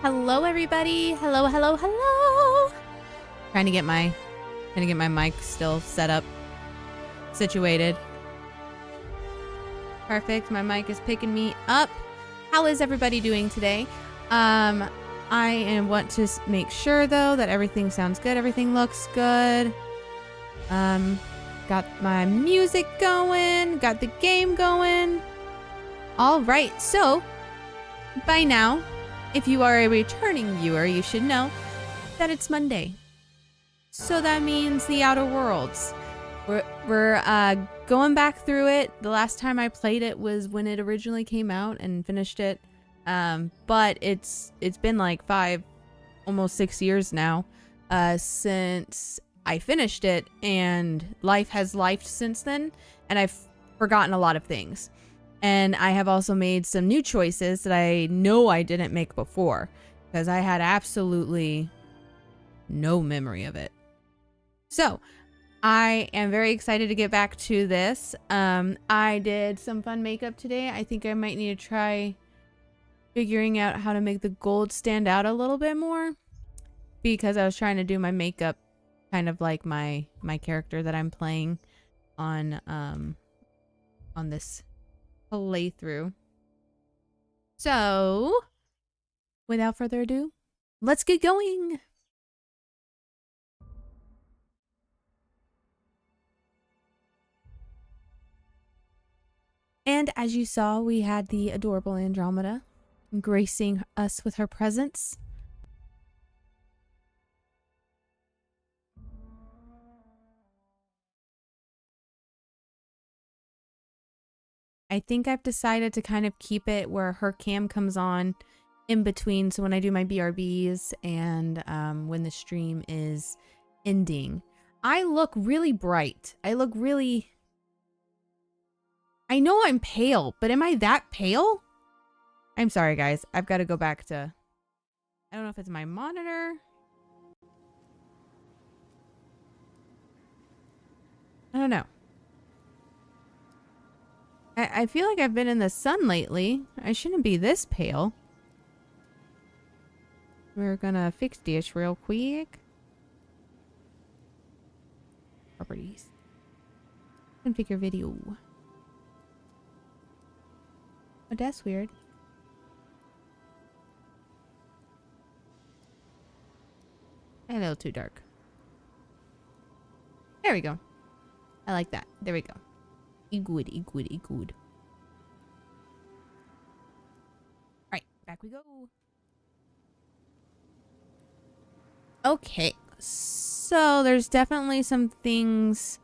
Hello, everybody. Hello, hello, hello. Trying to get my mic still set up, situated. Perfect. My mic is picking me up. How is everybody doing today? I want to make sure though that everything sounds good. Everything looks good. Got my music going. Got the game going. All right. So by now, if you are a returning viewer, you should know that it's Monday. So that means the Outer Worlds. We're going back through it. The last time I played it was when it originally came out and finished it. But it's been like 5, almost 6 years now since I finished it, and life has lifed since then, and I've forgotten a lot of things. And I have also made some new choices that I know I didn't make before, because I had absolutely no memory of it. So I am very excited to get back to this. I did some fun makeup today. I think I might need to try figuring out how to make the gold stand out a little bit more, because I was trying to do my makeup kind of like my character that I'm playing on this playthrough. So without further ado, let's get going. And as you saw, we had the adorable Andromeda gracing us with her presence. I think I've decided to kind of keep it where her cam comes on in between, so when I do my BRBs and when the stream is ending. I look really bright. I look really... I know I'm pale, but am I that pale? I'm sorry, guys. I've got to go back to... I don't know if it's my monitor. I don't know. I feel like I've been in the sun lately. I shouldn't be this pale. We're gonna fix this real quick. Properties. Configure video. Oh, that's weird. A little too dark. There we go. I like that. There we go. Good. Alright, back we go. Okay, so there's definitely some things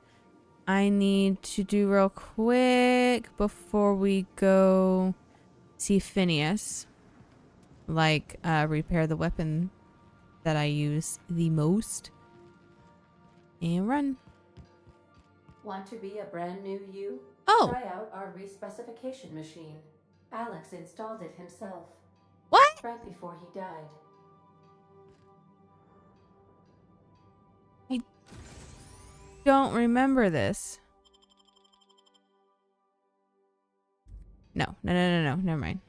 I need to do real quick before we go see Phineas. Like, repair the weapon that I use the most. And run. Want to be a brand new you? Oh! Try out our respecification machine. Alex installed it himself. What? Right before he died. I don't remember this. No. Never mind.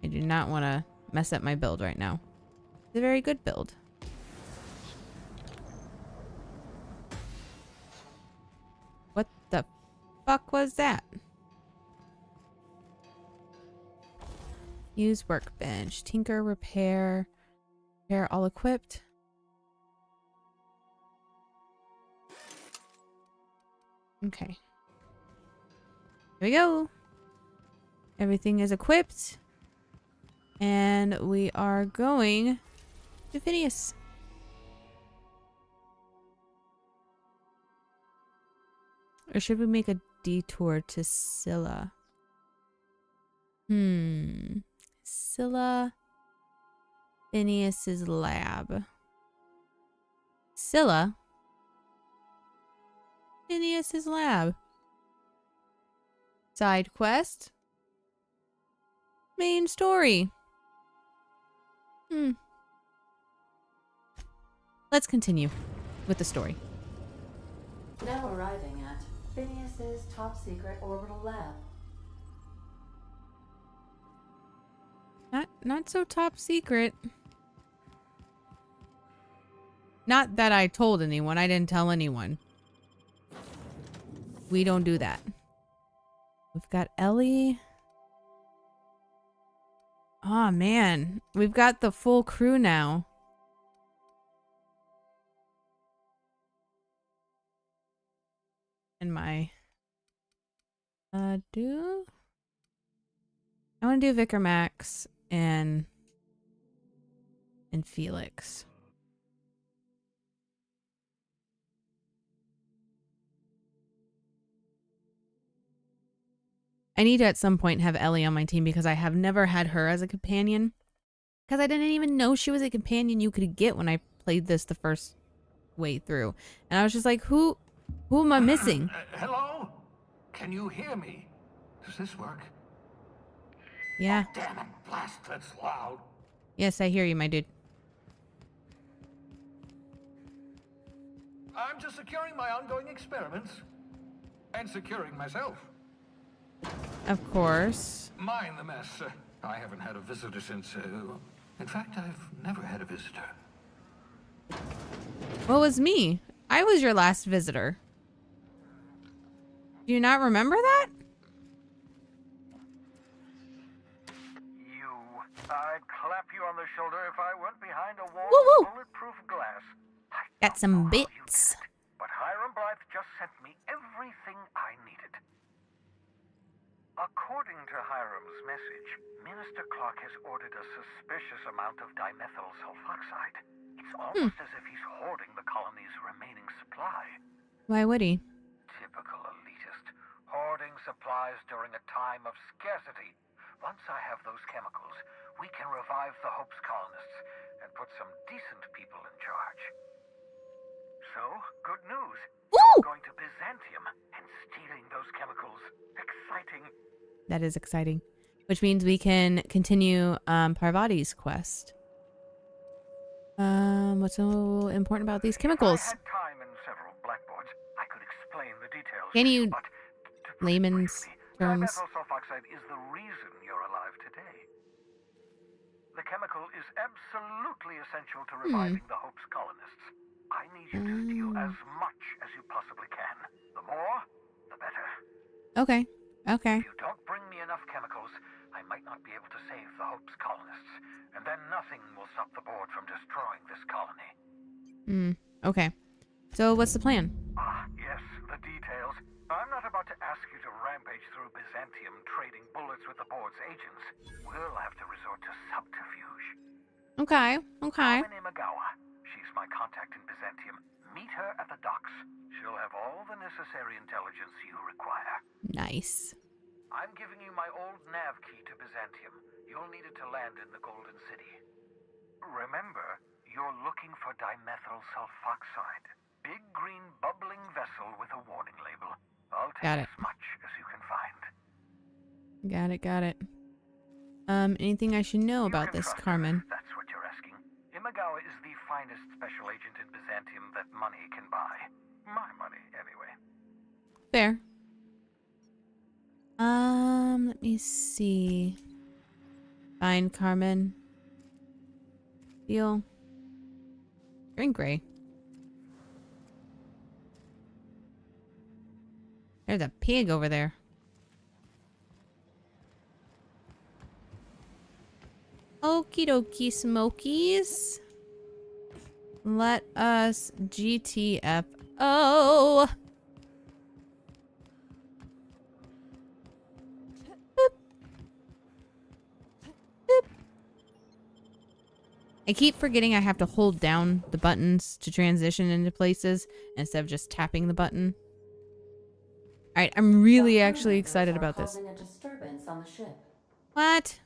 I do not want to mess up my build right now. It's a very good build. What the fuck was that? Use workbench. Tinker, repair. Repair all equipped. Okay. Here we go. Everything is equipped. And we are going to Phineas. Or should we make a detour to Scylla? Scylla. Phineas's lab. Scylla. Phineas's lab. Side quest. Main story. Let's continue with the story. Now arriving at Phineas's top secret orbital lab. not so top secret. Not that I told anyone. I didn't tell anyone. We don't do that. We've got Ellie. Oh, man. We've got the full crew now. And my... I want to do Vicar Max and Felix. I need to at some point have Ellie on my team because I have never had her as a companion. Because I didn't even know she was a companion you could get when I played this the first way through. And I was just like, who am I missing? Hello? Can you hear me? Does this work? Yeah. Oh, damn it, blast, that's loud. Yes, I hear you, my dude. I'm just securing my ongoing experiments. And securing myself. Of course. Mind the mess. I haven't had a visitor since, in fact, I've never had a visitor. What was me? I was your last visitor. Do you not remember that? I'd clap you on the shoulder if I weren't behind a wall Woo-woo. of bulletproof glass. Got some bits. But Hiram Blythe just sent me everything I needed. According to Hiram's message, Minister Clark has ordered a suspicious amount of dimethyl sulfoxide. It's almost as if he's hoarding the colony's remaining supply. Why would he? Typical elitist. Hoarding supplies during a time of scarcity. Once I have those chemicals, we can revive the Hope's colonists and put some decent people in charge. So, good news. Woo! We're going to Byzantium and stealing those chemicals. Exciting. That is exciting. Which means we can continue Parvati's quest. What's so important about these chemicals? If I had time and several blackboards, I could explain the details. Can you but to put it layman's briefly, terms? dimethyl sulfoxide is the reason you're alive today. The chemical is absolutely essential to reviving the Hope's colonists. I need you to steal as much as you possibly can. The more, the better. Okay. Okay. If you don't bring me enough chemicals, I might not be able to save the Hope's colonists, and then nothing will stop the board from destroying this colony. Okay. So what's the plan? Ah, yes, the details. I'm not about to ask you to rampage through Byzantium trading bullets with the board's agents. We'll have to resort to subterfuge. Okay. Okay. Carmen Imagawa. She's my contact in Byzantium. Meet her at the docks. She'll have all the necessary intelligence you require. Nice. I'm giving you my old nav key to Byzantium. You'll need it to land in the Golden City. Remember, you're looking for dimethyl sulfoxide. Big green bubbling vessel with a warning label. I'll take Got it. as much as you can find. Got it. Got it. Anything I should know You about can this, trust her, Carmen? if that's what you're asking. Imagawa is the finest special agent in Byzantium that money can buy. My money, anyway. Fair. Let me see. Fine, Carmen. Deal. You're in gray. There's a pig over there. Okie dokie smokies. Let us GTFO. Boop. Boop. I keep forgetting I have to hold down the buttons to transition into places instead of just tapping the button. Alright, I'm really actually excited about this. Causing a disturbance on the ship. What?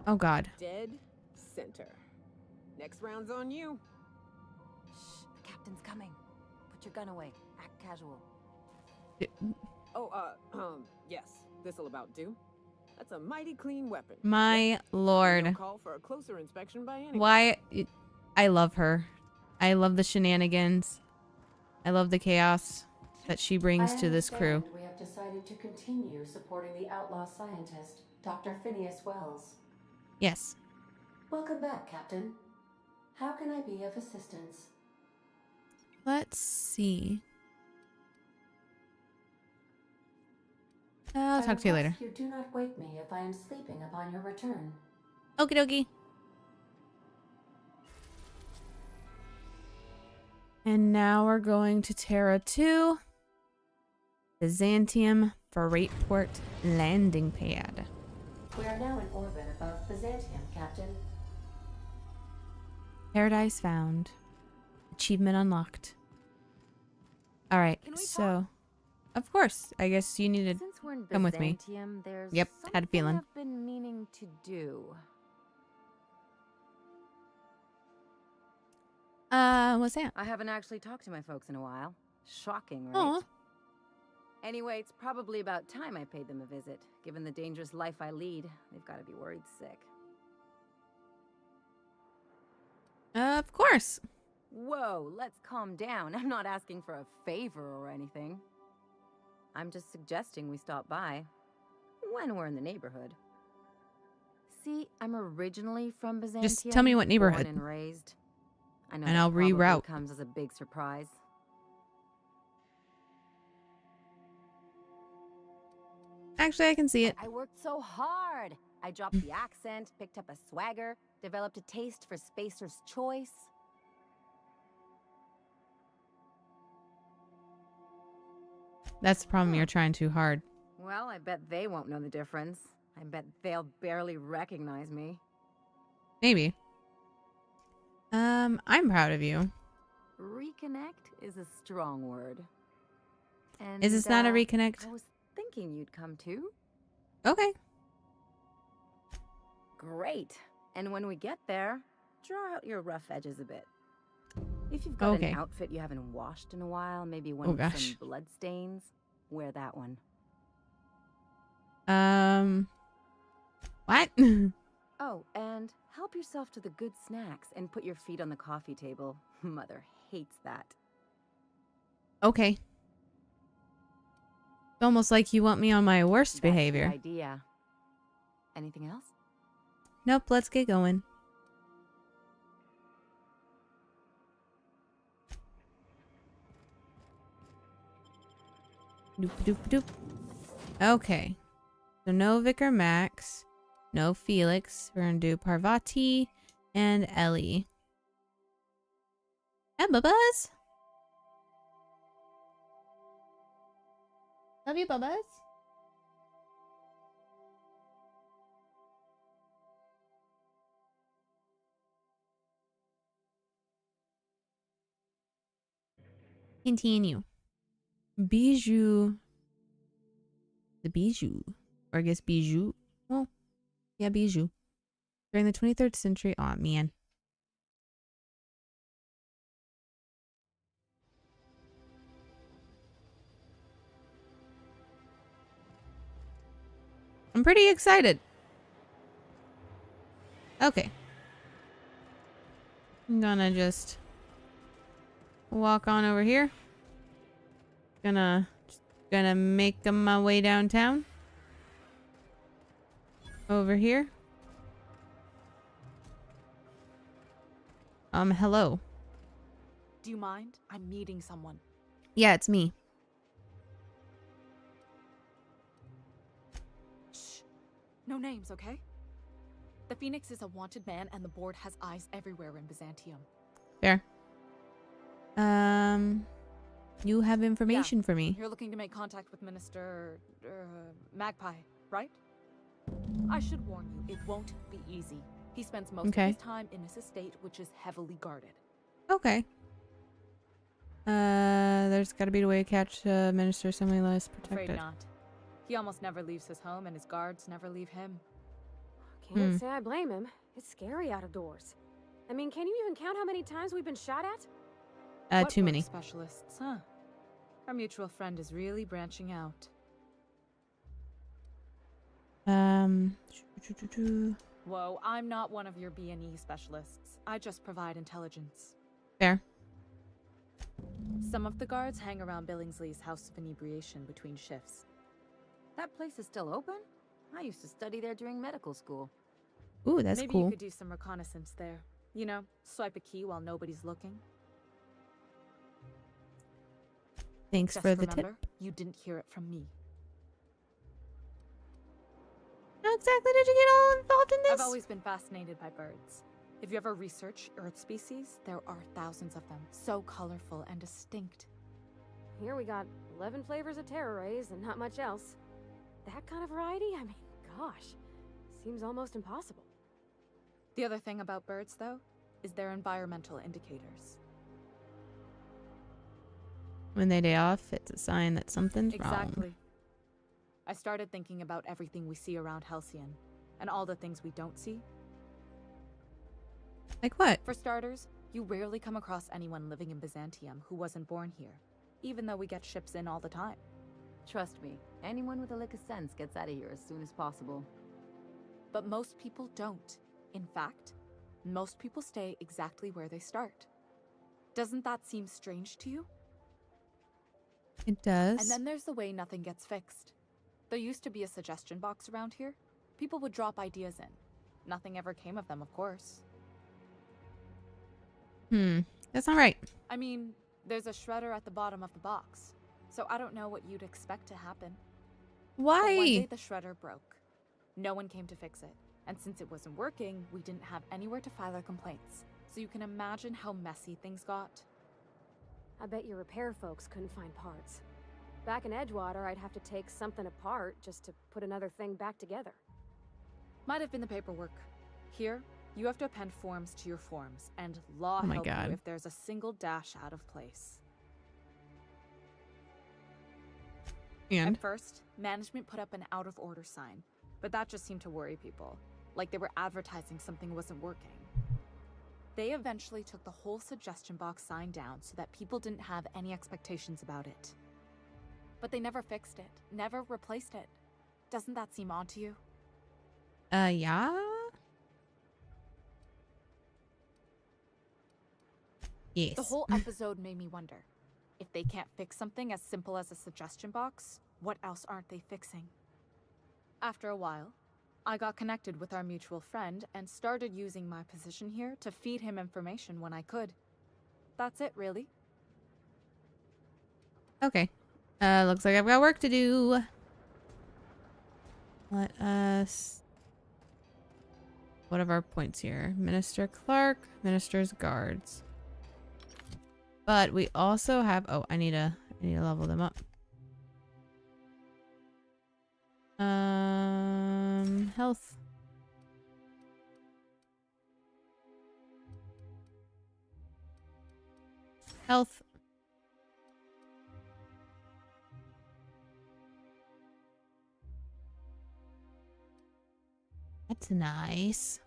Oh god. Dead center. Next round's on you. Shh, the captain's coming. Put your gun away. Act casual. Oh, yes. This'll about do. That's a mighty clean weapon. My No lord. call for a closer inspection by anyone. Why? I love her. I love the shenanigans. I love the chaos that she brings I to this crew. understand we have decided to continue supporting the outlaw scientist, Dr. Phineas Wells. Yes. Welcome back, Captain. How can I be of assistance? Let's see. I'll talk to you later. You do not wake me if I am sleeping upon your return. Okie dokie. And now we're going to Terra 2. Byzantium Freightport Landing Pad. We are now in orbit above Byzantium, Captain. Paradise found. Achievement unlocked. Alright, Can we so... Of course. I guess you need to Since we're in come with me. Byzantium, there's Yep, had a something feeling. I've been meaning to do. What's that? I haven't actually talked to my folks in a while. Shocking, right? Aw. Anyway, it's probably about time I paid them a visit. Given the dangerous life I lead, they've got to be worried sick. Of course. Whoa, let's calm down. I'm not asking for a favor or anything. I'm just suggesting we stop by when we're in the neighborhood. See, I'm originally from Byzantium. Just tell me what neighborhood. Born and raised. I know And that I'll probably reroute. comes as a big surprise. Actually, I can see it. I worked so hard. I dropped the accent, picked up a swagger, developed a taste for Spacer's Choice. That's the problem. You're trying too hard. Well, I bet they won't know the difference. I bet they'll barely recognize me. Maybe. I'm proud of you. Reconnect is a strong word. And Is this not a reconnect? I was thinking you'd come too. Okay. Great. And when we get there, draw out your rough edges a bit. If you've got Okay. an outfit you haven't washed in a while, maybe one Oh, with gosh. some blood stains, wear that one. What? Oh, and help yourself to the good snacks and put your feet on the coffee table. Mother hates that. Okay. It's almost like you want me on my worst That's the behavior. idea. Anything else? Nope, let's get going. Doop doop doop. Okay. So no Vicar Max, no Felix. We're gonna do Parvati and Ellie. And Bubba's. Love you, Bubba's. Continue. Bijou. The bijou. Or I guess bijou. Well, yeah, bijou. During the 23rd century. Aw, man. I'm pretty excited. Okay. I'm gonna just walk on over here. Gonna make my way downtown. Over here. Hello. Do you mind? I'm meeting someone. Yeah, it's me. Shh. No names, okay? The Phoenix is a wanted man, and the board has eyes everywhere in Byzantium. Fair. You have information for me. You're looking to make contact with Minister... Magpie, right? I should warn you, it won't be easy. He spends most of Okay. his time in his estate, which is heavily guarded. Okay. There's gotta be a way to catch Minister somewhere less Afraid protected. not. He almost never leaves his home, and his guards never leave him. Can't say I blame him. It's scary out of doors. I mean, can you even count how many times we've been shot at? What Too work many. specialists, huh? Our mutual friend is really branching out. Whoa, I'm not one of your B&E specialists. I just provide intelligence. Fair. Some of the guards hang around Billingsley's House of Inebriation between shifts. That place is still open? I used to study there during medical school. Ooh, that's Maybe cool. you could do some reconnaissance there. You know, swipe a key while nobody's looking. Thanks Just for the remember, tip. you didn't hear it from me. How exactly did you get all involved in this? I've always been fascinated by birds. If you ever research Earth species, there are thousands of them, so colorful and distinct. Here we got 11 flavors of terror rays and not much else. That kind of variety? I mean, gosh, seems almost impossible. The other thing about birds, though, is their environmental indicators. When they day off, it's a sign that something's wrong. Exactly. I started thinking about everything we see around Halcyon, and all the things we don't see. Like what? For starters, you rarely come across anyone living in Byzantium who wasn't born here, even though we get ships in all the time. Trust me, anyone with a lick of sense gets out of here as soon as possible. But most people don't. In fact, most people stay exactly where they start. Doesn't that seem strange to you? It does. And then there's the way nothing gets fixed. There used to be a suggestion box around here. People would drop ideas in. Nothing ever came of them, of course. That's not right. I mean, there's a shredder at the bottom of the box, so I don't know what you'd expect to happen. But one day Why? the shredder broke. No one came to fix it, and since it wasn't working, we didn't have anywhere to file our complaints. So you can imagine how messy things got. I bet your repair folks couldn't find parts. Back in Edgewater, I'd have to take something apart just to put another thing back together. Might have been the paperwork. Here, you have to append forms to your forms, and law Oh my help God. you if there's a single dash out of place. And At first, management put up an out-of-order sign, but that just seemed to worry people, like they were advertising something wasn't working. They eventually took the whole suggestion box sign down so that people didn't have any expectations about it. But they never fixed it, never replaced it. Doesn't that seem odd to you? yeah. Yes. The whole episode made me wonder, if they can't fix something as simple as a suggestion box, what else aren't they fixing? After a while, I got connected with our mutual friend and started using my position here to feed him information when I could. That's it, really. Okay. Looks like I've got work to do. Let us... What are our points here? Minister Clark, Minister's Guards. But we also have... Oh, I need to level them up. Health. Health. That's nice.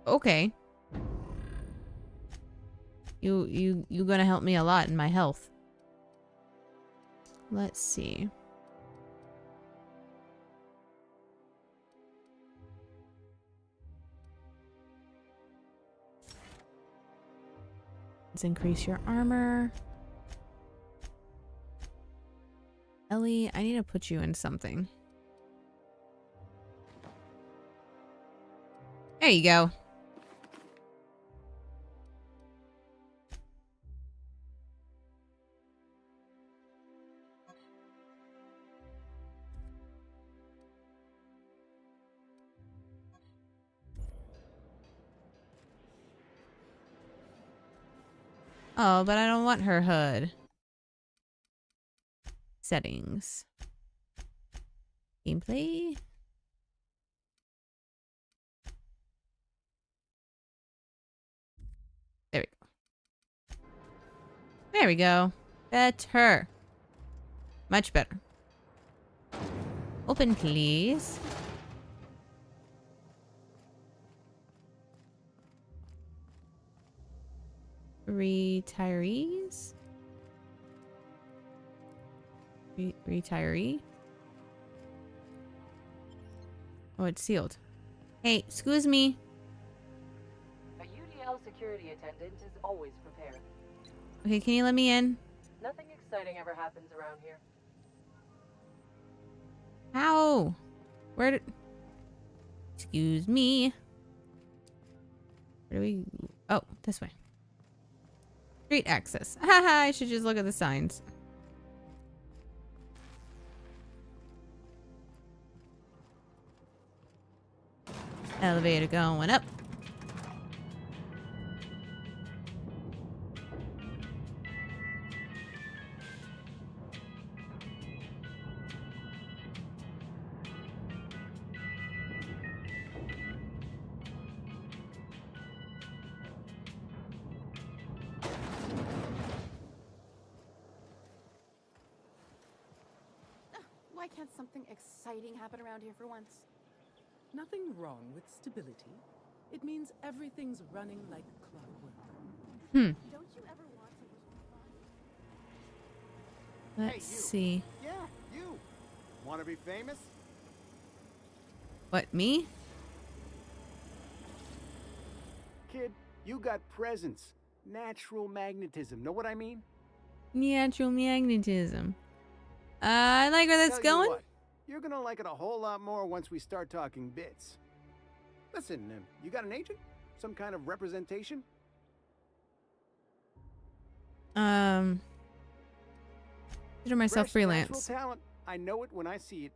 Okay. You gonna help me a lot in my health. Let's see. Let's increase your armor. Ellie, I need to put you in something. There you go. Oh, but I don't want her hood. Settings. Gameplay. There we go. There we go. Better. Much better. Open, please. Retirees? Retiree? Oh, it's sealed. Hey, excuse me. A UDL security attendant is always prepared. Okay, can you let me in? Nothing exciting ever happens around here. How? Where did... Excuse me. Where do we... Oh, this way. Street access. Haha, I should just look at the signs. Elevator going up. Why can't something exciting happen around here for once? Nothing wrong with stability. It means everything's running like clockwork. Don't you ever want to... Let's see. Yeah, you. Want to be famous? What, me? Kid, you got presence. Natural magnetism. Know what I mean? Natural magnetism. I like where that's Tell you going. what, you're gonna like it a whole lot more once we start talking bits. Listen, you got an agent? Some kind of representation? Consider myself Fresh, natural freelance. talent. I know it when I see it.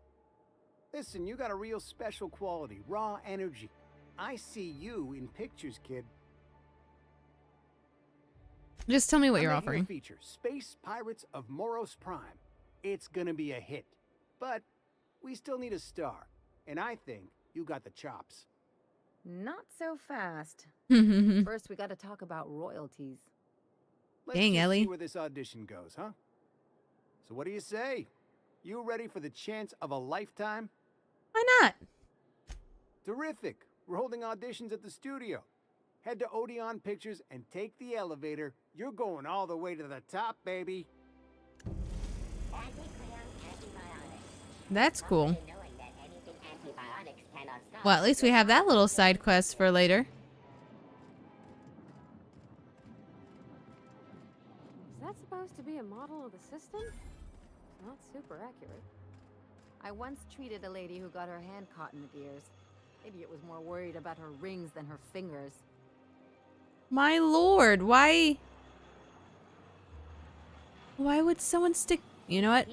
Listen, you got a real special quality, raw energy. I see you in pictures, kid. Just tell me what I'm you're making a offering. feature, Space Pirates of Moros Prime. It's gonna be a hit, but we still need a star, and I think you got the chops. Not so fast. Dang, First, we gotta talk about royalties. Let's Dang, just Ellie. see where this audition goes, huh? So what do you say? You ready for the chance of a lifetime? Why not? Terrific. We're holding auditions at the studio. Head to Odeon Pictures and take the elevator. You're going all the way to the top, baby. That's cool. Well, at least we have that little side quest for later. Is that supposed to be a model of the system? Not super accurate. I once treated a lady who got her hand caught in the gears. Maybe it was more worried about her rings than her fingers. My lord, why would someone stick... You know what?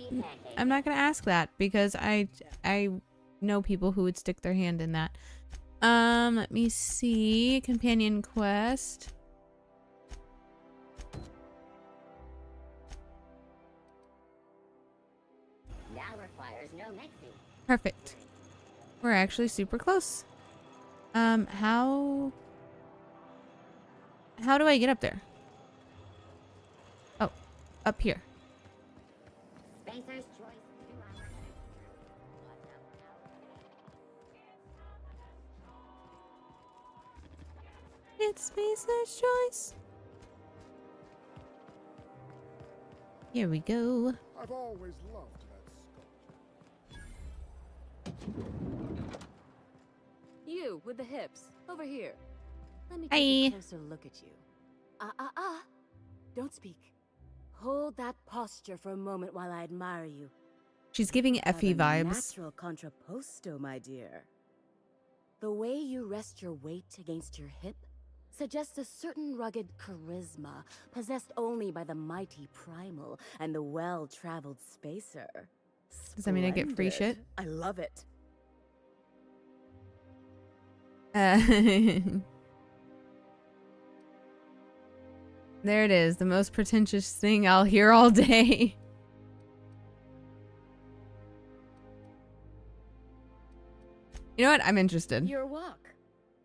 I'm not gonna ask that because I know people who would stick their hand in that. Let me see. Companion quest. Now requires no mixing. Perfect. We're actually super close. How do I get up there? Oh, up here. Spacer's choice. It's Spacer's choice. Here we go. I've always loved that sculpture. You, with the hips. Over here. Let me Hi. take a closer look at you. Don't speak. Hold that posture for a moment while I admire you. She's giving Effie vibes. Natural contrapposto, my dear. The way you rest your weight against your hip suggests a certain rugged charisma possessed only by the mighty primal and the well-traveled spacer. Does that mean I get free shit? Splendid. I love it. There it is, the most pretentious thing I'll hear all day. You know what? I'm interested. Your walk,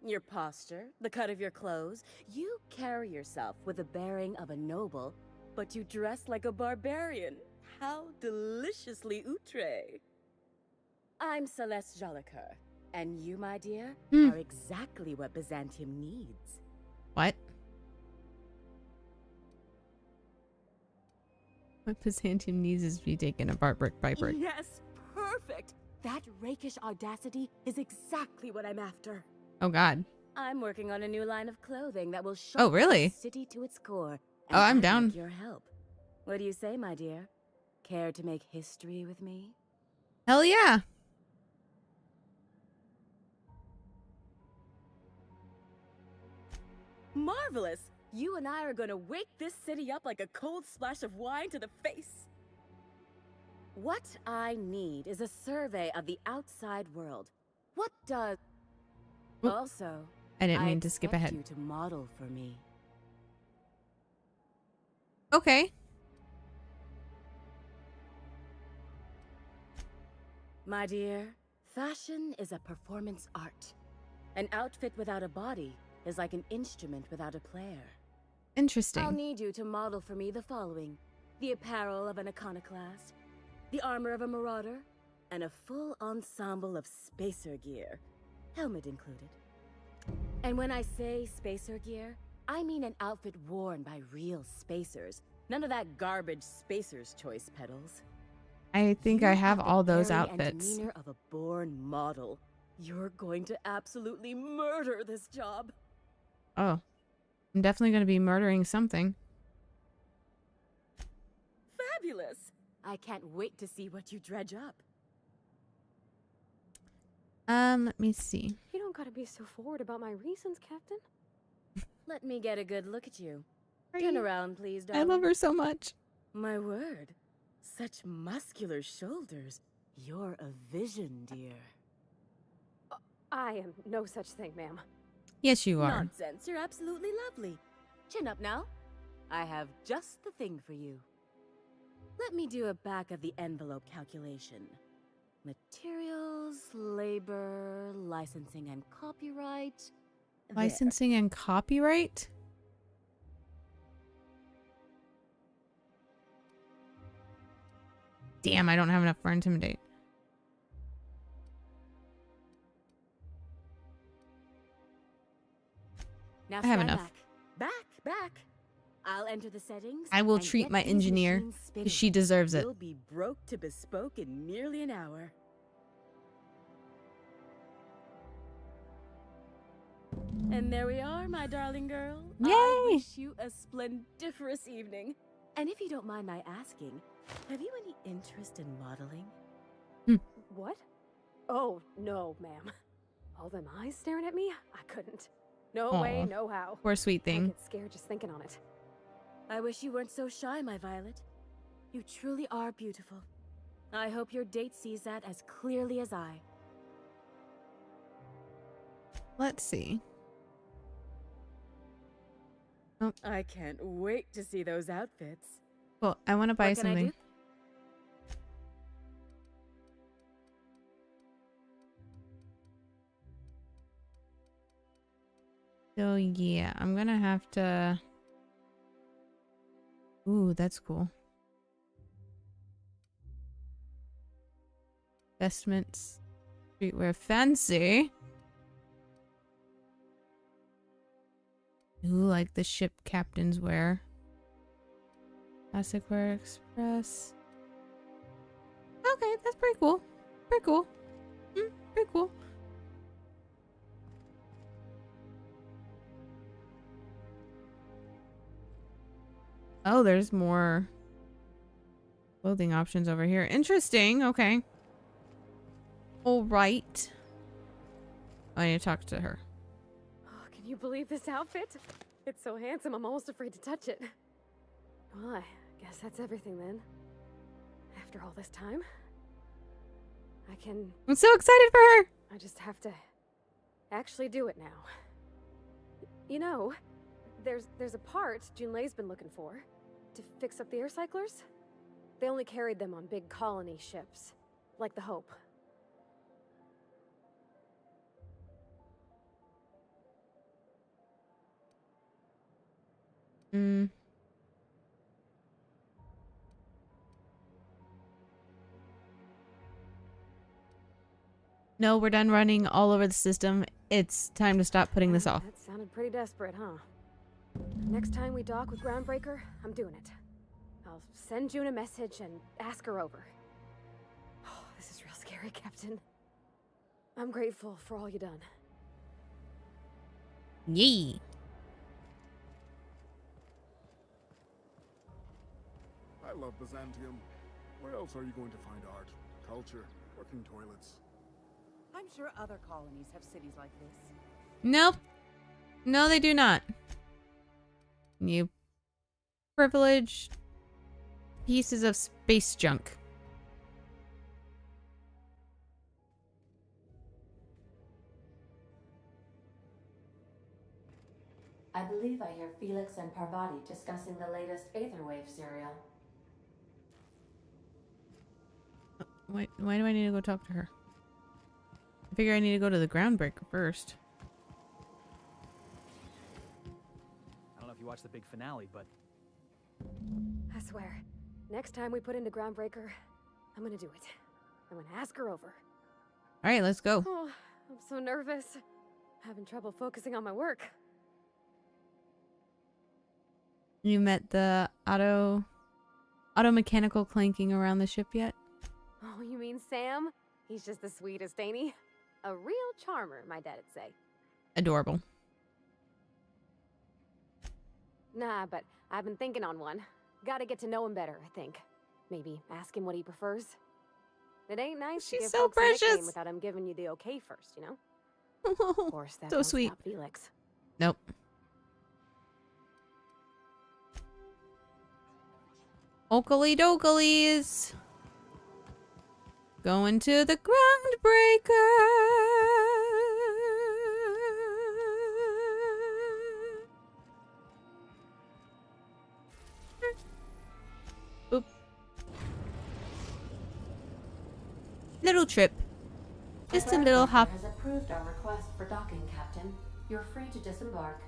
your posture, the cut of your clothes. You carry yourself with the bearing of a noble, but you dress like a barbarian. How deliciously outre. I'm Celeste Jolicoeur, and you, my dear, are exactly what Byzantium needs. What? What Byzantium needs is to be taken apart brick by brick. Yes, perfect. That rakish audacity is exactly what I'm after. Oh, God. I'm working on a new line of clothing that will shock Oh, really? the city to its core. Oh, I'm I'd down. like your help. What do you say, my dear? Care to make history with me? Hell yeah. Marvelous! You and I are gonna wake this city up like a cold splash of wine to the face. What I need is a survey of the outside world. What does... Oop. Also, I didn't mean to skip expect ahead. you to model for me. Okay. My dear, fashion is a performance art. An outfit without a body is like an instrument without a player. Interesting. I'll need you to model for me the following: the apparel of an iconoclast, the armor of a marauder, and a full ensemble of spacer gear, helmet included. And when I say spacer gear, I mean an outfit worn by real spacers. None of that garbage spacer's choice pedals. I think You I have the all those carry and outfits. demeanor of a born model. You're going to absolutely murder this job. Oh. I'm definitely going to be murdering something. Fabulous! I can't wait to see what you dredge up. Let me see. You don't gotta be so forward about my reasons, Captain. Let me get a good look at you. Are Turn you- around, please, I darling. love her so much. My word. Such muscular shoulders. You're a vision, dear. I am no such thing, ma'am. Yes, you are. Nonsense. You're absolutely lovely. Chin up now. I have just the thing for you. Let me do a back of the envelope calculation. Materials, labor, licensing and copyright. There. Licensing and copyright? Damn, I don't have enough for Intimidate. Now I have stand enough. Back. I'll enter the settings. I will and treat get my these engineer, machines 'cause spinning. she deserves it. You'll be broke to bespoke in nearly an hour. And there we are, my darling girl. I Yay! wish you a splendiferous evening. And if you don't mind my asking, have you any interest in modeling? What? Oh, no, ma'am. All them eyes staring at me? I couldn't. No way, Aw. no how. Poor sweet I thing. get scared just thinking on it. I wish you weren't so shy, my Violet. You truly are beautiful. I hope your date sees that as clearly as I. Let's see. I can't wait to see those outfits. Well, I want to buy What can I something. do? So yeah, I'm gonna have to... Ooh, that's cool. Vestments. Streetwear fancy. Ooh, like the ship captains wear. Classic Wear Express. Okay, that's pretty cool. Pretty cool. Pretty cool. Oh, there's more clothing options over here. Interesting. Okay. All right. I need to talk to her. Oh, can you believe this outfit? It's so handsome, I'm almost afraid to touch it. Well, I guess that's everything then. After all this time, I can... I'm so excited for her. I just have to actually do it now. You know, there's a part Junlei's been looking for to fix up the air cyclers. They only carried them on big colony ships, like the Hope. No, we're done running all over the system. It's time to stop putting this off. That sounded pretty desperate, huh? Next time we dock with Groundbreaker, I'm doing it. I'll send June a message and ask her over. Oh, this is real scary, Captain. I'm grateful for all you done. Yee. I love Byzantium. Where else are you going to find art, culture, working toilets? I'm sure other colonies have cities like this. Nope. No, they do not. You privileged pieces of space junk. I believe I hear Felix and Parvati discussing the latest Aetherwave serial. Why do I need to go talk to her? I figure I need to go to the Groundbreaker first. I don't know if you watched the big finale, but I swear, next time we put into Groundbreaker, I'm gonna do it. I'm gonna ask her over. All right, let's go. Oh, I'm so nervous. Having trouble focusing on my work. You met the auto mechanical clanking around the ship yet? Oh, you mean Sam? He's just the sweetest, ain't he? A real charmer, my dad'd say. Adorable. Nah, but I've been thinking on one. Gotta get to know him better, I think. Maybe ask him what he prefers. It ain't nice to She's give so folks a nickname precious. without him giving you the okay first, you know? Of course, that So won't sweet. stop Felix. Nope. Oakley dokleys. Going to the Groundbreaker. Boop. Little trip. Just a little hop. Has approved our request for docking, Captain. You're free to disembark.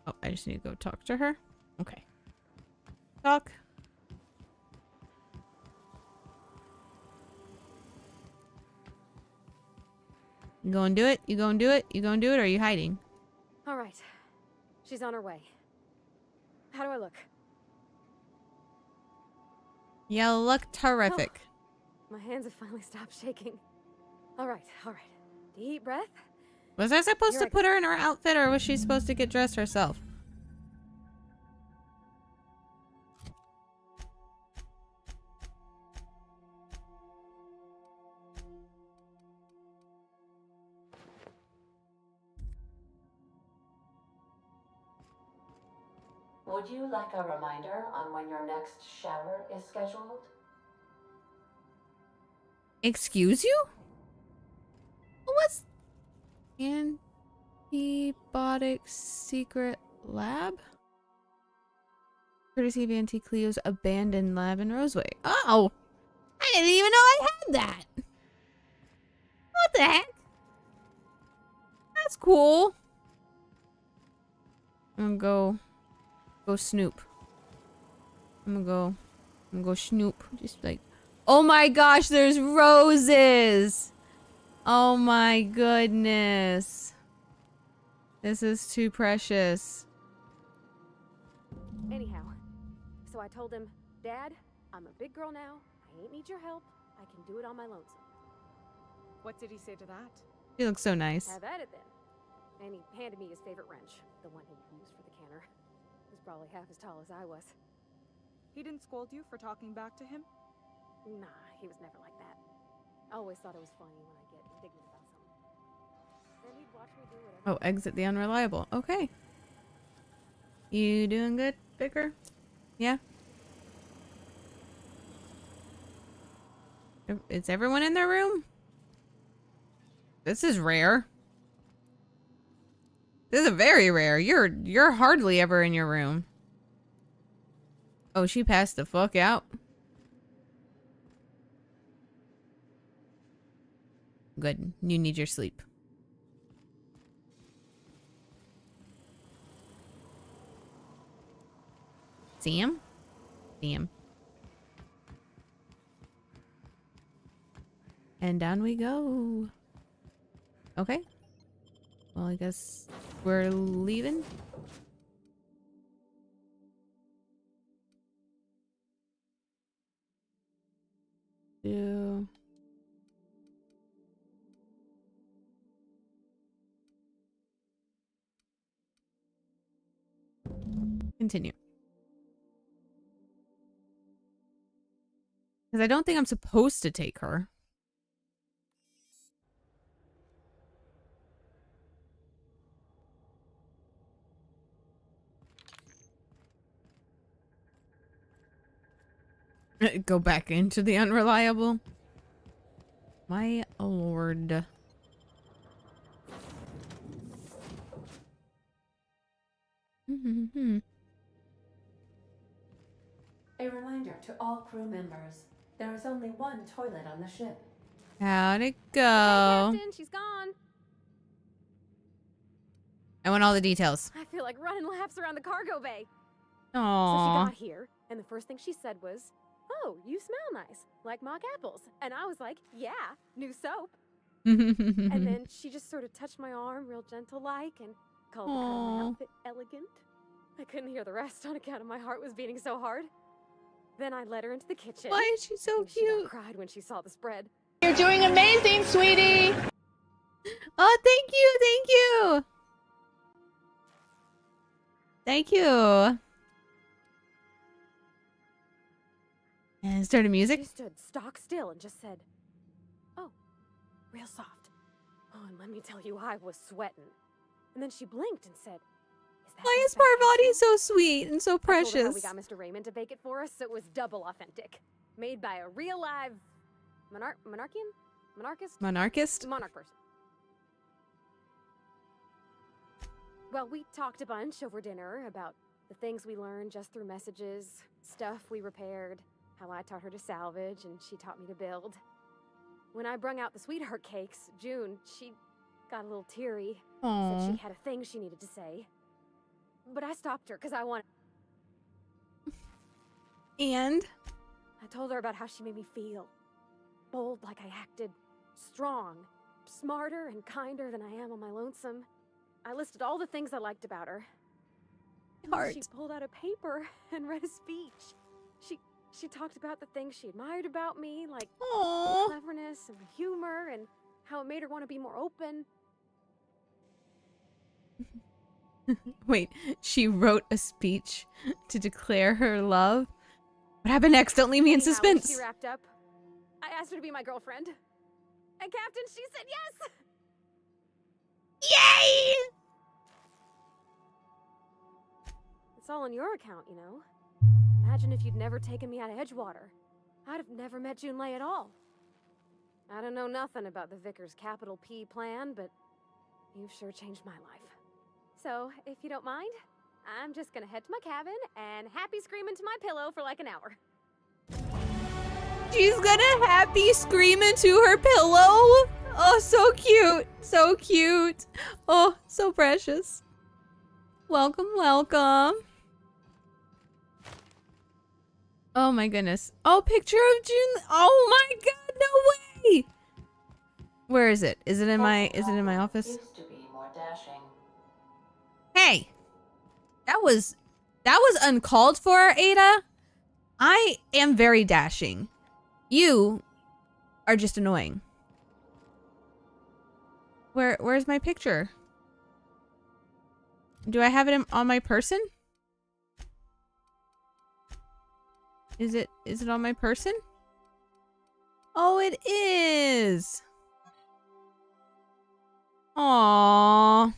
Oh, I just need to go talk to her. Okay. Talk. You gonna do it? You gonna do it? You gonna do it? Or are you hiding? All right. She's on her way. How do I look? You look terrific. My hands have finally stopped shaking. All right, all right. Deep breath. Was I supposed Here to I put her in her outfit, or was she supposed to get dressed herself? Would you like a reminder on when your next shower is scheduled? Excuse you? What's antibiotic secret lab? Courtesy of Auntie Cleo's abandoned lab in Roseway. Oh! I didn't even know I had that! What the heck? That's cool. I'm gonna go snoop. I'm gonna go snoop. Just like, oh my gosh, there's roses! Oh my goodness. This is too precious. Anyhow, so I told him, Dad, I'm a big girl now. I ain't need your help. I can do it on my lonesome. What did he say to that? She looks so nice. Have at it then. And he handed me his favorite wrench, the one he used for the canner. He was probably half as tall as I was. He didn't scold you for talking back to him? Nah, he was never like that. I always thought it was funny when I get indignant about something. Then he'd watch me do whatever. Oh, exit the unreliable. Okay. You doing good, Vicar? Yeah? Is everyone in their room? This is rare. This is very rare. You're hardly ever in your room. Oh, she passed the fuck out. Good. You need your sleep. Sam? Sam. And down we go. Okay. Well, I guess we're leaving. continue. Because I don't think I'm supposed to take her. Go back into the unreliable. My lord. A reminder to all crew members. There is only one toilet on the ship. How'd it go? Hey, Captain, she's gone. I want all the details. I feel like running laps around the cargo bay. Aww. So she got here, and the first thing she said was, "Oh, you smell nice, like mock apples." And I was like, "Yeah, new soap." And then she just sort of touched my arm real gentle-like and called the cut of my outfit elegant. I couldn't hear the rest on account of my heart was beating so hard. Then I led her into the kitchen. Why is she so cute? She cried when she saw the spread. You're doing amazing, sweetie! Oh, thank you, thank you! Thank you. And started music. She stood stock still and just said, "Oh, real soft." Oh, and let me tell you, I was sweating. And then she blinked and said, "Why is Parvati so sweet and so I told her how precious?" we got Mr. Raymond to bake it for us, so it was double authentic. Made by a real live monarchist monarch person. Well, we talked a bunch over dinner about the things we learned just through messages, stuff we repaired, how I taught her to salvage and she taught me to build. When I brung out the sweetheart cakes, June, she got a little teary. Aww. Said she had a thing she needed to say. But I stopped her because I wanted... And? I told her about how she made me feel. Bold like I acted. Strong. Smarter and kinder than I am on my lonesome. I listed all the things I liked about her. Heart. She pulled out a paper and read a speech. She talked about the things she admired about me, like Aww. the cleverness and the humor, and how it made her want to be more open. Wait, she wrote a speech to declare her love? What happened next? Don't leave me in Anyhow, when suspense. she wrapped up, I asked her to be my girlfriend. And Captain, she said yes! Yay! It's all on your account, you know. Imagine if you'd never taken me out of Edgewater. I'd have never met Junlei at all. I don't know nothing about the Vickers capital P plan, but you've sure changed my life. So, if you don't mind, I'm just gonna head to my cabin and happy scream into my pillow for like an hour. She's gonna happy scream into her pillow. Oh, so cute. So cute. Oh, so precious. Welcome, welcome. Oh my goodness. Oh, picture of June. Oh my god, no way. Where is it? Is it in my office? Used to be more dashing. Hey. That was uncalled for, Ada. I am very dashing. You are just annoying. Where's my picture? Do I have it on my person? Is it on my person? Oh, it is. Aww.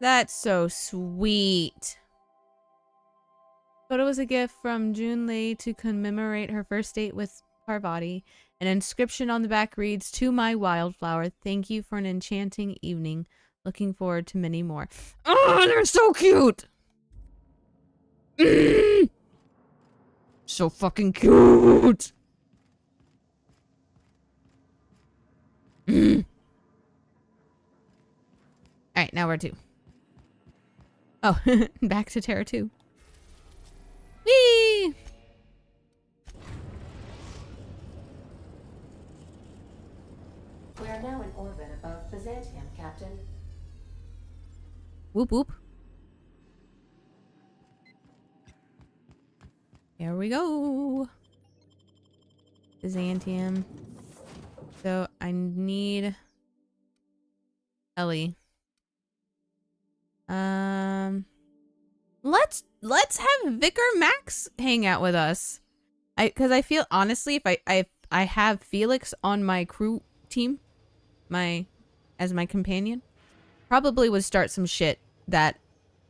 That's so sweet. Photo was a gift from Junlei to commemorate her first date with Parvati. An inscription on the back reads, "To my wildflower, thank you for an enchanting evening. Looking forward to many more." Oh, they're so cute. So fucking cute. All right, now where to? Oh, back to Terra 2. Whee! We are now in orbit above Byzantium, Captain. Whoop whoop. Here we go. Byzantium. So I need Ellie. Let's have Vicar Max hang out with us. Because I feel honestly, if I have Felix on my crew team, as my companion, probably would start some shit that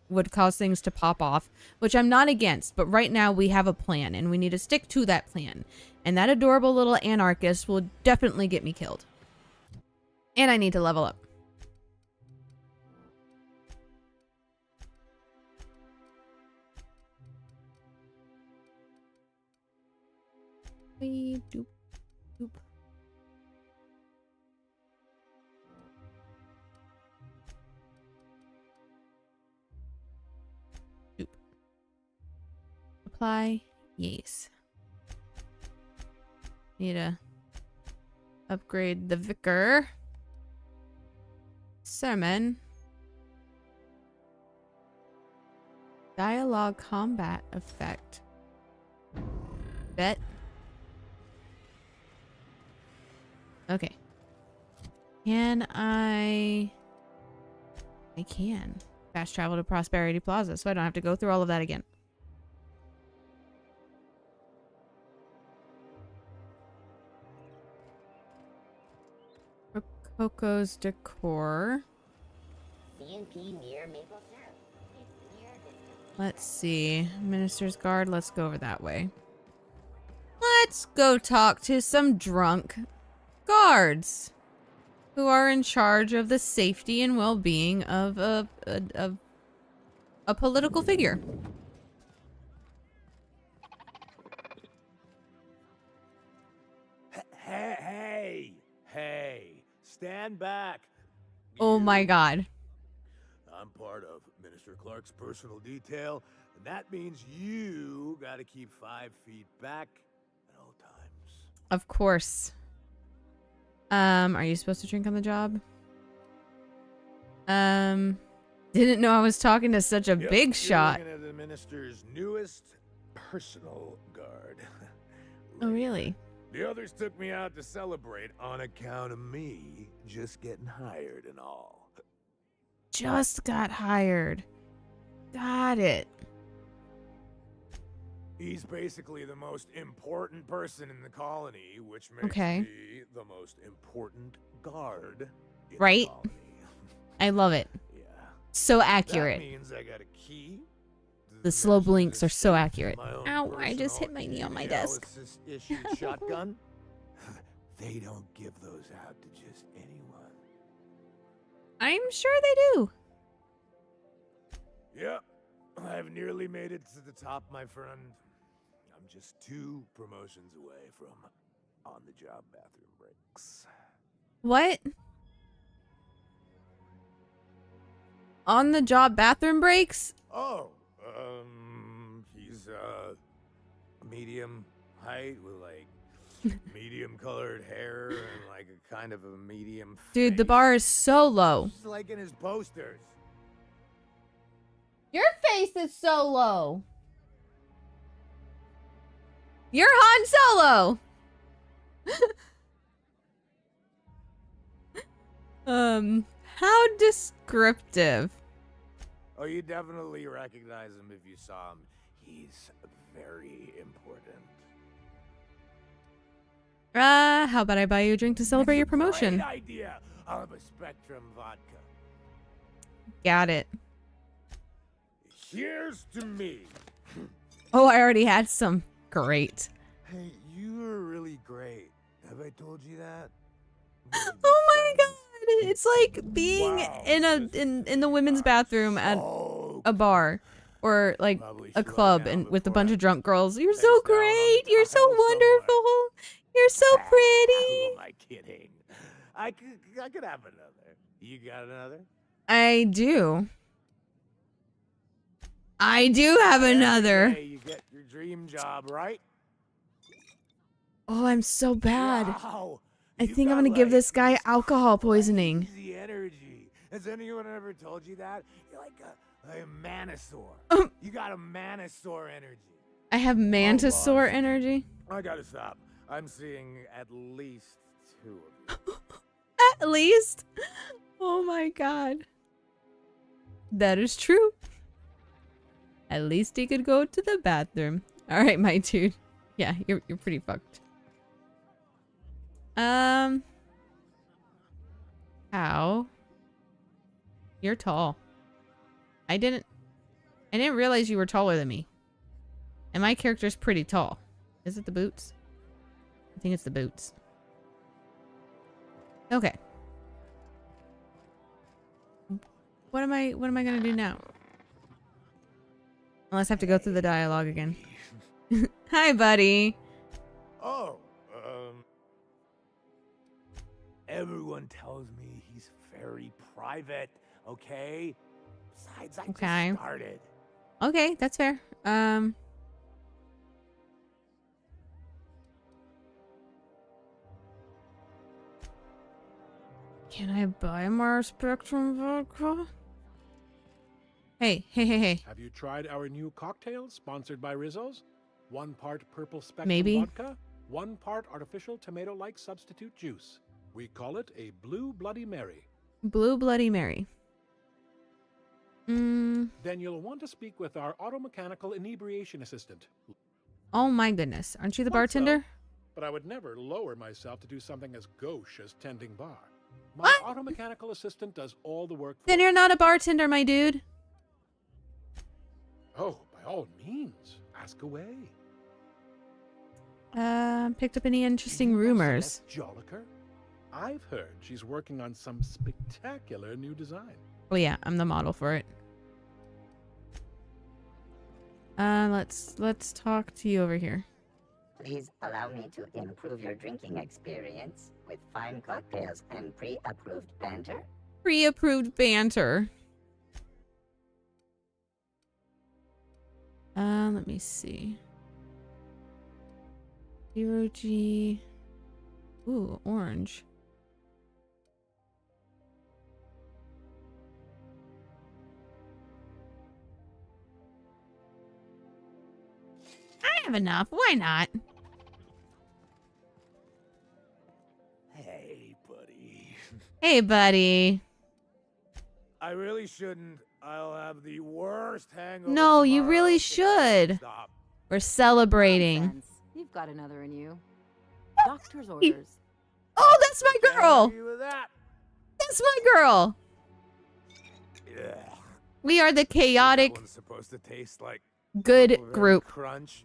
would cause things to pop off, which I'm not against. But right now we have a plan, and we need to stick to that plan. And that adorable little anarchist will definitely get me killed. And I need to level up. Doop, doop. Doop. Apply. Yes. Need to upgrade the Vicar. Sermon. Dialogue combat effect. Bet. Okay. Can I can. Fast travel to Prosperity Plaza, so I don't have to go through all of that again. Coco's Decor. CNP near Maple Syrup. It's near this. Let's see. Minister's Guard, let's go over that way. Let's go talk to some drunk guards who are in charge of the safety and well-being of a political figure. Hey, stand back. Oh my god. I'm part of Minister Clark's personal detail, and that means you gotta keep 5 feet back at all times. Of course. Are you supposed to drink on the job? Didn't know I was talking to such a big shot. You're looking at the minister's newest personal guard. Oh, really? The others took me out to celebrate on account of me just getting hired and all. Just got hired. Got it. He's basically the most important person in the colony, which makes Okay. me the most important guard in Right? the colony. I love it. Yeah. So accurate. That means I got a key. The slow blinks are so accurate. My own Ow, I just personal hit my knee on my desk. analysis-issued shotgun. They don't give those out to just anyone. I'm sure they do. Yep. I've nearly made it to the top, my friend. I'm just 2 promotions away from on-the-job bathroom breaks. What? On the job bathroom breaks? Oh, he's medium height with like medium colored hair and like a kind of a medium Dude, the bar is so low. Just like in his posters. Your face is so low. You're Han Solo. How descriptive. Oh, you definitely recognize him if you saw him. He's very important. How about I buy you a drink to celebrate your promotion? Great idea. I'll have a Spectrum vodka. Got it. Here's to me. Oh, I already had some. Great. Hey, you were really great. Have I told you that? Oh my god. It's like being in the women's bathroom at a bar or like a club and with a bunch of drunk girls. You're so great. You're so wonderful. You're so pretty. Who am I kidding? I could have another. You got another? I do. I do have another. Hey, you get your dream job, right? Oh, I'm so bad. Wow. I think I'm gonna give this guy alcohol poisoning. The energy. Has anyone ever told you that? You're like a manosaur. You got a manosaur energy. I have mantisaur energy. I gotta stop. I'm seeing at least 2 of you. At least? Oh my god. That is true. At least he could go to the bathroom. All right, my dude. Yeah, you're pretty fucked. How? You're tall. I didn't realize you were taller than me. And my character's pretty tall. Is it the boots? I think it's the boots. Okay. What am I gonna do now? Unless I have to go through the dialogue again. Hi, buddy. Oh, everyone tells me he's very private, okay? Besides, I Okay. just started. Okay, that's fair. Can I buy more Spectrum vodka? Hey. Have you tried our new cocktail sponsored by Rizzo's? 1 part purple Spectrum Maybe. vodka, 1 part artificial tomato-like substitute juice. We call it a Blue Bloody Mary. Blue Bloody Mary. Then you'll want to speak with our automechanical inebriation assistant. Oh my goodness. Aren't you the Quite so, bartender? but I would never lower myself to do something as gauche as tending bar. My automechanical assistant does all the work. Then you're not a bartender, my dude. Oh, by all means, ask away. Picked up any interesting rumors? Jolliker? I've heard she's working on some spectacular new design. Oh yeah, I'm the model for it. Let's talk to you over here. Please allow me to improve your drinking experience with fine cocktails and pre-approved banter. Pre-approved banter. Let me see. 0G. Ooh, orange. I have enough. Why not? Hey, buddy. Hey, buddy. I really shouldn't. I'll have the worst hangover. No, you tomorrow really if I should. stop. We're celebrating. Nonsense. You've got another in you. Doctor's orders. Oh, that's my girl. Happy with that. That's my girl. Yeah. We are the That chaotic one's supposed to taste like good Purple Very group. Crunch,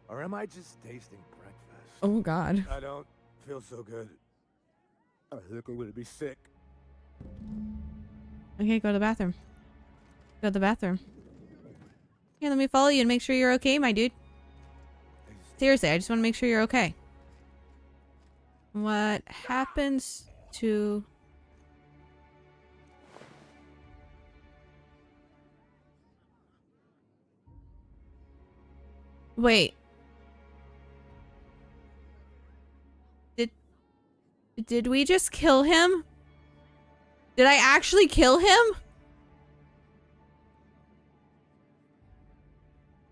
or am I just tasting breakfast? Oh God. I don't feel so good. I think I'm gonna be sick. Okay, go to the bathroom. Go to the bathroom. Here, let me follow you and make sure you're okay, my dude. Seriously, I just want to make sure you're okay. What happens to... Wait. Did we just kill him? Did I actually kill him?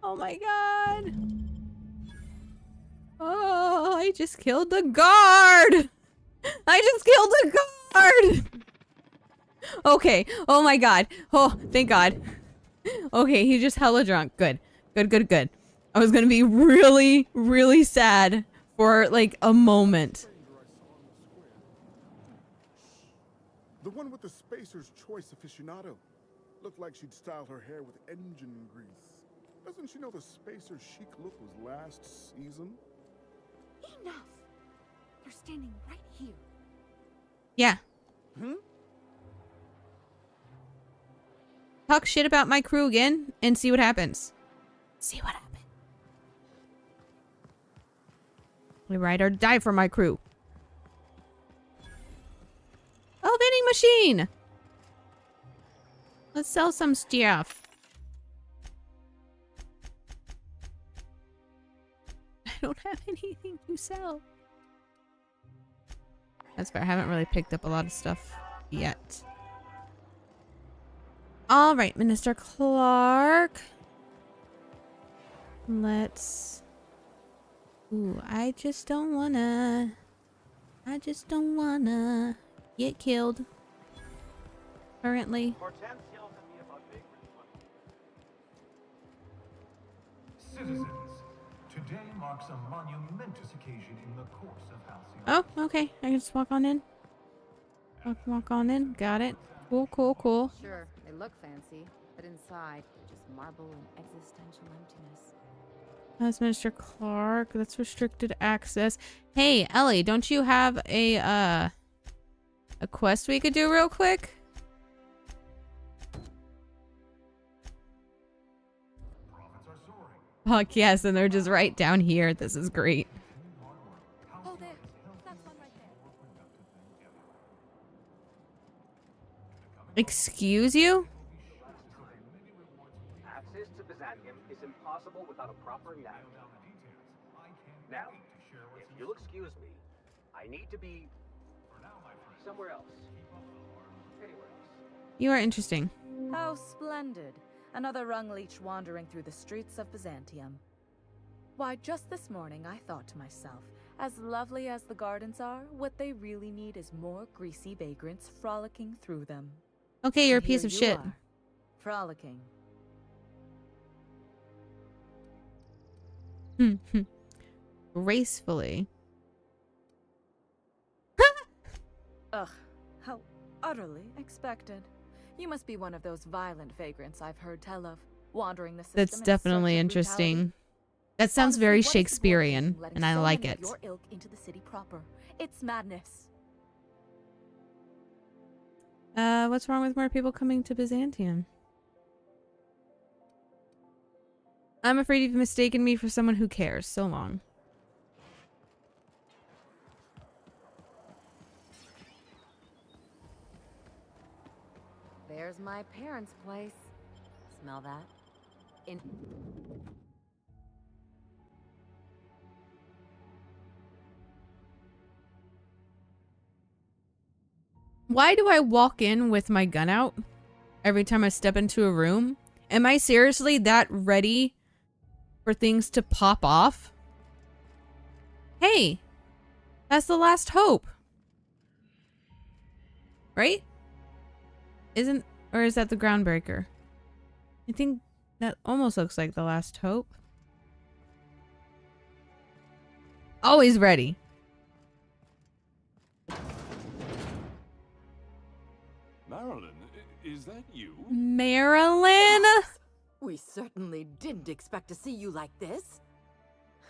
Oh my God. Oh, I just killed the guard. I just killed the guard. Okay. Oh my God. Oh, thank God. Okay, he's just hella drunk. Good. Good. I was gonna be really, really sad for like a moment. The one with the Spacer's Choice aficionado. Looked like she'd styled her hair with engine grease. Doesn't she know the Spacer's chic look was last season? Enough. You're standing right here. Yeah. Talk shit about my crew again and see what happens. See what happens. We ride or die for my crew. Oh, vending machine. Let's sell some stuff. I don't have anything to sell. That's fair. I haven't really picked up a lot of stuff yet. All right, Minister Clark. Let's... Ooh, I just don't wanna get killed. Currently. Citizens, today marks a monumentous occasion in the course of Halcyon. Oh, okay. I can just walk on in. Walk on in. Got it. Cool. Sure, they look fancy, but inside, just marble and existential emptiness. That's Minister Clark. That's restricted access. Hey, Ellie, don't you have a quest we could do real quick? Fuck yes, and they're just right down here. This is great. Oh, there. That's one right there. Excuse you? Access to Byzantium is impossible without a proper nav. Now, if you'll excuse me, I need to be somewhere else. Anywhere else. You are interesting. How splendid. Another rung leech wandering through the streets of Byzantium. Why, just this morning I thought to myself, as lovely as the gardens are, what they really need is more greasy vagrants frolicking through them. Okay, you're a And piece here of you shit. are, frolicking. Gracefully. Ugh, how utterly expected. You must be one of those violent vagrants I've heard tell of, wandering the system. That's in a definitely search of interesting. brutality. That sounds Honestly, very what is the point of Shakespearean, letting and I so like many it. of your ilk into the city proper? It's madness. What's wrong with more people coming to Byzantium? I'm afraid you've mistaken me for someone who cares. So long. There's my parents' place. Smell that? Why do I walk in with my gun out every time I step into a room? Am I seriously that ready for things to pop off? Hey, that's the last hope. Right? Or is that the groundbreaker? I think that almost looks like the last hope. Always ready. Marilyn, is that you? Marilyn? We certainly didn't expect to see you like this.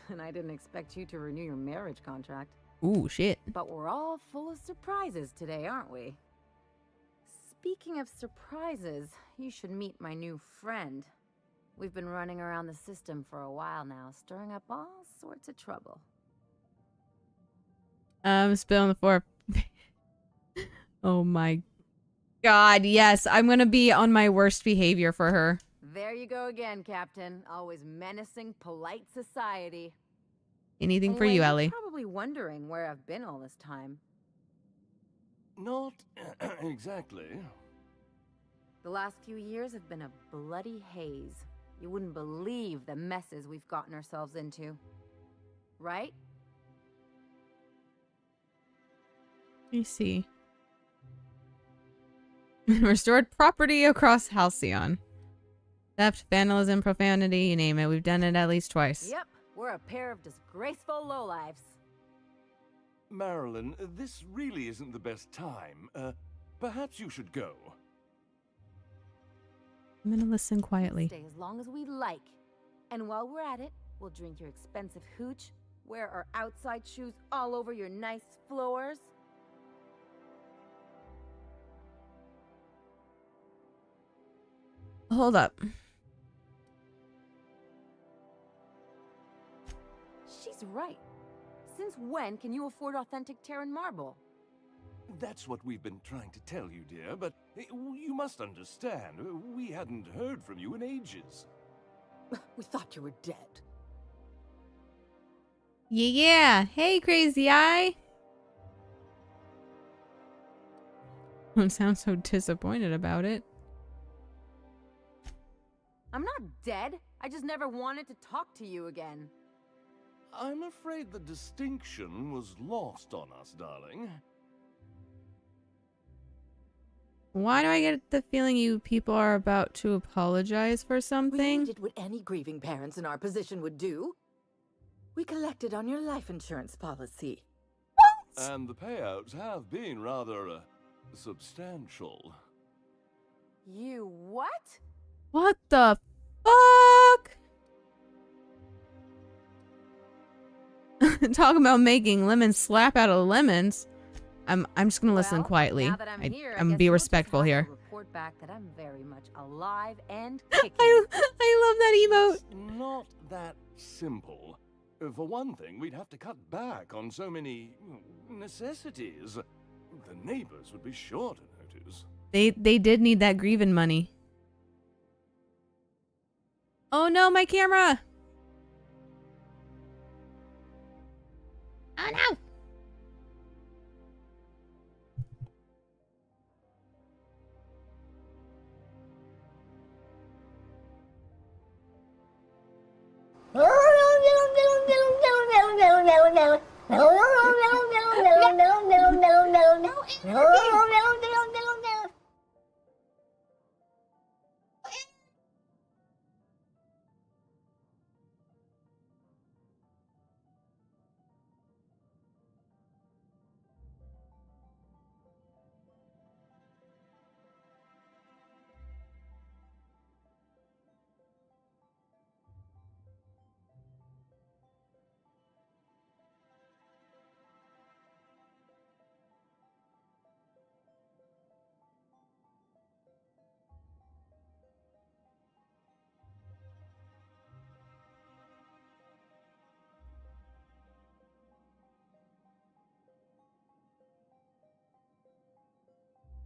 And I didn't expect you to renew your marriage contract. Ooh, shit. But we're all full of surprises today, aren't we? Speaking of surprises, you should meet my new friend. We've been running around the system for a while now, stirring up all sorts of trouble. Spilling the floor. Oh my God, yes. I'm gonna be on my worst behavior for her. There you go again, Captain. Always menacing polite society. Anything for Anyway, you, you're Ellie. probably wondering where I've been all this time. Not exactly. The last few years have been a bloody haze. You wouldn't believe the messes we've gotten ourselves into. Right? Let me see. Restored property across Halcyon. Theft, vandalism, profanity, you name it. We've done it at least twice. Yep, we're a pair of disgraceful lowlifes. Marilyn, this really isn't the best time. Perhaps you should go. I'm gonna listen quietly. Stay as long as we like. And while we're at it, we'll drink your expensive hooch, wear our outside shoes all over your nice floors. Hold up. She's right. Since when can you afford authentic Terran marble? That's what we've been trying to tell you, dear, but you must understand. We hadn't heard from you in ages. We thought you were dead. Yeah. Hey, Crazy Eye. Don't sound so disappointed about it. I'm not dead. I just never wanted to talk to you again. I'm afraid the distinction was lost on us, darling. Why do I get the feeling you people are about to apologize for something? We did what any grieving parents in our position would do. We collected on your life insurance policy. And the payouts have been rather substantial. You what? What the fuck? Talking about making lemons slap out of lemons. I'm just gonna listen quietly. Now that I'm here, I'm gonna be respectful here. Report back that I'm very much alive and kicking. I love that emote. It's not that simple. For one thing, we'd have to cut back on so many necessities. The neighbors would be sure to notice. They did need that grieving money. Oh no, my camera! Oh no!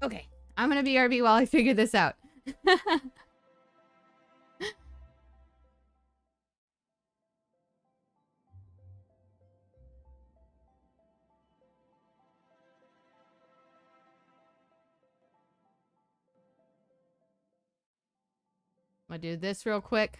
Okay, I'm gonna BRB while I figure this out. I'm gonna do this real quick.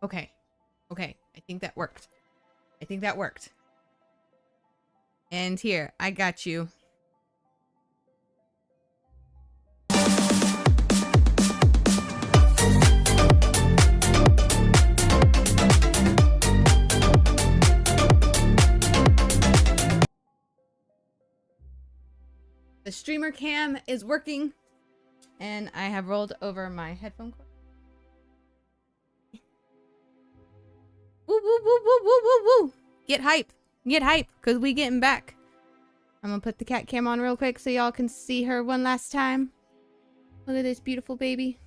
Okay. Okay. I think that worked. I think that worked. And here, I got you. The streamer cam is working, and I have rolled over my headphone cord. Woo, woo, woo, woo, woo, woo, woo. Get hype. Get hype, because we getting back. I'm going to put the cat cam on real quick so y'all can see her one last time. Look at this beautiful baby.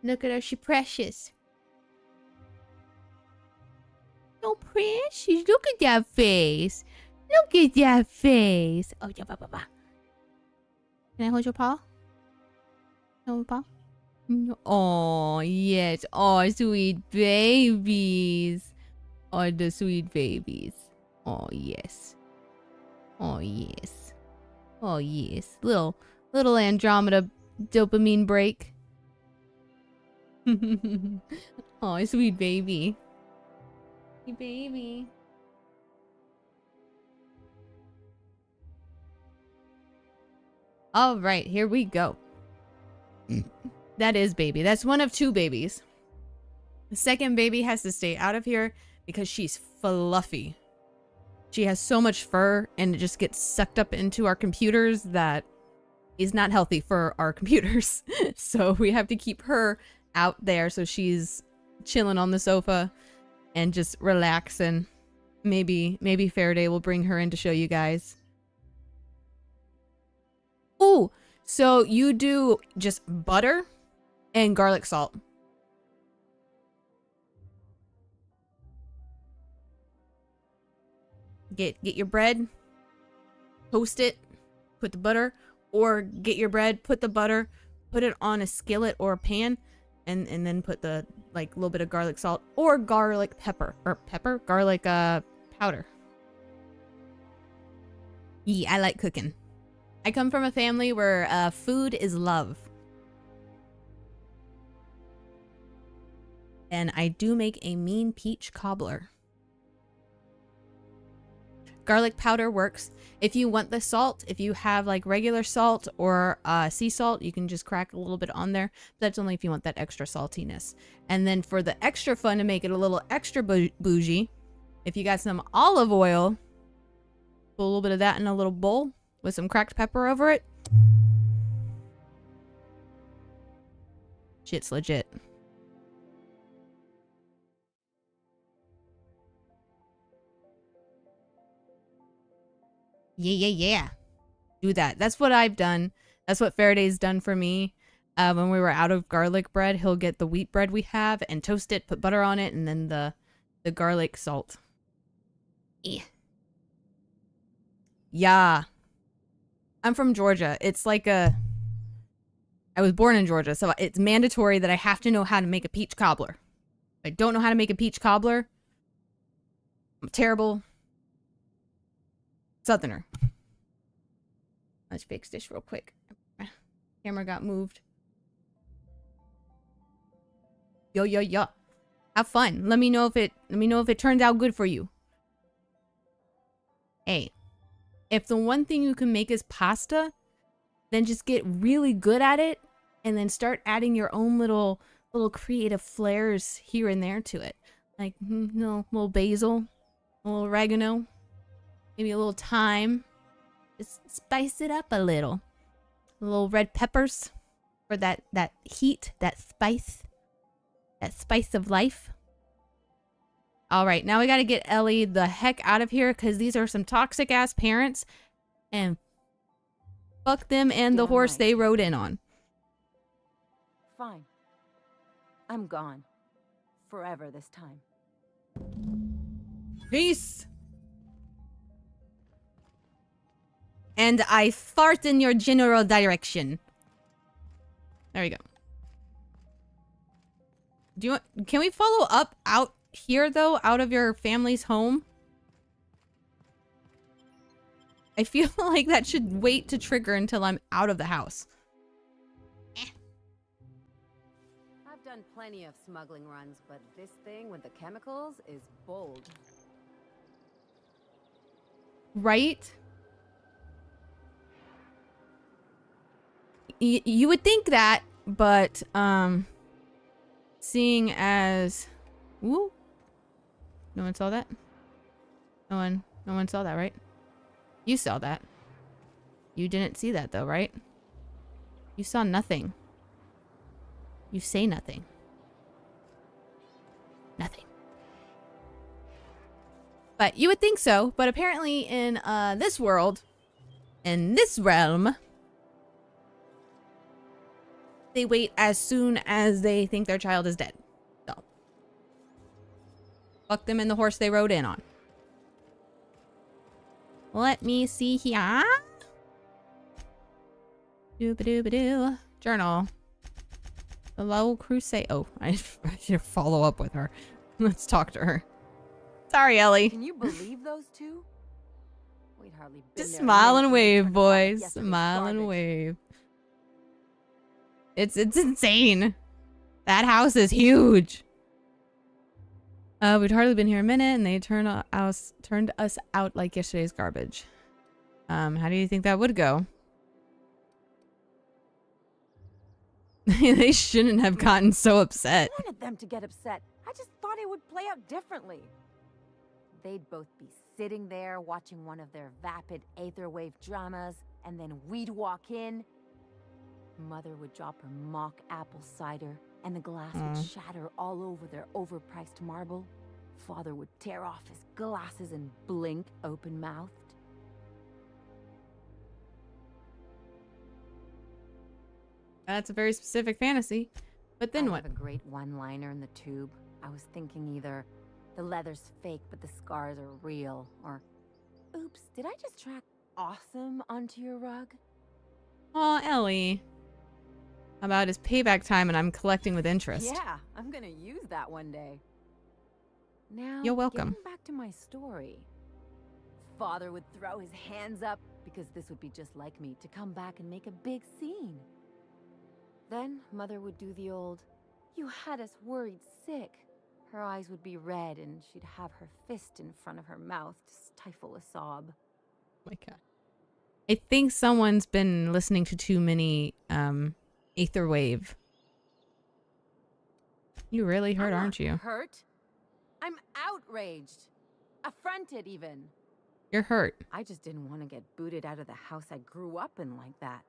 Look at her. She precious. So precious. Look at that face. Look at that face. Oh, yeah, ba, ba, ba. Can I hold your paw? Hold your paw? Oh, yes. Oh, sweet babies. Oh, the sweet babies. Oh, yes. Oh, yes. Oh, yes. Little Andromeda dopamine break. Oh, sweet baby. Sweet baby. All right, here we go. That is baby. That's one of two babies. The second baby has to stay out of here because she's fluffy. She has so much fur and it just gets sucked up into our computers that is not healthy for our computers. So we have to keep her out there so she's chilling on the sofa and just relaxing. Maybe Faraday will bring her in to show you guys. Oh, so you do just butter and garlic salt. Get your bread, toast it, put the butter, or get your bread, put the butter, put it on a skillet or a pan, and then put the little bit of garlic salt or garlic garlic powder. Yeah, I like cooking. I come from a family where food is love. And I do make a mean peach cobbler. Garlic powder works. If you want the salt, if you have like regular salt or sea salt, you can just crack a little bit on there. But that's only if you want that extra saltiness. And then for the extra fun to make it a little extra bougie, if you got some olive oil, put a little bit of that in a little bowl with some cracked pepper over it. Shit's legit. Yeah. Do that. That's what I've done. That's what Faraday's done for me. When we were out of garlic bread, he'll get the wheat bread we have and toast it, put butter on it, and then the garlic salt. Yeah. I'm from Georgia. It's like I was born in Georgia, so it's mandatory that I have to know how to make a peach cobbler. If I don't know how to make a peach cobbler, I'm a terrible Southerner. Let's fix this real quick. Camera got moved. Yo. Have fun. Let me know if it turns out good for you. Hey, if the one thing you can make is pasta, then just get really good at it and then start adding your own little creative flares here and there to it. Like, little basil, a little oregano, maybe a little thyme. Just spice it up a little. A little red peppers for that heat, that spice of life. All right, now we got to get Ellie the heck out of here because these are some toxic ass parents and fuck them and the horse they rode in on. Fine. I'm gone. Forever this time. Peace. And I fart in your general direction. There you go. Can we follow up out here though, out of your family's home? I feel like that should wait to trigger until I'm out of the house. I've done done plenty of smuggling runs, but this thing with the chemicals is bold. Right? You would think that, but seeing as woo, no one saw that. No one saw that, right? You saw that. You didn't see that though, right? You saw nothing. You say nothing. Nothing. But you would think so, but apparently in this world, in this realm, they wait as soon as they think their child is dead. So, fuck them in the horse they rode in on. Let me see here. Doo-ba-doo-ba-doo. Journal. The Lowell Crusade. Oh, I need to follow up with her. Let's talk to her. Sorry, Ellie. Can you believe those two? We'd hardly been Just there smile a and minute wave, when we turned boys. yesterday's Smile and garbage. wave. It's insane. That house is huge. We'd hardly been here a minute, and they turned us out like yesterday's garbage. How do you think that would go? They shouldn't have gotten so upset. I wanted them to get upset. I just thought it would play out differently. They'd both be sitting there watching one of their vapid aetherwave dramas, and then we'd walk in. Mother would drop her mock apple cider, and the glass would shatter all over their overpriced marble. Father would tear off his glasses and blink open-mouthed. That's a very specific fantasy. But then I what? have a great one-liner in the tube. I was thinking either the leather's fake but the scars are real, or oops, did I just track awesome onto your rug? Aw, Ellie. How about his payback time and I'm collecting with interest? Yeah, I'm gonna use that one day. Now, You're welcome. getting back to my story. Father would throw his hands up because this would be just like me to come back and make a big scene. Then Mother would do the old, "You had us worried sick." Her eyes would be red and she'd have her fist in front of her mouth to stifle a sob. Oh my god. I think someone's been listening to too many Aetherwave. You really hurt, aren't you? Hurt? I'm outraged. Affronted even. You're hurt. I just didn't want to get booted out of the house I grew up in like that.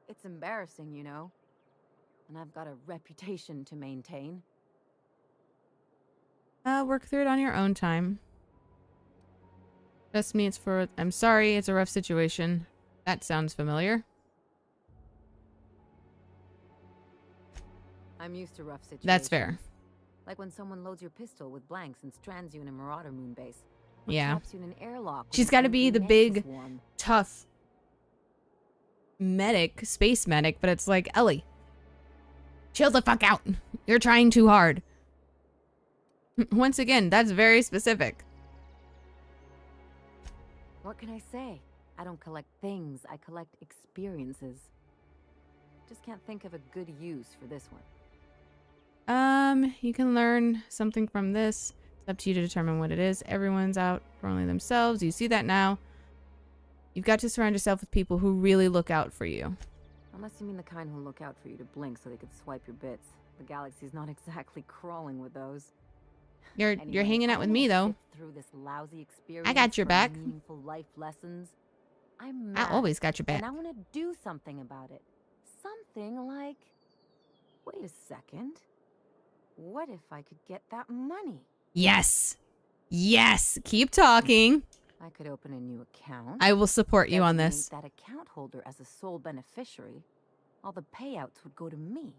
It's embarrassing, you know. And I've got a reputation to maintain. Work through it on your own time. Trust me, I'm sorry, it's a rough situation. That sounds familiar. I'm used to rough situations. That's fair. Like when someone loads your pistol with blanks and strands you in a Marauder moon base. Or Yeah. traps you in an airlock with She's a got to be the Nexus big, one. tough medic, space medic, but it's like, Ellie, chill the fuck out. You're trying too hard. Once again, that's very specific. What can I say? I don't collect things, I collect experiences. Just can't think of a good use for this one. You can learn something from this. It's up to you to determine what it is. Everyone's out for only themselves. You see that now. You've got to surround yourself with people who really look out for you. Unless you mean the kind who look out for you to blink so they could swipe your bits. The galaxy's not exactly crawling with those. You're Anyway, hanging out I'm with gonna me though. sift through this lousy experience I got your for back. Meaningful life lessons. I'm I mad, always got your back. and I want to do something about it. Something like, wait a second. What if I could get that money? Yes. Yes. Keep talking. I could open a new account. I will support you on this. Designate that account holder as a sole beneficiary. All the payouts would go to me.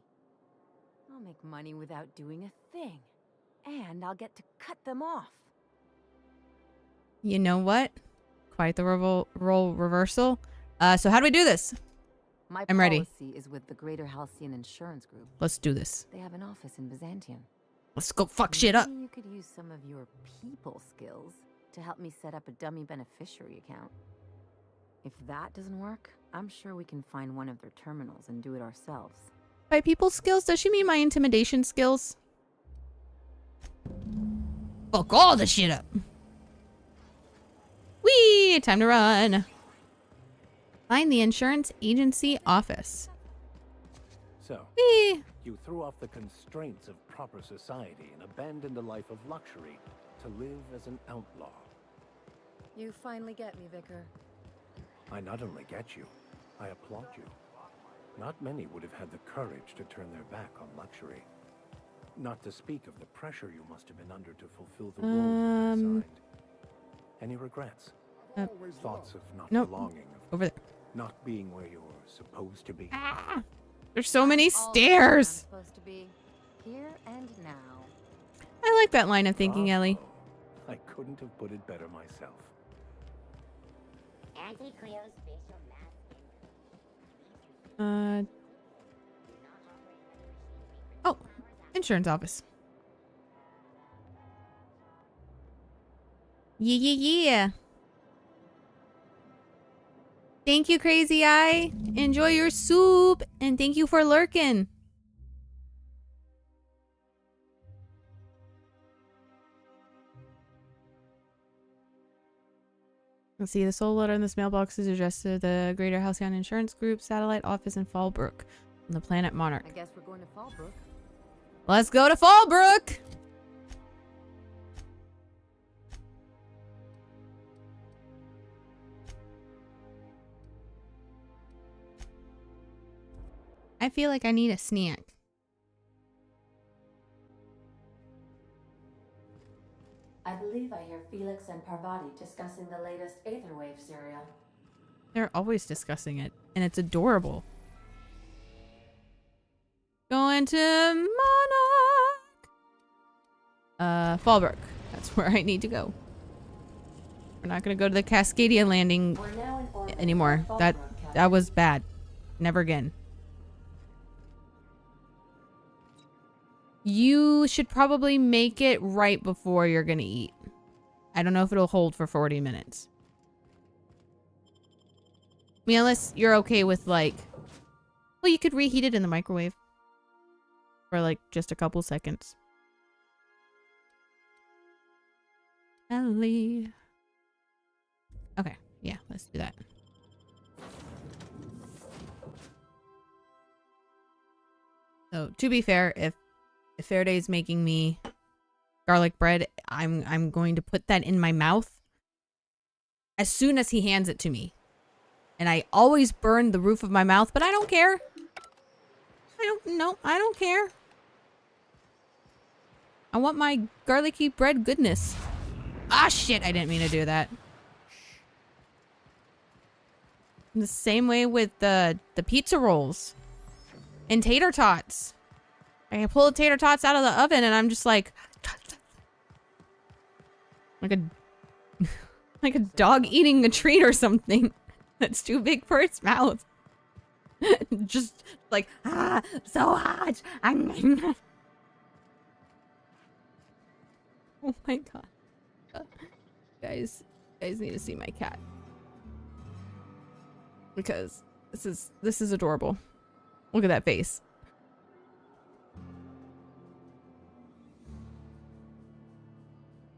I'll make money without doing a thing. And I'll get to cut them off. You know what? Quite the role reversal. So how do we do this? My I'm ready. policy is with the Greater Halcyon Insurance Group. Let's do this. They have an office in Byzantium. Let's go fuck shit up. Maybe you could use some of your people skills to help me set up a dummy beneficiary account. If that doesn't work, I'm sure we can find one of their terminals and do it ourselves. By people skills, does she mean my intimidation skills? Fuck all the shit up. Whee! Time to run. Find the insurance agency office. So, Whee! you threw off the constraints of proper society and abandoned a life of luxury to live as an outlaw. You finally get me, Vicar. I not only get you, I applaud you. Not many would have had the courage to turn their back on luxury. Not to speak of the pressure you must have been under to fulfill the role you assigned. Any regrets? Thoughts of not belonging, of over there. not being where you're supposed to be? Ah, there's so many stairs. I'm supposed to be here and now. I like that line of thinking, Ellie. I couldn't have put it better myself. Anti-Creo's facial mask. Oh, insurance office. Yeah. Thank you, Crazy Eye. Enjoy your soup, and thank you for lurking. Let's see, the sole letter in this mailbox is addressed to the Greater Halcyon Insurance Group Satellite Office in Fallbrook on the planet Monarch. I guess we're going to Fallbrook. Let's go to Fallbrook! I feel like I need a snack. I believe I hear Felix and Parvati discussing the latest Aetherwave serial. They're always discussing it, and it's adorable. Going to Monarch. Fallbrook. That's where I need to go. We're not gonna go to the Cascadia landing anymore. That was bad. Never again. You should probably make it right before you're gonna eat. I don't know if it'll hold for 40 minutes. I mean, unless you're okay with like... Well, you could reheat it in the microwave. For like just a couple seconds. Ellie. Okay, yeah, let's do that. So, to be fair, if Faraday's making me garlic bread, I'm going to put that in my mouth as soon as he hands it to me. And I always burn the roof of my mouth, but I don't care. I don't care. I want my garlicky bread goodness. Ah, shit, I didn't mean to do that. The same way with the pizza rolls and tater tots. I pull the tater tots out of the oven and I'm just like like a dog eating a treat or something that's too big for its mouth. Just like, so hot. Oh my god. Guys need to see my cat. Because this is adorable. Look at that face.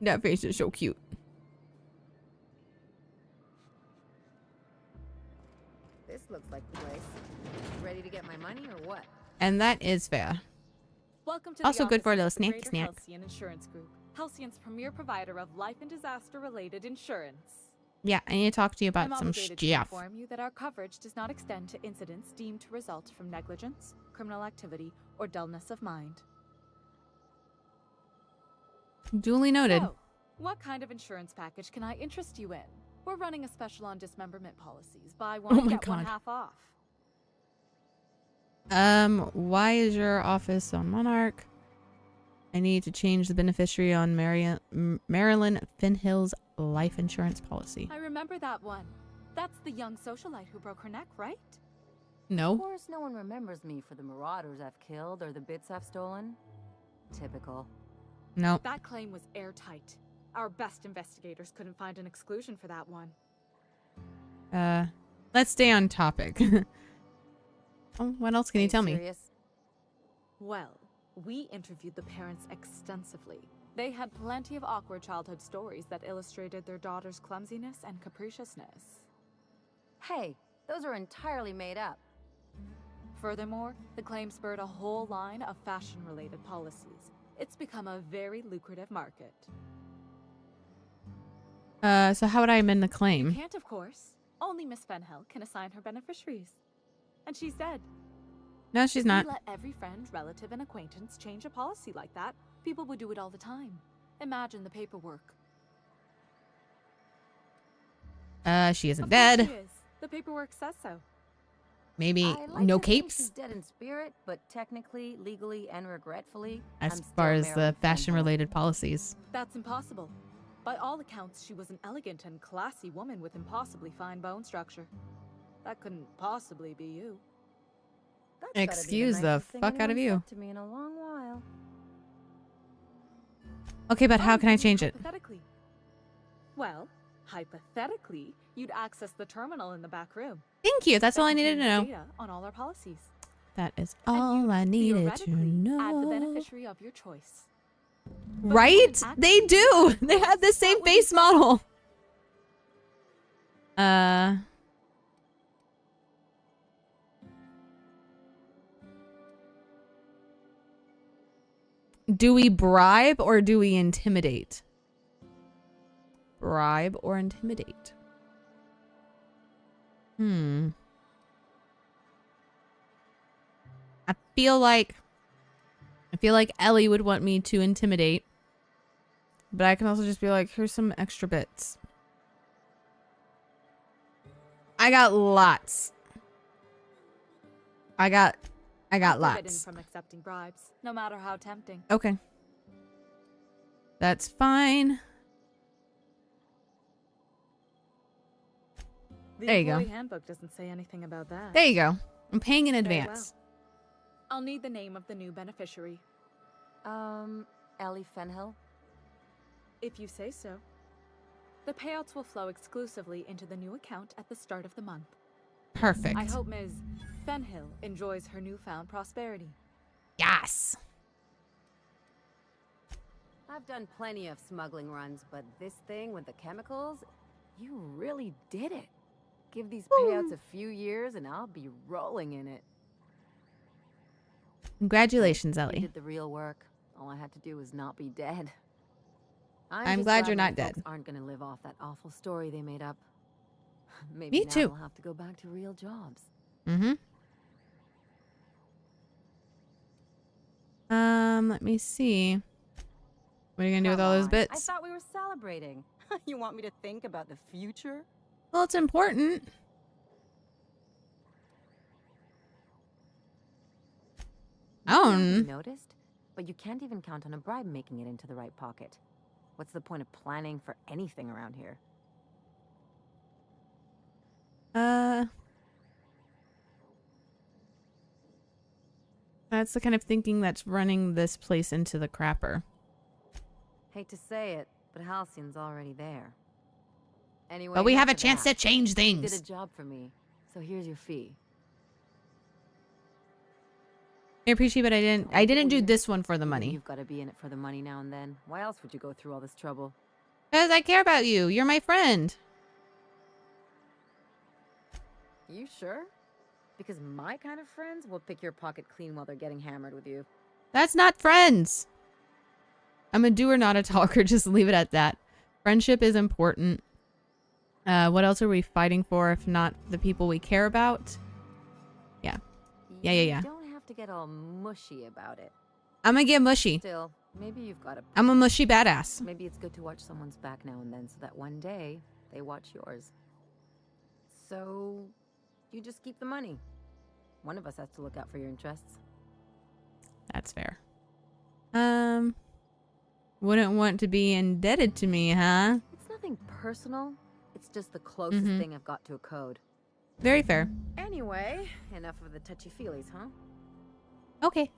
That face is so cute. This looks like the place. Ready to get my money or what? And that is fair. Welcome to Also the good for a offices little of the snacky Greater snack. Halcyon Insurance Group, Halcyon's premier provider of life and disaster-related insurance. Yeah, I need to talk to you about I'm some obligated to stuff. inform you that our coverage does not extend to incidents deemed to result from negligence, criminal activity, or dullness of mind. Duly noted. So, what kind of insurance package can I interest you in? We're running a special on dismemberment policies. Buy one, Oh my get one God. half off. Why is your office on Monarch? I need to change the beneficiary on Marilyn Finhill's life insurance policy. I remember that one. That's the young socialite who broke her neck, right? No. Of course, no one remembers me for the marauders I've killed or the bits I've stolen. Typical. No. That claim was airtight. Our best investigators couldn't find an exclusion for that one. Let's stay on topic. Oh, what else can you tell me? Serious? Well, we interviewed the parents extensively. They had plenty of awkward childhood stories that illustrated their daughter's clumsiness and capriciousness. Hey, those are entirely made up. Furthermore, the claim spurred a whole line of fashion-related policies. It's become a very lucrative market. So how would I amend the You claim? can't, of course. Only Miss Fenhill can assign her beneficiaries. And she's dead. No, she's not. If we let every friend, relative, and acquaintance change a policy like that, people would do it all the time. Imagine the paperwork. She isn't Of course dead. she is. The paperwork says so. Maybe I like no to think capes? she's dead in spirit, but technically, legally, and regretfully, As I'm still far as Marilyn the fashion-related policies. That's impossible. By all accounts, she was an elegant and classy woman with impossibly fine bone structure. That couldn't possibly be you. That's gotta be Excuse the nicest thing fuck out of anyone's you. said to me in a long while. Okay, but how Oh, can I you mean change it? Hypothetically. Well, hypothetically, you'd access the terminal in the back room. Thank you. That's That all I needed to contains know. data on all our policies. That is all I needed to Theoretically, add the know. beneficiary of your choice. Right? They do. They have the same face model. Do we bribe or do we intimidate? Bribe or intimidate? I feel like Ellie would want me to intimidate. But I can also just be like, here's some extra bits. I got lots. I got Forbidden lots. from accepting bribes, no matter how tempting. Okay. That's fine. The There you go. employee handbook doesn't say anything about that. There you go. I'm paying in Very advance. well. I'll need the name of the new beneficiary. Ellie Fenhill? If you say so. The payouts will flow exclusively into the new account at the start of the month. Perfect. I hope Ms. Fenhill enjoys her newfound prosperity. Yes. I've done plenty of smuggling runs, but this thing with the chemicals, you really did it. Give these payouts a few years and I'll be rolling in it. Congratulations, You Ellie. did the real work. All I had to do was not be dead. I'm just glad you're my not dead. folks aren't gonna live off that awful story they made up. Maybe Me now too. they'll have to go back to real jobs. Mm-hmm. Let me see. What are you gonna do with all those I bits? thought we were celebrating. You want me to think about the future? Well, it's important. You noticed? But you can't even count on a bribe making it into the right pocket. What's the point of planning for anything around here? That's the kind of thinking that's running this place into the crapper. Hate to say it, but Halcyon's already there. Anyway, But we have a enough of chance that. to change You things. did a job for me, so here's your fee. I appreciate, but I didn't do this one for the money. You've got to be in it for the money now and then. Why else would you go through all this trouble? Because I care about you. You're my friend. You sure? Because my kind of friends will pick your pocket clean while they're getting hammered with you. That's not friends. I'm a doer, not a talker. Just leave it at that. Friendship is important. What else are we fighting for if not the people we care about? Yeah. Yeah. You don't have to get all mushy about it. I'm gonna get mushy. Still, maybe you've got a I'm a mushy badass. Maybe it's good to watch someone's back now and then so that one day they watch yours. So, you just keep the money. One of us has to look out for your interests. That's fair. Wouldn't want to be indebted to me, huh? It's nothing personal. It's just the closest Mhm. thing I've got to a code. Very fair. Anyway, enough of the touchy-feelies, huh? Okay.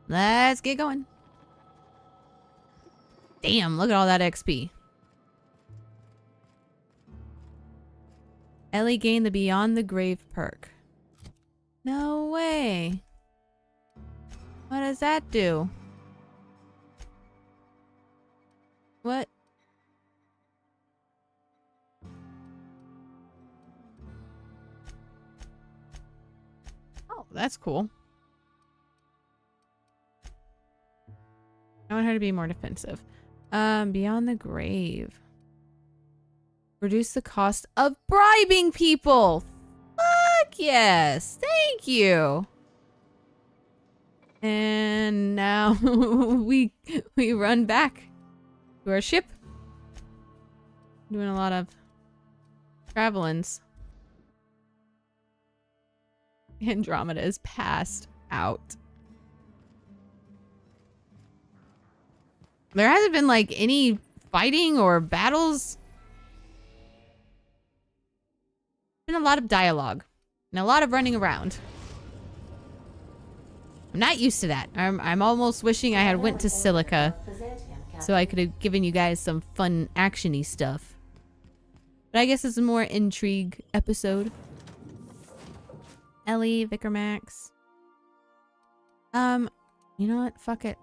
Let's get going. Damn, look at all that XP. Ellie gained the Beyond the Grave perk. No way. What does that do? What? Oh, that's cool. I want her to be more defensive. Beyond the grave. Reduce the cost of bribing people. Fuck yes. Thank you. And now we run back to our ship. Doing a lot of travelings. Andromeda is passed out. There hasn't been like any fighting or battles. Been a lot of dialogue and a lot of running around. I'm not used to that. I'm almost wishing I had went to Silica so I could have given you guys some fun action-y stuff. But I guess it's a more intrigue episode. Ellie, Vicar Max. You know what? Fuck it.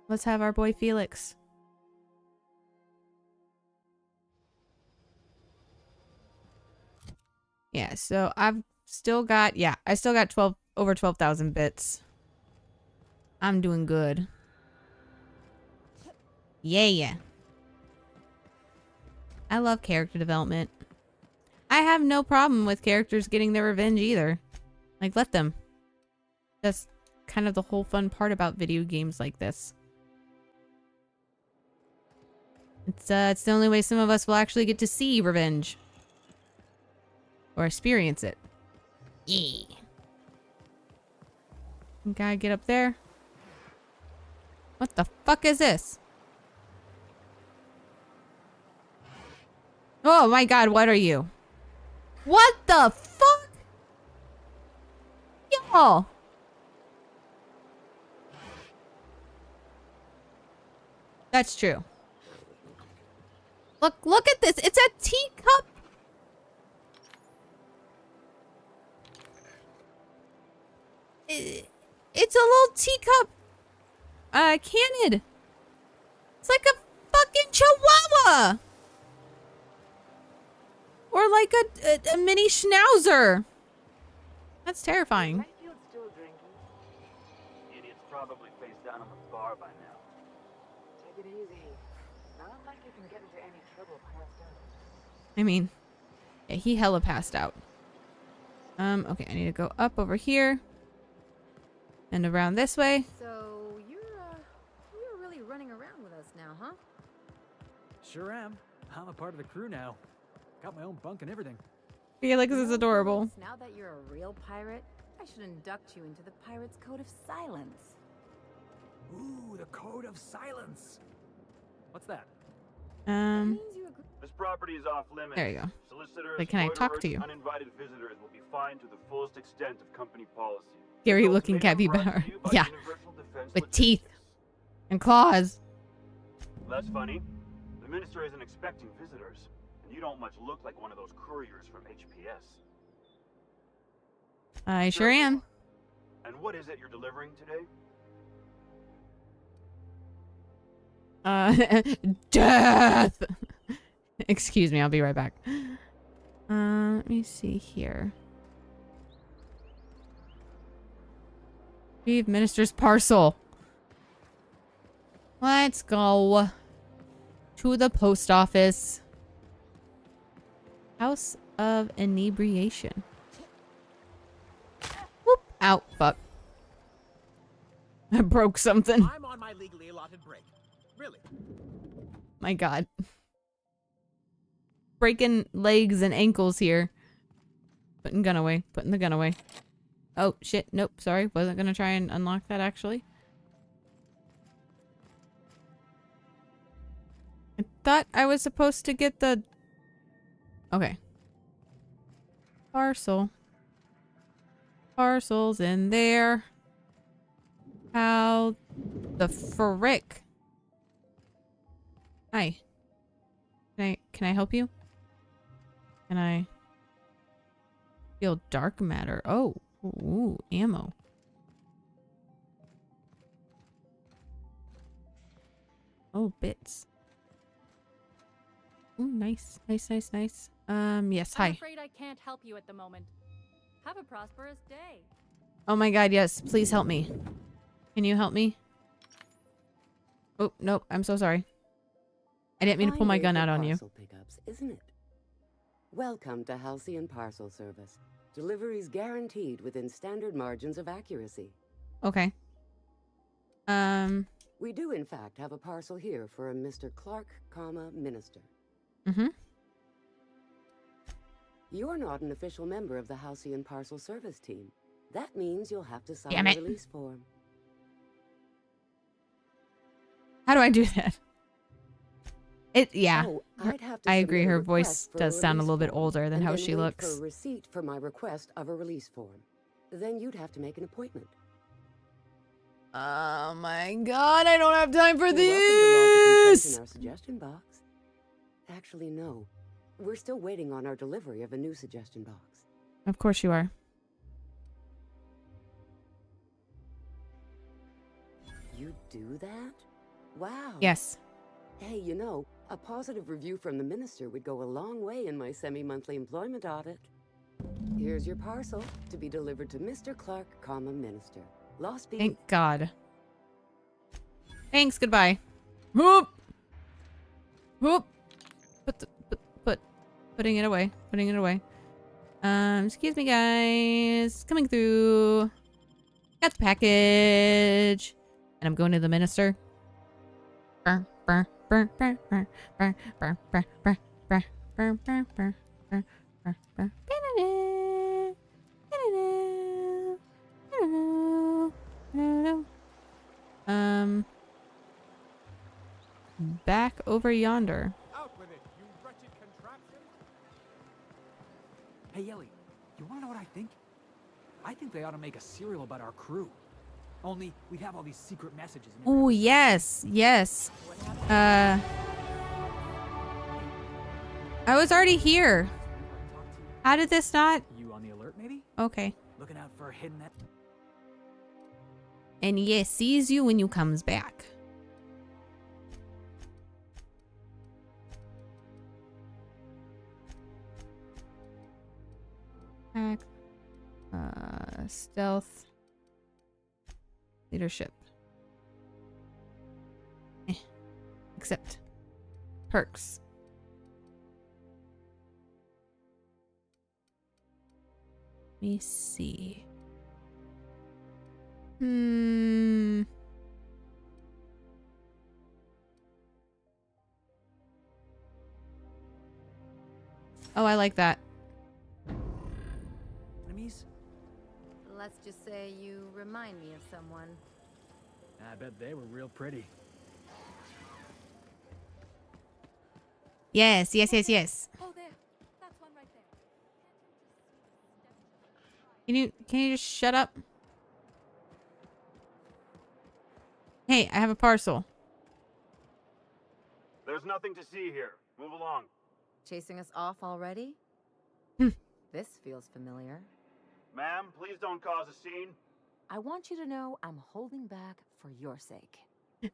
Let's have our boy Felix. Yeah, so I've still got, I still got over 12,000 bits. I'm doing good. Yeah. I love character development. I have no problem with characters getting their revenge either. Like, let them. That's kind of the whole fun part about video games like this. It's the only way some of us will actually get to see revenge. Or experience it. Yeah. Gotta get up there. What the fuck is this? Oh my god, what are you? What the fuck? Y'all. That's true. Look at this. It's a teacup. It's a little teacup. Canid. It's like a fucking chihuahua. Or like a mini schnauzer. That's terrifying. Idiot's probably face down on the bar by now. Take it easy. Not like you can get into any trouble passed out. I mean, yeah, he hella passed out. Okay, I need to go up over here. And around this way. So you're really running around with us now, huh? Sure am. I'm a part of the crew now. Got my own bunk and everything. Felix is adorable. Now that you're a real pirate, I should induct you into the Pirate's Code of Silence. Ooh, the Code of Silence. What's that? This property is off limits. There you go. Solicitors, Like, can I talk to you? Uninvited visitors will be fined to the fullest extent of company policy. Scary looking capybara. Yeah. With teeth. And claws. Less funny. The minister isn't expecting visitors. And you don't much look like one of those couriers from HPS. I sure am. And what is it you're delivering today? Death! Excuse me, I'll be right back. Let me see here. Retrieve minister's parcel. Let's go to the post office. House of Inebriation. Whoop. Ow. Fuck. I broke something. I'm on my legally allotted break. Really? My god. Breaking legs and ankles here. Putting gun away. Putting the gun away. Oh, shit. Nope. Sorry. Wasn't gonna try and unlock that, actually. I thought I was supposed to get the... Okay. Parcel. Parcel's in there. How the frick? Hi. Can I help you? Can I feel dark matter? Oh, ooh, ammo. Oh, bits. Oh, nice. Nice, nice, nice. Yes, hi. I'm afraid I can't help you at the moment. Have a prosperous day. Oh my god, yes. Please help me. Can you help me? Oh, nope. I'm so sorry. I didn't mean to pull my gun out on you. Parcel pickups, isn't it? Welcome to Halcyon Parcel Service. Deliveries guaranteed within standard margins of accuracy. Okay. We do, in fact, have a parcel here for a Mr. Clark, Minister. Mm-hmm. You're not an official member of the Halcyon Parcel Service team. That means you'll have to sign Damn a it. release form. How do I do that? Yeah. Oh, I'd have to I submit agree. a Her request voice for a does sound a release little bit form, older than and how then she wait looks. for a receipt for my request of a release form. Then you'd have to make an appointment. Oh my god, I don't have time for You're welcome to lodge a this! complaint in our suggestion box. Actually, no. We're still waiting on our delivery of a new suggestion box. Of course you are. You do that? Wow. Yes. Hey, you know, a positive review from the minister would go a long way in my semi-monthly employment audit. Here's your parcel to be delivered to Mr. Clark, Minister. Lost Beach. Thank God. Thanks, goodbye. Whoop! Whoop! Putting it away. Putting it away. Excuse me, guys. Coming through. Got the package. And I'm going to the minister. Burr, burr, burr, burr, burr, burr, burr, burr, burr, burr, burr, burr, burr, burr, burr, burr. Back over yonder. Out with it, you wretched contraption! Hey, Ellie, you wanna know what I think? I think they ought to make a serial about our crew. Only we'd have all these secret messages. Oh, yes. Yes. I was already here. How did this not? You on the alert, maybe? Okay. Looking out for a hidden net. And yes, sees you when you comes back. Hack. Stealth. Leadership. Except perks. Let me see. Oh, I like that. Enemies? Let's just say you remind me of someone. I bet they were real pretty. Yes, yes, yes, yes. Oh, there. That's one right there. Can you just shut up? Hey, I have a parcel. There's nothing to see here. Move along. Chasing us off already? This feels familiar. Ma'am, please don't cause a scene. I want you to know I'm holding back for your sake.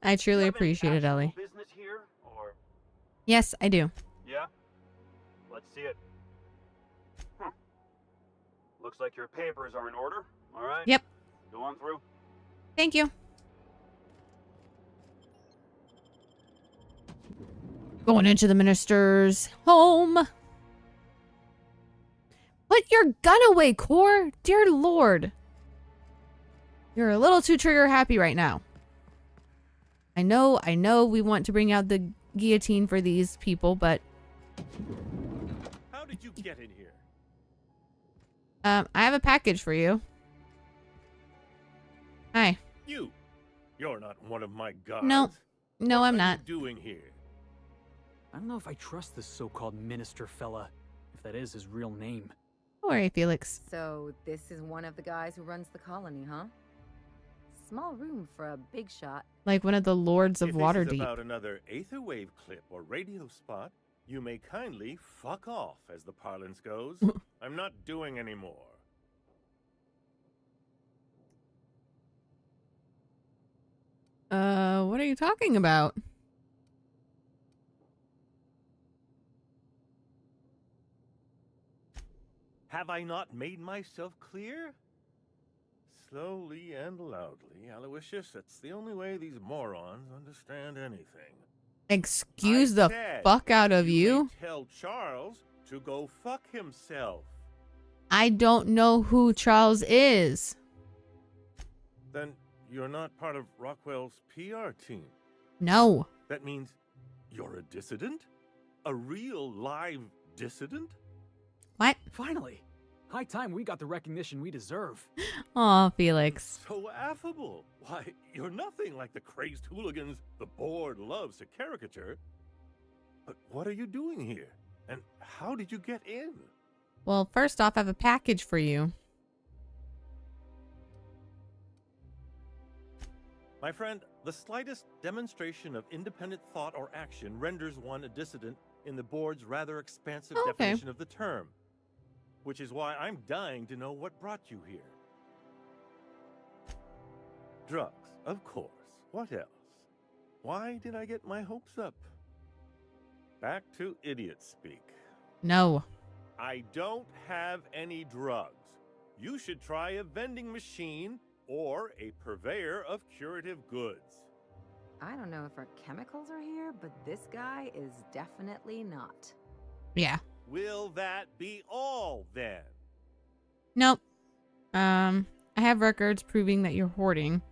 I truly appreciate it, Ellie. Business here, or? Yes, I do. Yeah? Let's see it. Looks like your papers are in order. All right? Yep. Go on through. Thank you. Going into the minister's home. Put your gun away, Core. Dear Lord. You're a little too trigger happy right now. I know we want to bring out the guillotine for these people, but How did you get in here? I have a package for you. Hi. You're not one of my guards. No, I'm What are not. you doing here? I don't know if I trust this so-called minister fella, if that is his real name. Don't worry, Felix. So this is one of the guys who runs the colony, huh? Small room for a big shot. Like one of the lords of If Waterdeep. this is about another aetherwave clip or radio spot, you may kindly fuck off, as the parlance goes. I'm not doing any more. What are you talking about? Have I not made myself clear? Slowly and loudly, Aloysius. That's the only way these morons understand anything. Excuse the fuck out of you. Tell Charles to go fuck himself. I don't know who Charles is. Then you're not part of Rockwell's PR team. No. That means you're a dissident? A real live dissident? What? Finally. High time we got the recognition we deserve. Aw, Felix. So affable. Why, you're nothing like the crazed hooligans the board loves to caricature. But what are you doing here? And how did you get in? Well, first off, I have a package for you. My friend, the slightest demonstration of independent thought or action renders one a dissident in the board's rather expansive definition of the term. Which is why I'm dying to know what brought you here. Drugs, of course. What else? Why did I get my hopes up? Back to idiot speak. No. I don't have any drugs. You should try a vending machine or a purveyor of curative goods. I don't know if our chemicals are here, but this guy is definitely not. Yeah. Will that be all, then? Nope. I have records proving that you're hoarding.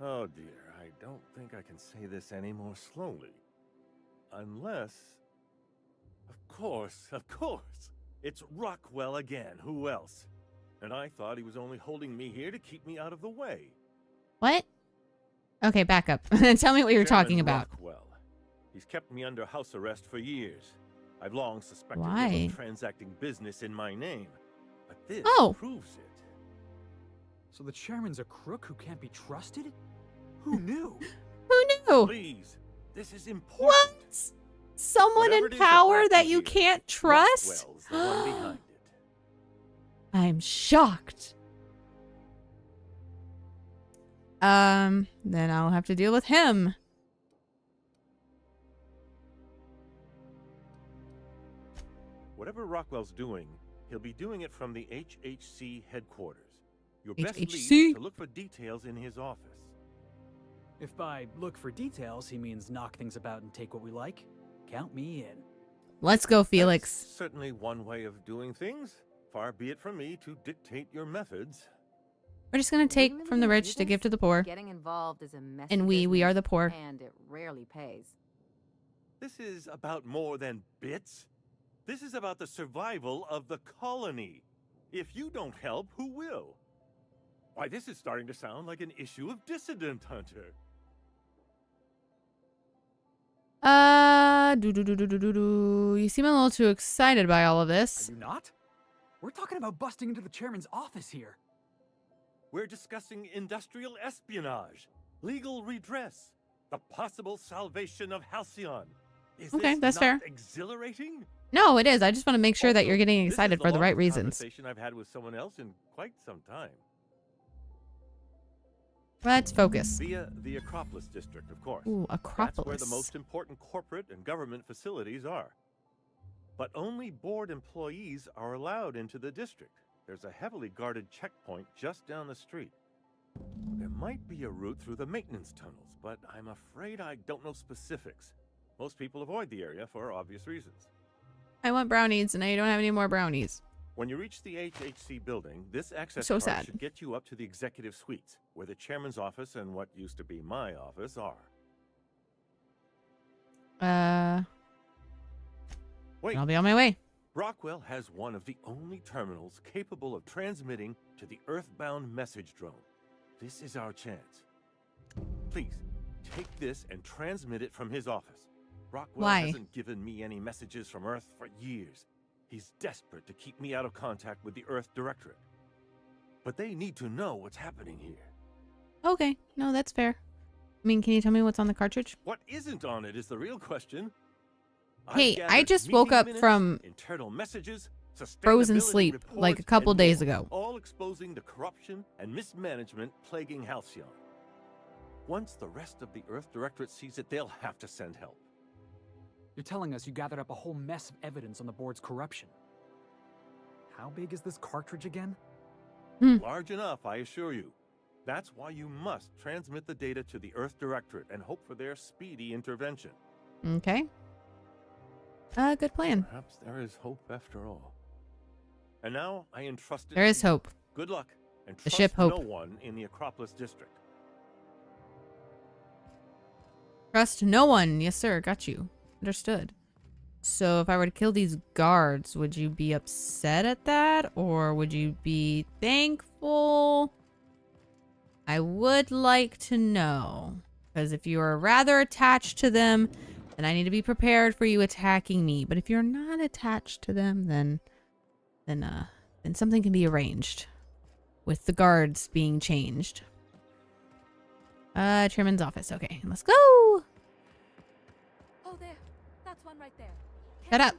Oh dear, I don't think I can say this any more slowly. Unless... Of course! It's Rockwell again, who else? And I thought he was only holding me here to keep me out of the way. What? Okay, back up. Tell me what you're talking about. Rockwell. He's kept me under house arrest for years. I've long suspected Why? him of transacting business in my name. But this proves it. So the chairman's a crook who can't be trusted? Who knew? Who knew? Please, this is important. What? Someone in power that you can't trust? Rockwell's the one behind it. I'm shocked. Then I'll have to deal with him. Whatever Rockwell's doing, he'll be doing it from the HHC headquarters. Your best lead is to look for details in his office. If by look for details he means knock things about and take what we like, count me in. Let's go, Felix. That's certainly one way of doing things. Far be it from me to dictate your methods. We're just gonna take from the rich to give to the poor. Getting involved is a messy And we are the poor. and it rarely pays. This is about more than bits. This is about the survival of the colony. If you don't help, who will? Why, this is starting to sound like an issue of Dissident Hunter. You seem a little too excited by all of this. Are you not? We're talking about busting into the chairman's office here. We're discussing industrial espionage, legal redress, the possible salvation of Halcyon. Is Okay, this that's not fair. exhilarating? No, it is. I just want to make sure that you're getting This excited is for the right longest reasons. Conversation I've had with someone else in quite some time. Let's focus. Via the Acropolis district, of course. Ooh, That's where Acropolis. the most important corporate and government facilities are. But only board employees are allowed into the district. There's a heavily guarded checkpoint just down the street. There might be a route through the maintenance tunnels, but I'm afraid I don't know specifics. Most people avoid the area for obvious reasons. I want brownies, and I don't have any more brownies. When you reach the HHC building, this access So card sad. should get you up to the executive suites, where the chairman's office and what used to be my office are. Wait. I'll be on my way. Rockwell has one of the only terminals capable of transmitting to the Earthbound message drone. This is our chance. Please, take this and transmit it from his office. Rockwell Why? hasn't given me any messages from Earth for years. He's desperate to keep me out of contact with the Earth Directorate. But they need to know what's happening here. Okay. No, that's fair. I mean, can you tell me what's on the cartridge? What isn't on it is the real question. Hey, I've I gathered just woke meeting up minutes, from internal messages, frozen sustainability sleep like a reports, couple and days more, ago. all exposing the corruption and mismanagement plaguing Halcyon. Once the rest of the Earth Directorate sees it, they'll have to send help. You're telling us you gathered up a whole mess of evidence on the board's corruption. How big is this cartridge again? Large enough, I assure you. That's why you must transmit the data to the Earth Directorate and hope for their speedy intervention. Okay. Good plan. Perhaps there is hope after all. And now I entrust it There to is you. hope. Good luck, and The trust ship Hope. no one in the Acropolis District. Trust no one. Yes, sir. Got you. Understood. So if I were to kill these guards, would you be upset at that? Or would you be thankful? I would like to know. Because if you are rather attached to them, then I need to be prepared for you attacking me. But if you're not attached to them, then something can be arranged. With the guards being changed. Chairman's office. Okay, let's go! Oh, there. That's one right there. Shut up.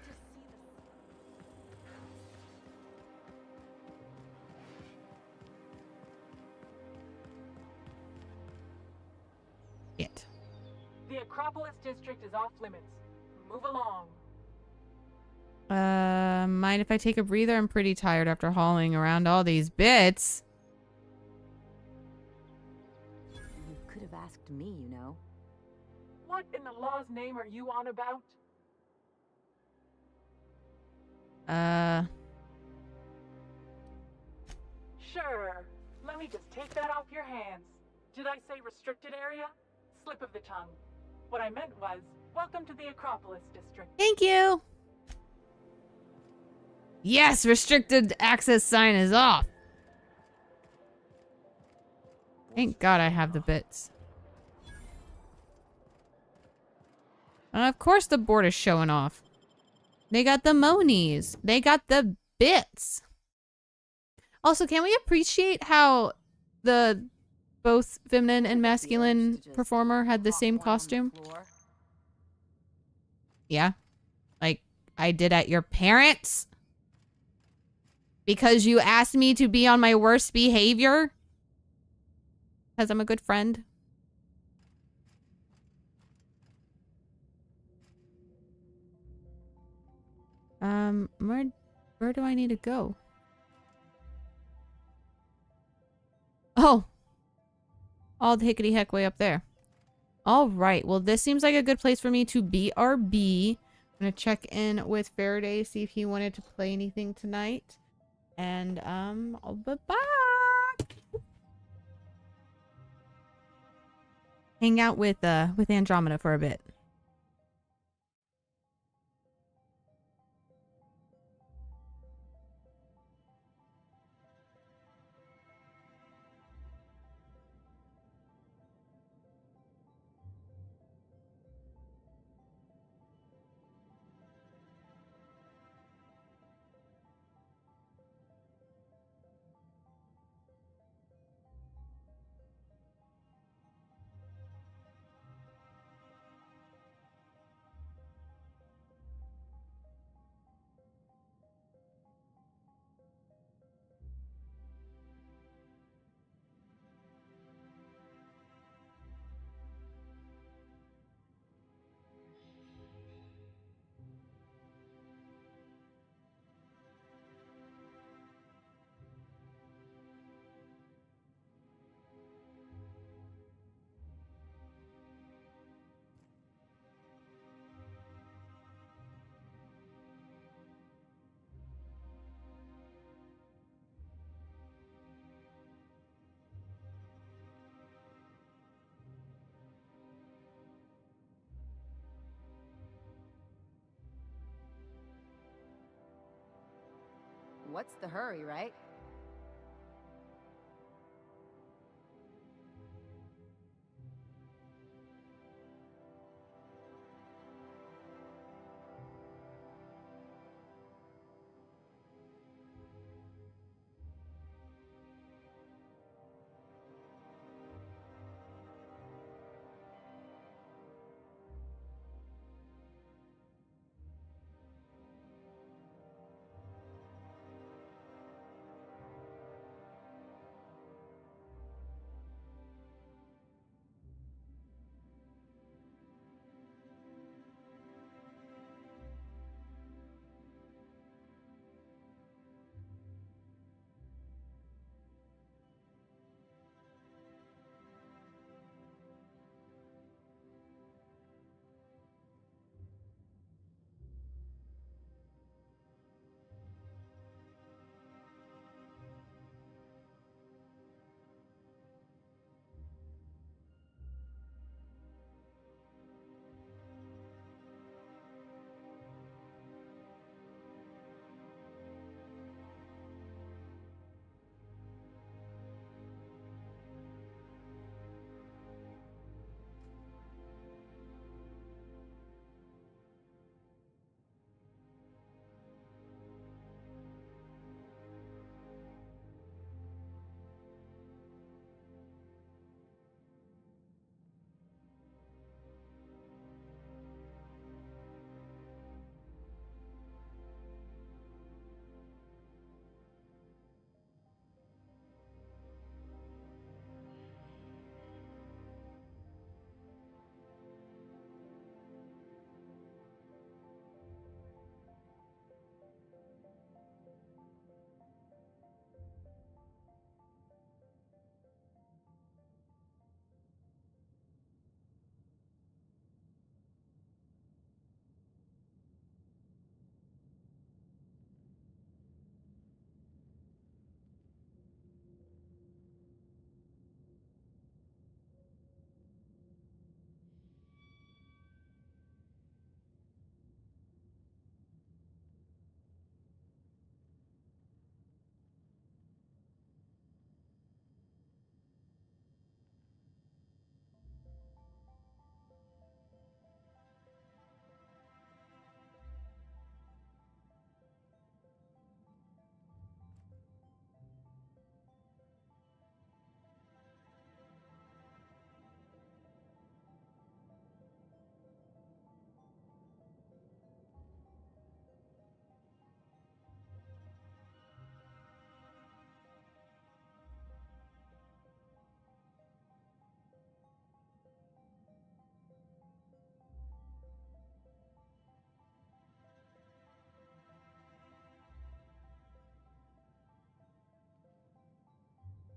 Shit. The Acropolis District is off limits. Move along. Mind if I take a breather? I'm pretty tired after hauling around all these bits. You could have asked me, you know. What in the law's name are you on about? Sure. Let me just take that off your hands. Did I say restricted area? Slip of the tongue. What I meant was, welcome to the Acropolis District. Thank you. Yes, restricted access sign is off. Thank God I have the bits. And of course the board is showing off. They got the monies. They got the bits. Also, can we appreciate how the both feminine and masculine performer had the same costume? Yeah. Like I did at your parents'? Because you asked me to be on my worst behavior? Because I'm a good friend? Where do I need to go? Oh! All the hickety heck way up there. Alright, well this seems like a good place for me to BRB. I'm gonna check in with Faraday, see if he wanted to play anything tonight. And, I'll be back! Hang out with Andromeda for a bit. What's the hurry, right?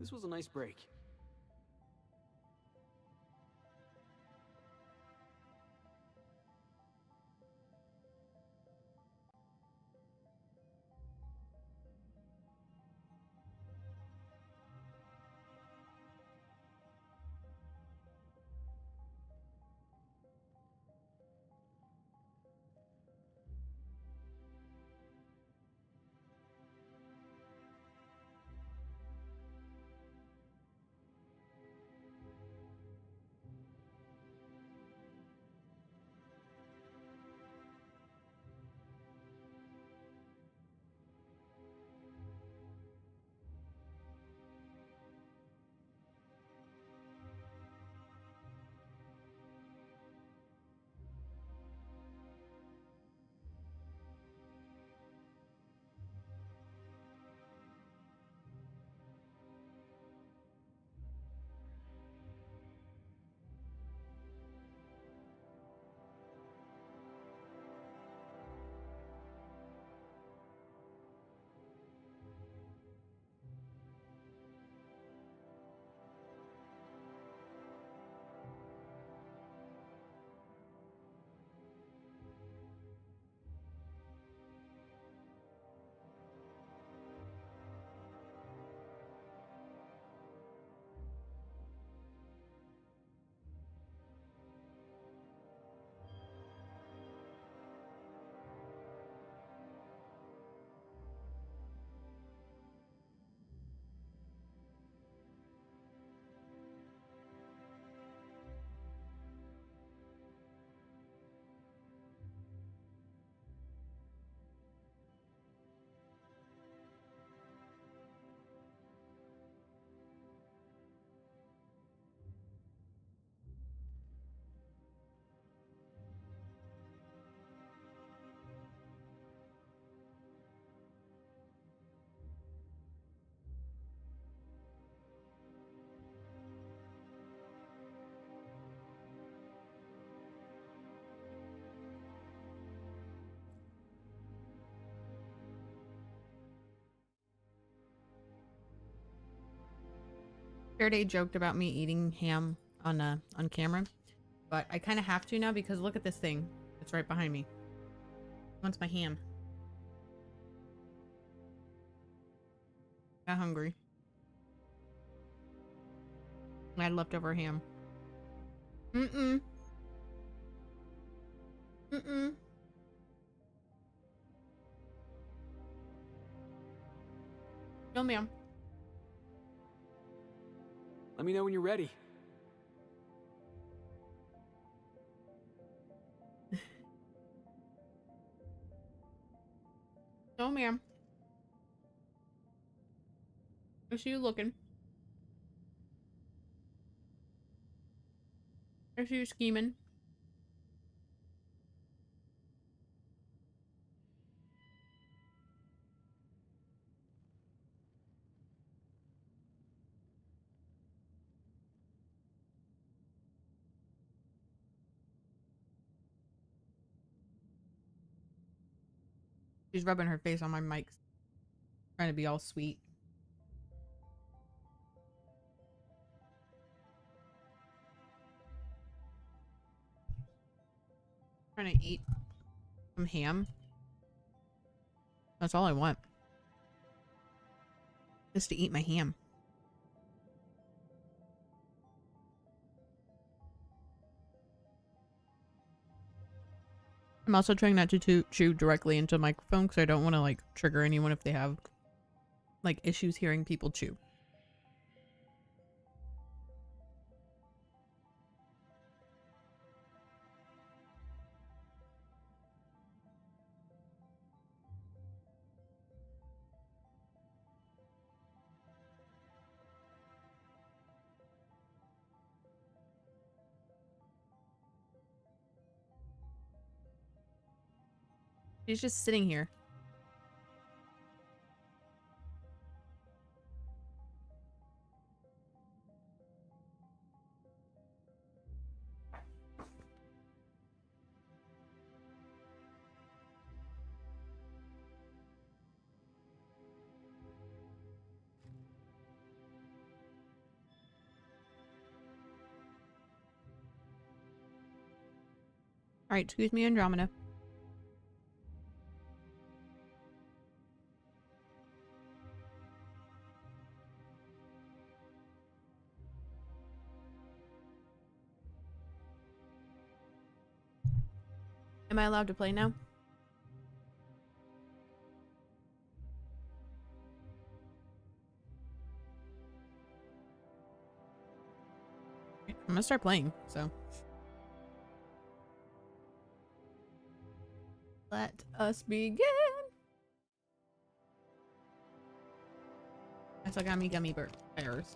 This was a nice break. Faraday joked about me eating ham on camera, but I kind of have to now because look at this thing. It's right behind me. Wants my ham. Got hungry. I had leftover ham. Mm-mm. Mm-mm. No, ma'am. Let me know when you're ready. No, ma'am. I see you looking. I see you scheming. She's rubbing her face on my mic. Trying to be all sweet. Trying to eat some ham. That's all I want. Just to eat my ham. I'm also trying not to chew directly into the microphone because I don't want to like trigger anyone if they have like issues hearing people chew. She's just sitting here. Alright, excuse me, Andromeda. Am I allowed to play now? I'm gonna start playing, so. Let us begin. I still got me gummy bears.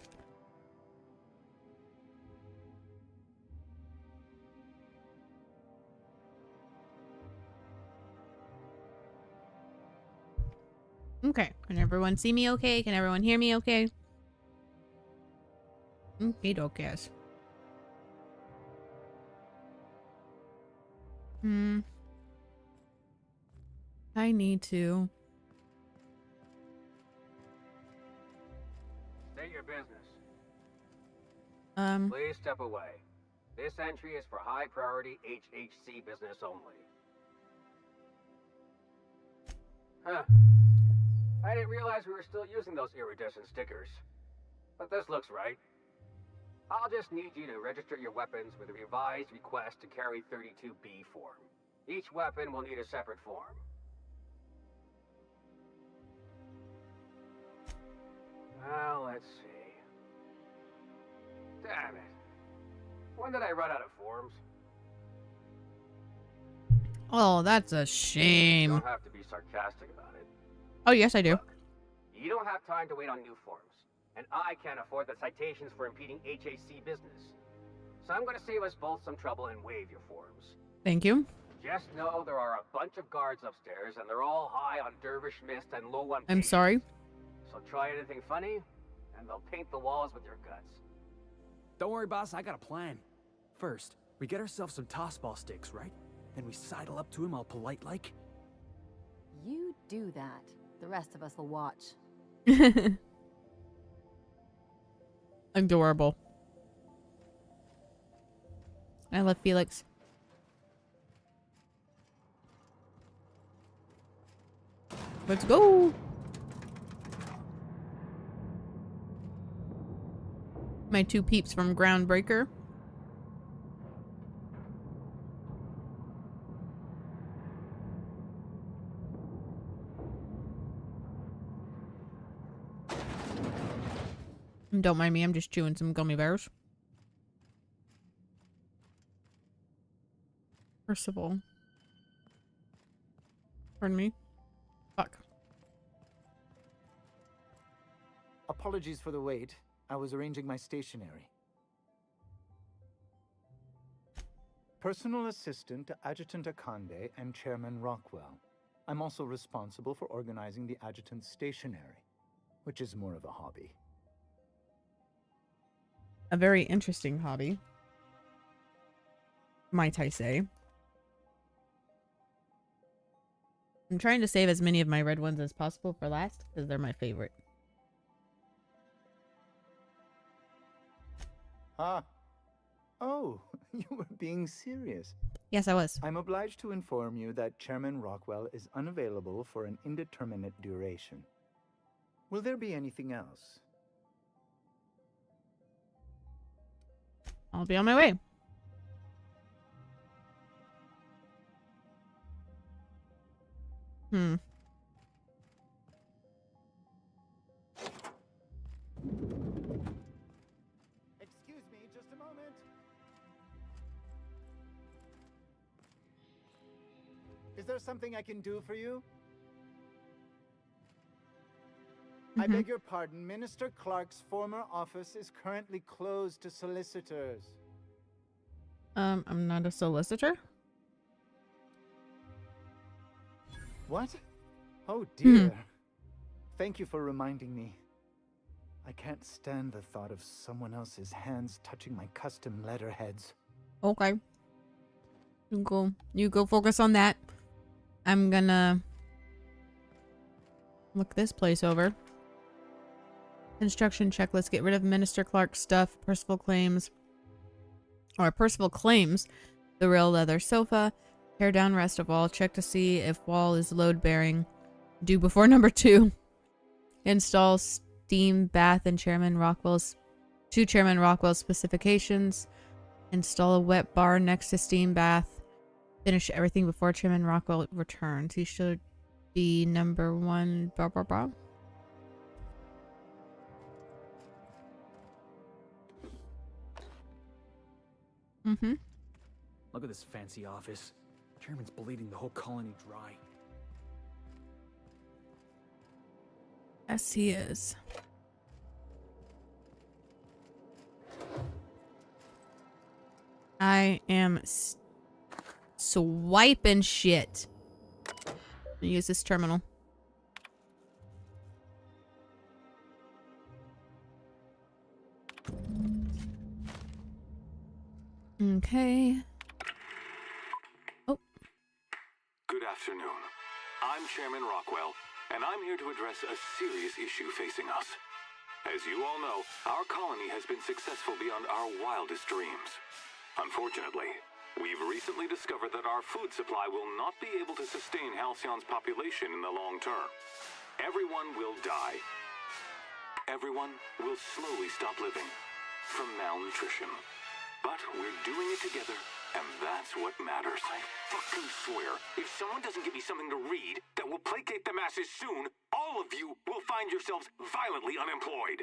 Okay. Can everyone see me okay? Can everyone hear me okay? Okay, dokes. I need to. State your business. Um. Please step away. This entry is for high priority HHC business only. Huh. I didn't realize we were still using those iridescent stickers. But this looks right. I'll just need you to register your weapons with a revised request to carry 32B form. Each weapon will need a separate form. Well, let's see. Damn it. When did I run out of forms? Oh, that's a shame. You don't have to be sarcastic about it. Oh, yes, I do. Look, you don't have time to wait on new forms. And I can't afford the citations for impeding HAC business. So I'm going to save us both some trouble and waive your forms. Thank you. Just know there are a bunch of guards upstairs, and they're all high on Dervish Mist and low on I'm patience. sorry. So try anything funny, and they'll paint the walls with your guts. Don't worry, boss. I got a plan. First, we get ourselves some tossball sticks, right? Then we sidle up to him all polite-like. You do that. The rest of us will watch. Adorable. I love Felix. Let's go. My two peeps from Groundbreaker. Don't mind me, I'm just chewing some gummy bears. First of all. Pardon me. Fuck. Apologies for the wait. I was arranging my stationery. Personal assistant to Adjutant Akande and Chairman Rockwell. I'm also responsible for organizing the adjutant's stationery, which is more of a hobby. A very interesting hobby, might I say. I'm trying to save as many of my red ones as possible for last, because they're my favorite. Ah. Oh, you were being serious. Yes, I was. I'm obliged to inform you that Chairman Rockwell is unavailable for an indeterminate duration. Will there be anything else? I'll be on my way. Excuse me, just a moment. Is there something I can do for you? I beg your pardon. Minister Clark's former office is currently closed to solicitors. I'm not a solicitor. What? Oh dear. Thank you for reminding me. I can't stand the thought of someone else's hands touching my custom letterheads. Okay. You go focus on that. I'm gonna look this place over. Construction checklist. Get rid of Minister Clark's stuff. Percival claims the real leather sofa. Tear down rest of wall. Check to see if wall is load bearing. Do before number 2. Install steam bath and Chairman Rockwell's specifications. Install a wet bar next to steam bath. Finish everything before Chairman Rockwell returns. He should be number 1. Blah, blah, blah. Mm-hmm. Look at this fancy office. Chairman's bleeding the whole colony dry. Yes, he is. I am swiping shit. Use this terminal. Okay. Oh. Good afternoon. I'm Chairman Rockwell, and I'm here to address a serious issue facing us. As you all know, our colony has been successful beyond our wildest dreams. Unfortunately, we've recently discovered that our food supply will not be able to sustain Halcyon's population in the long term. Everyone will die. Everyone will slowly stop living from malnutrition. But we're doing it together, and that's what matters. I fucking swear, if someone doesn't give me something to read that will placate the masses soon, all of you will find yourselves violently unemployed.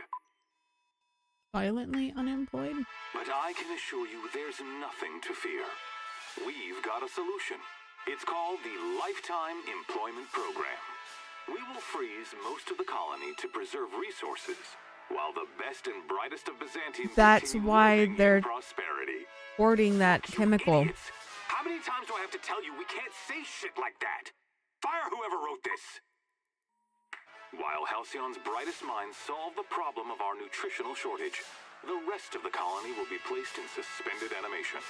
Violently unemployed? But I can assure you there's nothing to fear. We've got a solution. It's called the Lifetime Employment Program. We will freeze most of the colony to preserve resources, while the best and brightest of Byzantium That's continue why living in they're prosperity. hoarding that chemical. How many times do I have to tell you we can't say shit like that? Fire whoever wrote this! While Halcyon's brightest minds solve the problem of our nutritional shortage, the rest of the colony will be placed in suspended animation.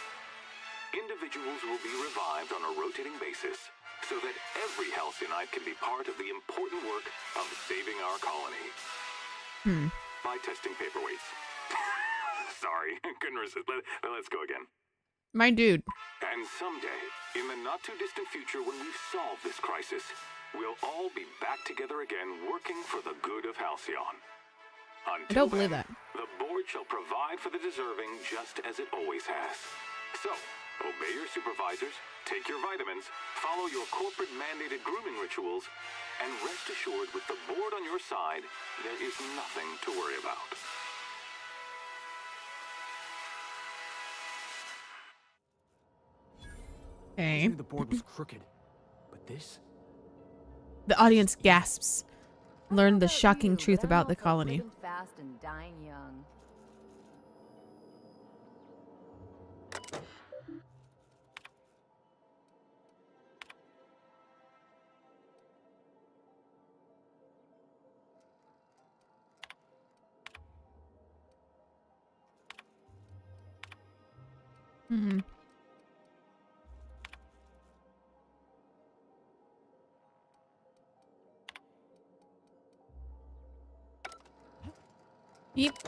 Individuals will be revived on a rotating basis, so that every Halcyonite can be part of the important work of saving our colony. By testing paperweights. Sorry, couldn't resist. Let's go again. My dude. And someday, in the not-too-distant future when we've solved this crisis, we'll all be back together again working for the good of Halcyon. I don't believe that. The board shall provide for the deserving just as it always has. So, obey your supervisors, take your vitamins, follow your corporate-mandated grooming rituals, and rest assured with the board on your side, there is nothing to worry about. Okay. The board was crooked, but this? The audience gasps. Learn the shocking truth about the colony. Living fast and dying young. Mm-hmm. Yep.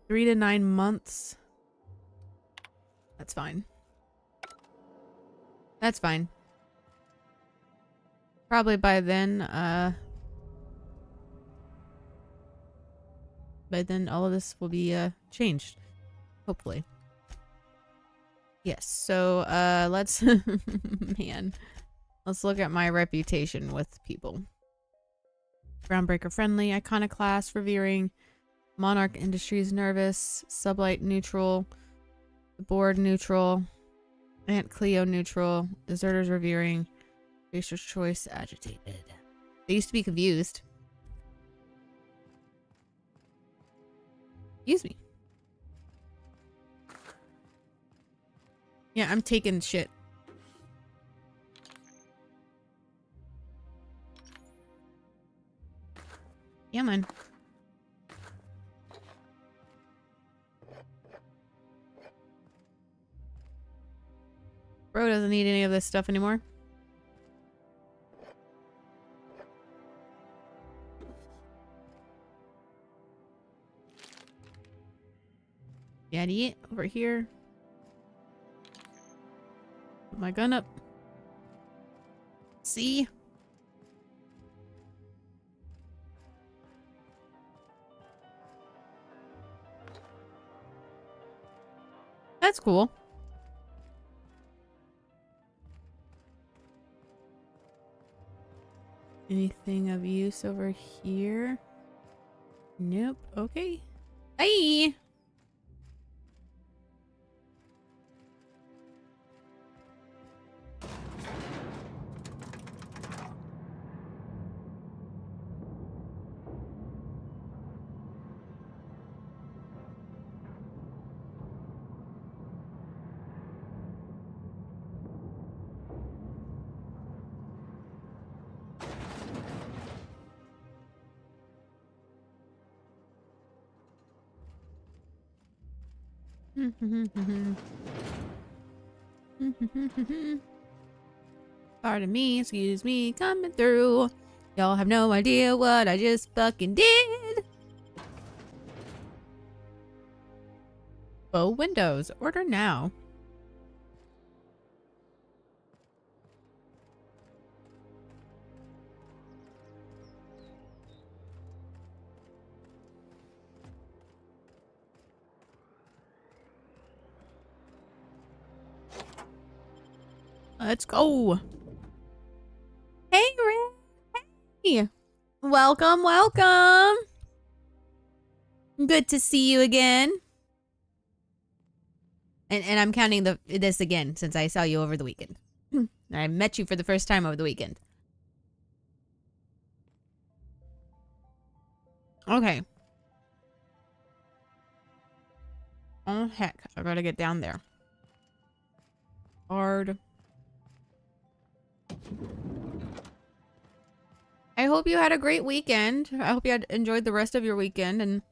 3 to 9 months. That's fine. That's fine. Probably by then all of this will be changed. Hopefully. Yes, so let's man. Let's look at my reputation with people. Groundbreaker friendly, iconoclast, revering, Monarch Industries nervous, Sublight neutral, board neutral, Aunt Cleo neutral, deserters revering, Racer's choice agitated. They used to be confused. Excuse me. Yeah, I'm taking shit. Yeah, man. Bro doesn't need any of this stuff anymore. Daddy, over here. Put my gun up. See? That's cool. Anything of use over here? Nope. Okay. Bye! Pardon me, excuse me, coming through. Y'all have no idea what I just fucking did. Bow windows, order now. Let's go. Hey, Red. Hey. Welcome, welcome. Good to see you again. And I'm counting this again since I saw you over the weekend. I met you for the first time over the weekend. Okay. Oh, heck. I gotta get down there. Hard. I hope you had a great weekend. I hope you had enjoyed the rest of your weekend and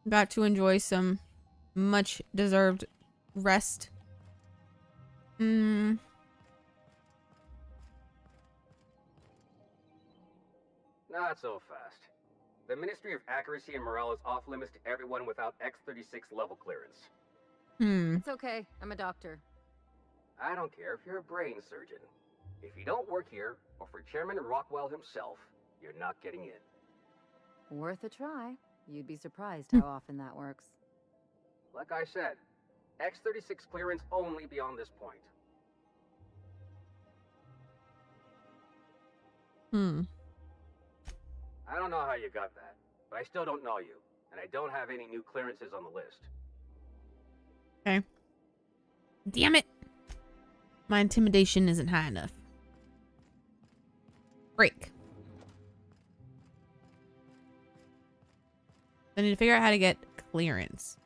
got to enjoy some much deserved rest. Not so fast. The Ministry of Accuracy and Morale is off limits to everyone without X-36 level clearance. It's okay. I'm a doctor. I don't care if you're a brain surgeon. If you don't work here, or for Chairman Rockwell himself, you're not getting in. Worth a try. You'd be surprised how often that works. Like I said, X-36 clearance only beyond this point. I don't know how you got that, but I still don't know you, and I don't have any new clearances on the list. Okay. Damn it. My intimidation isn't high enough. Break. I need to figure out how to get clearance.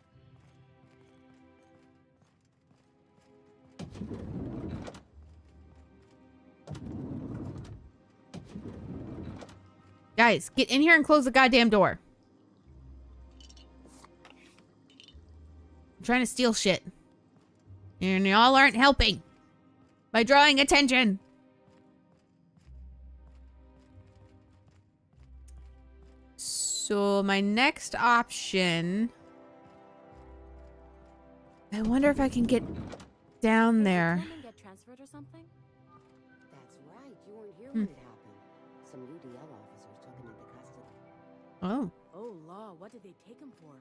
Guys, get in here and close the goddamn door. I'm trying to steal shit. And y'all aren't helping by drawing attention. So my next option... I wonder if I can get down there. Get transferred or something? That's right. You weren't here when it happened. Some UDL officers took him into custody. Oh. Oh, law, what did they take him for?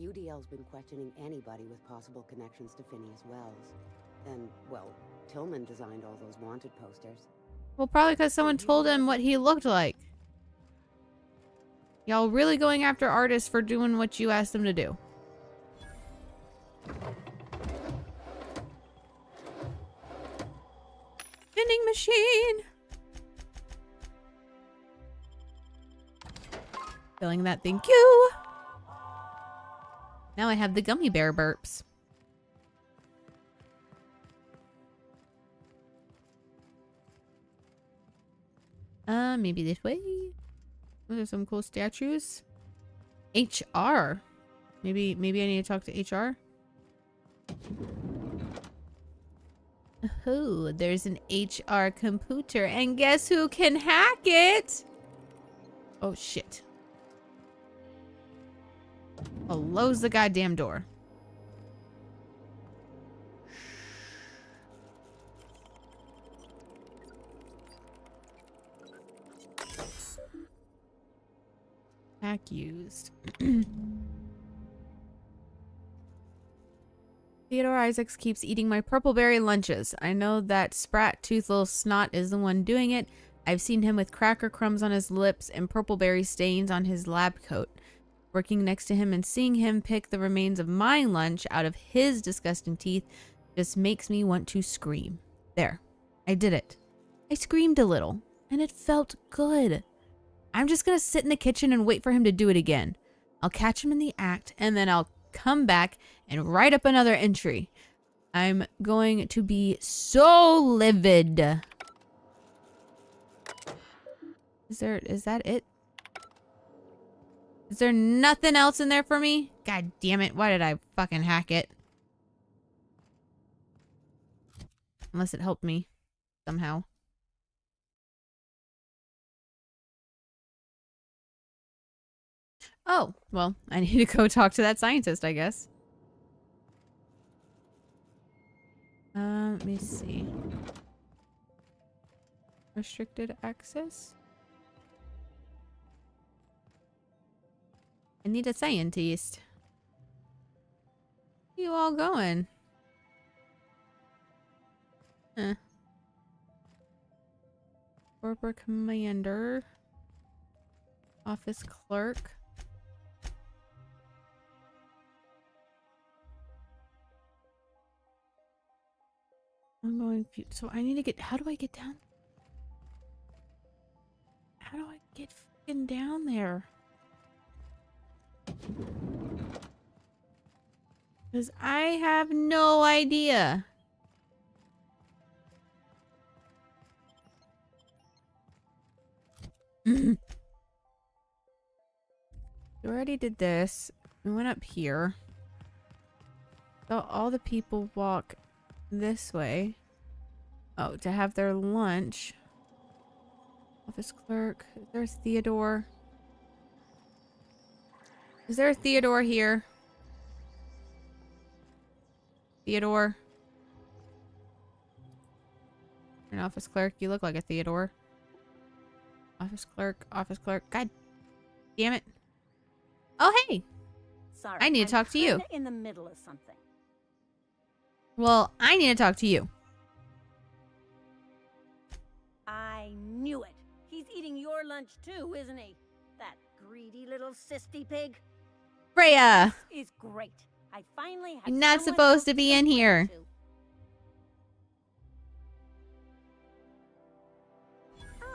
UDL's been questioning anybody with possible connections to Phineas Wells. And, well, Tillman designed all those wanted posters. Well, probably because someone told him what he looked like. Y'all really going after artists for doing what you asked them to do. Vending machine. Filling that, thank you. Now I have the gummy bear burps. Maybe this way. There's some cool statues. HR. Maybe I need to talk to HR. Oh, there's an HR computer, and guess who can hack it? Oh shit. Close the goddamn door. Pack used. Theodore Isaacs keeps eating my purpleberry lunches. I know that sprat toothless snot is the one doing it. I've seen him with cracker crumbs on his lips and purpleberry stains on his lab coat. Working next to him and seeing him pick the remains of my lunch out of his disgusting teeth just makes me want to scream. There. I did it. I screamed a little, and it felt good. I'm just gonna sit in the kitchen and wait for him to do it again. I'll catch him in the act, and then I'll come back and write up another entry. I'm going to be so livid. Is that it? Is there nothing else in there for me? God damn it, why did I fucking hack it? Unless it helped me somehow. Oh, well, I need to go talk to that scientist, I guess. Let me see. Restricted access? I need a scientist. Where you all going? Corporate commander. Office clerk. I'm going. So I need to get. How do I get down? How do I get fucking down there? Because I have no idea. We already did this. We went up here. So all the people walk this way. Oh, to have their lunch. Office clerk. Is there Theodore? Is there a Theodore here? Theodore? An office clerk. You look like a Theodore. Office clerk. Office clerk. God damn it. Oh, hey. Sorry, I need to talk to you. kinda in the middle of something. Well, I need to talk to you. I knew it. He's eating your lunch too, isn't he? That greedy little cysty pig. Freya! This is great. I finally have You're not someone supposed else to be in complain here. to.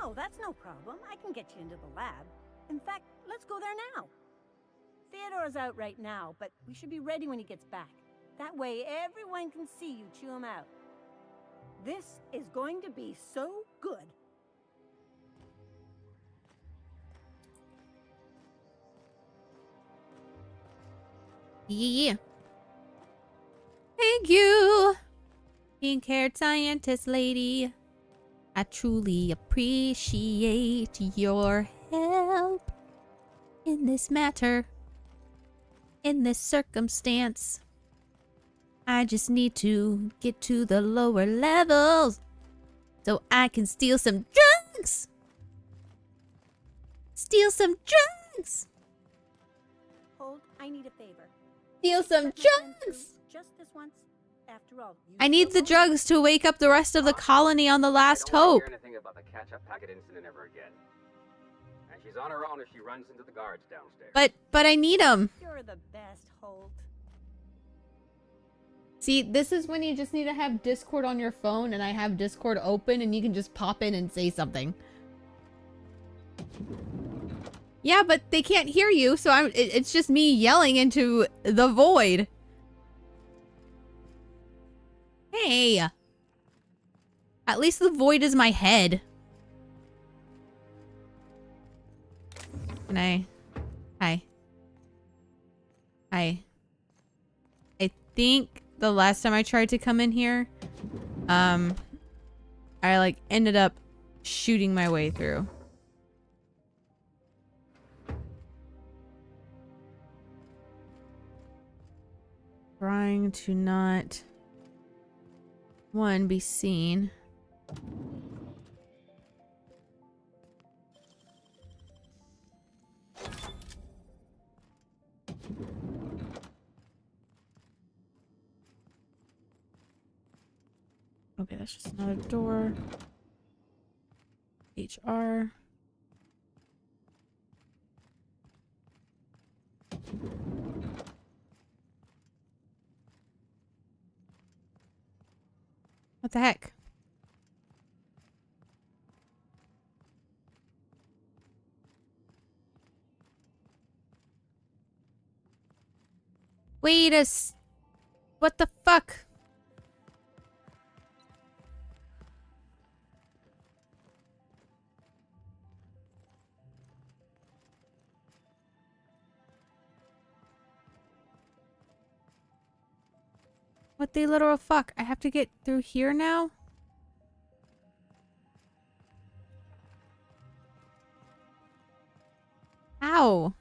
Oh, that's no problem. I can get you into the lab. In fact, let's go there now. Theodore's out right now, but we should be ready when he gets back. That way everyone can see you chew him out. This is going to be so good. Yeah. Thank you, pink-haired scientist lady. I truly appreciate your help in this matter, in this circumstance. I just need to get to the lower levels so I can steal some drugs. Steal some drugs. Hold, I need a favor. Steal some drugs. Just this once. After all, you I need the drugs to wake up the rest of the colony on the last hope. I don't want to hear anything about the catch-up packet incident ever again. And she's on her own if she runs into the guards downstairs. But I need them. You're the best, Holt. See, this is when you just need to have Discord on your phone, and I have Discord open, and you can just pop in and say something. Yeah, but they can't hear you, so it's just me yelling into the void. Hey. At least the void is my head. Can I? Hi. Hi. I think the last time I tried to come in here, I like ended up shooting my way through. Trying to not, one, be seen. Okay, that's just another door. HR. What the heck? Wait a what the fuck? What the literal fuck? I have to get through here now? Ow.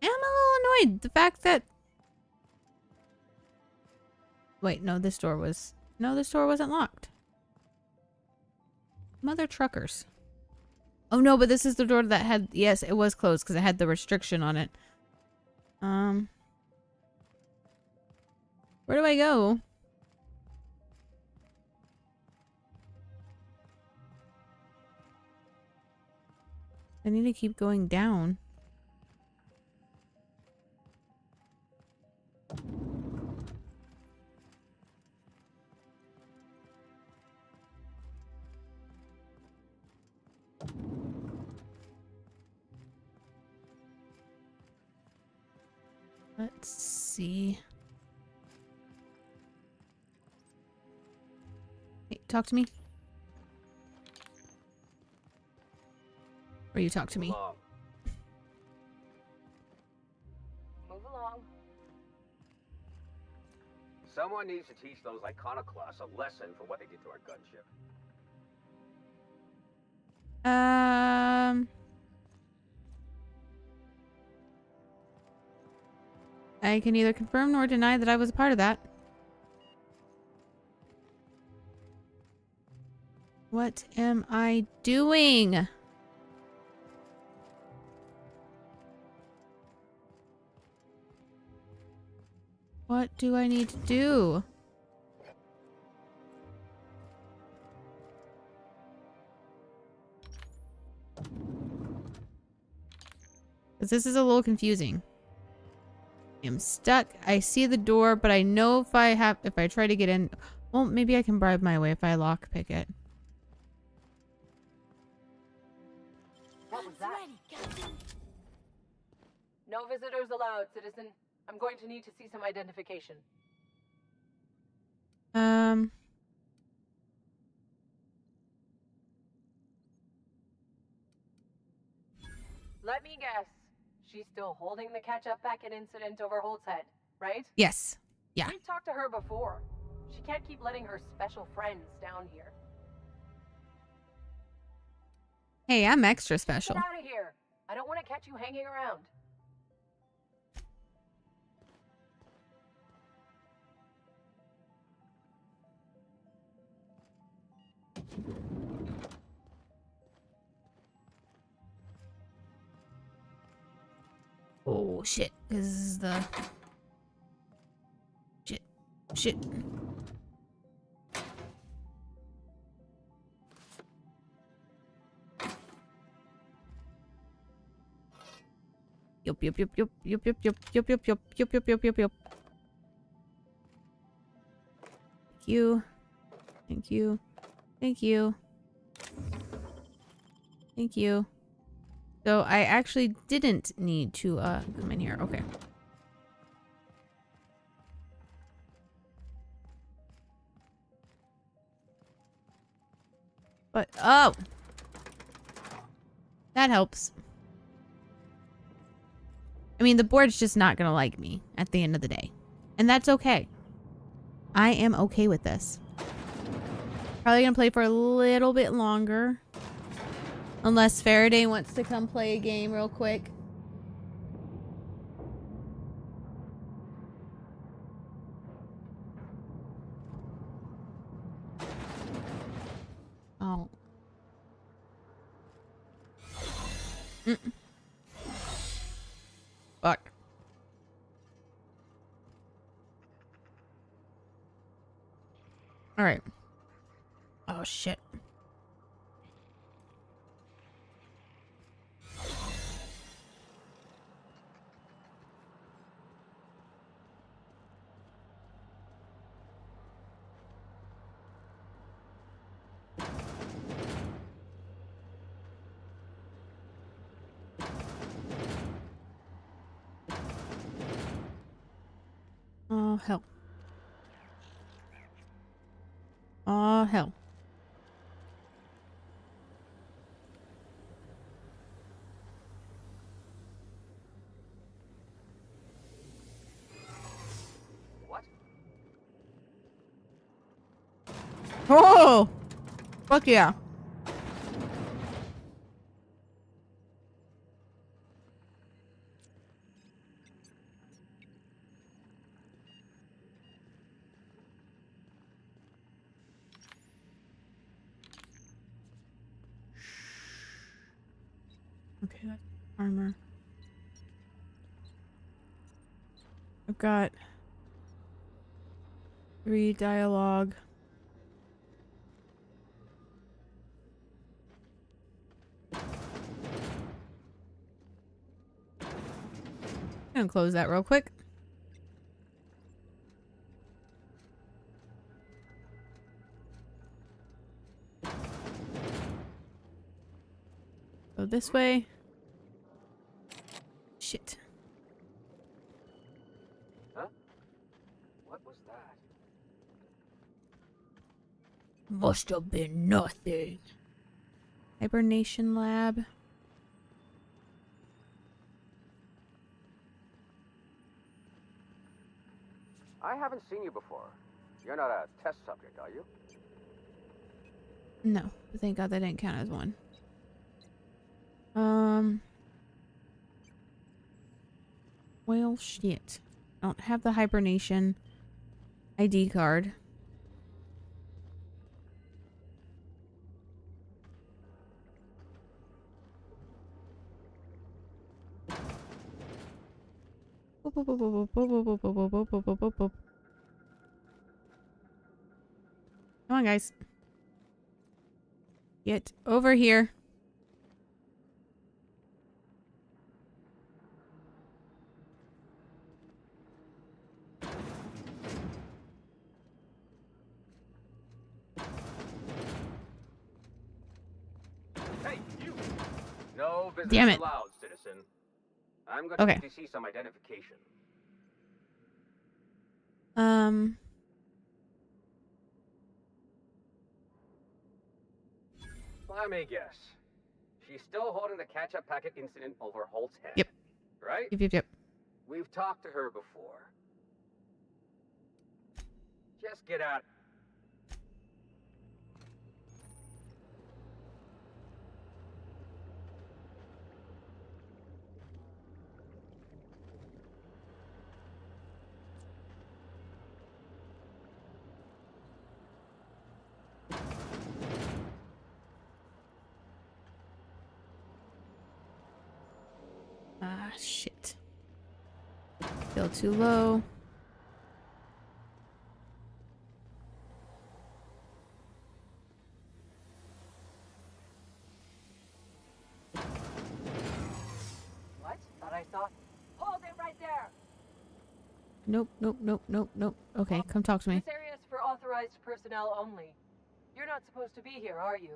I'm a little annoyed. The fact that... Wait, no, this door was... No, this door wasn't locked. Mother truckers. Oh no, but this is the door that had... Yes, it was closed because it had the restriction on it. Where do I go? I need to keep going down. Let's see. Hey, talk to me. Or you talk to me. Move along. Someone needs to teach those iconoclasts a lesson for what they did to our gunship. I can neither confirm nor deny that I was a part of that. What am I doing? What do I need to do? Because this is a little confusing. I'm stuck. I see the door, but I know if I try to get in, well, maybe I can bribe my way if I lockpick it. What was that? No visitors allowed, citizen. I'm going to need to see some identification. Let me guess. She's still holding the catch-up packet incident over Holt's head, right? Yes. Yeah. We've talked to her before. She can't keep letting her special friends down here. Hey, I'm extra special. Get out of here. I don't want to catch you hanging around. Oh shit. This is the shit. Yup. Thank you. So I actually didn't need to come in here. Okay. But oh, that helps. I mean, the board's just not gonna like me at the end of the day, and that's okay. I am okay with this. Probably gonna play for a little bit longer. Unless Faraday wants to come play a game real quick. Oh. Fuck. All right. Oh shit. Oh hell. Oh hell. What? Oh! Fuck yeah. Okay, that's armor. I've got 3 dialogue. I'm gonna close that real quick. Go this way. Shit. Huh? What was that? Must have been nothing. Hibernation lab. I haven't seen you before. You're not a test subject, are you? No, but thank God that didn't count as one. Well, shit. I don't have the hibernation ID card. Come on, guys. Get over here. Hey, you! No visitors Damn it. allowed, citizen. I'm going Okay. to see some identification. Let me guess. She's still holding the catch-up packet incident over Holt's head. Yep. Right? Yep. We've talked to her before. Just get out. Ah, shit. Still too low. What? Thought I saw. Hold it right there! Nope. Okay, come talk to me. This area is for authorized personnel only. You're not supposed to be here, are you?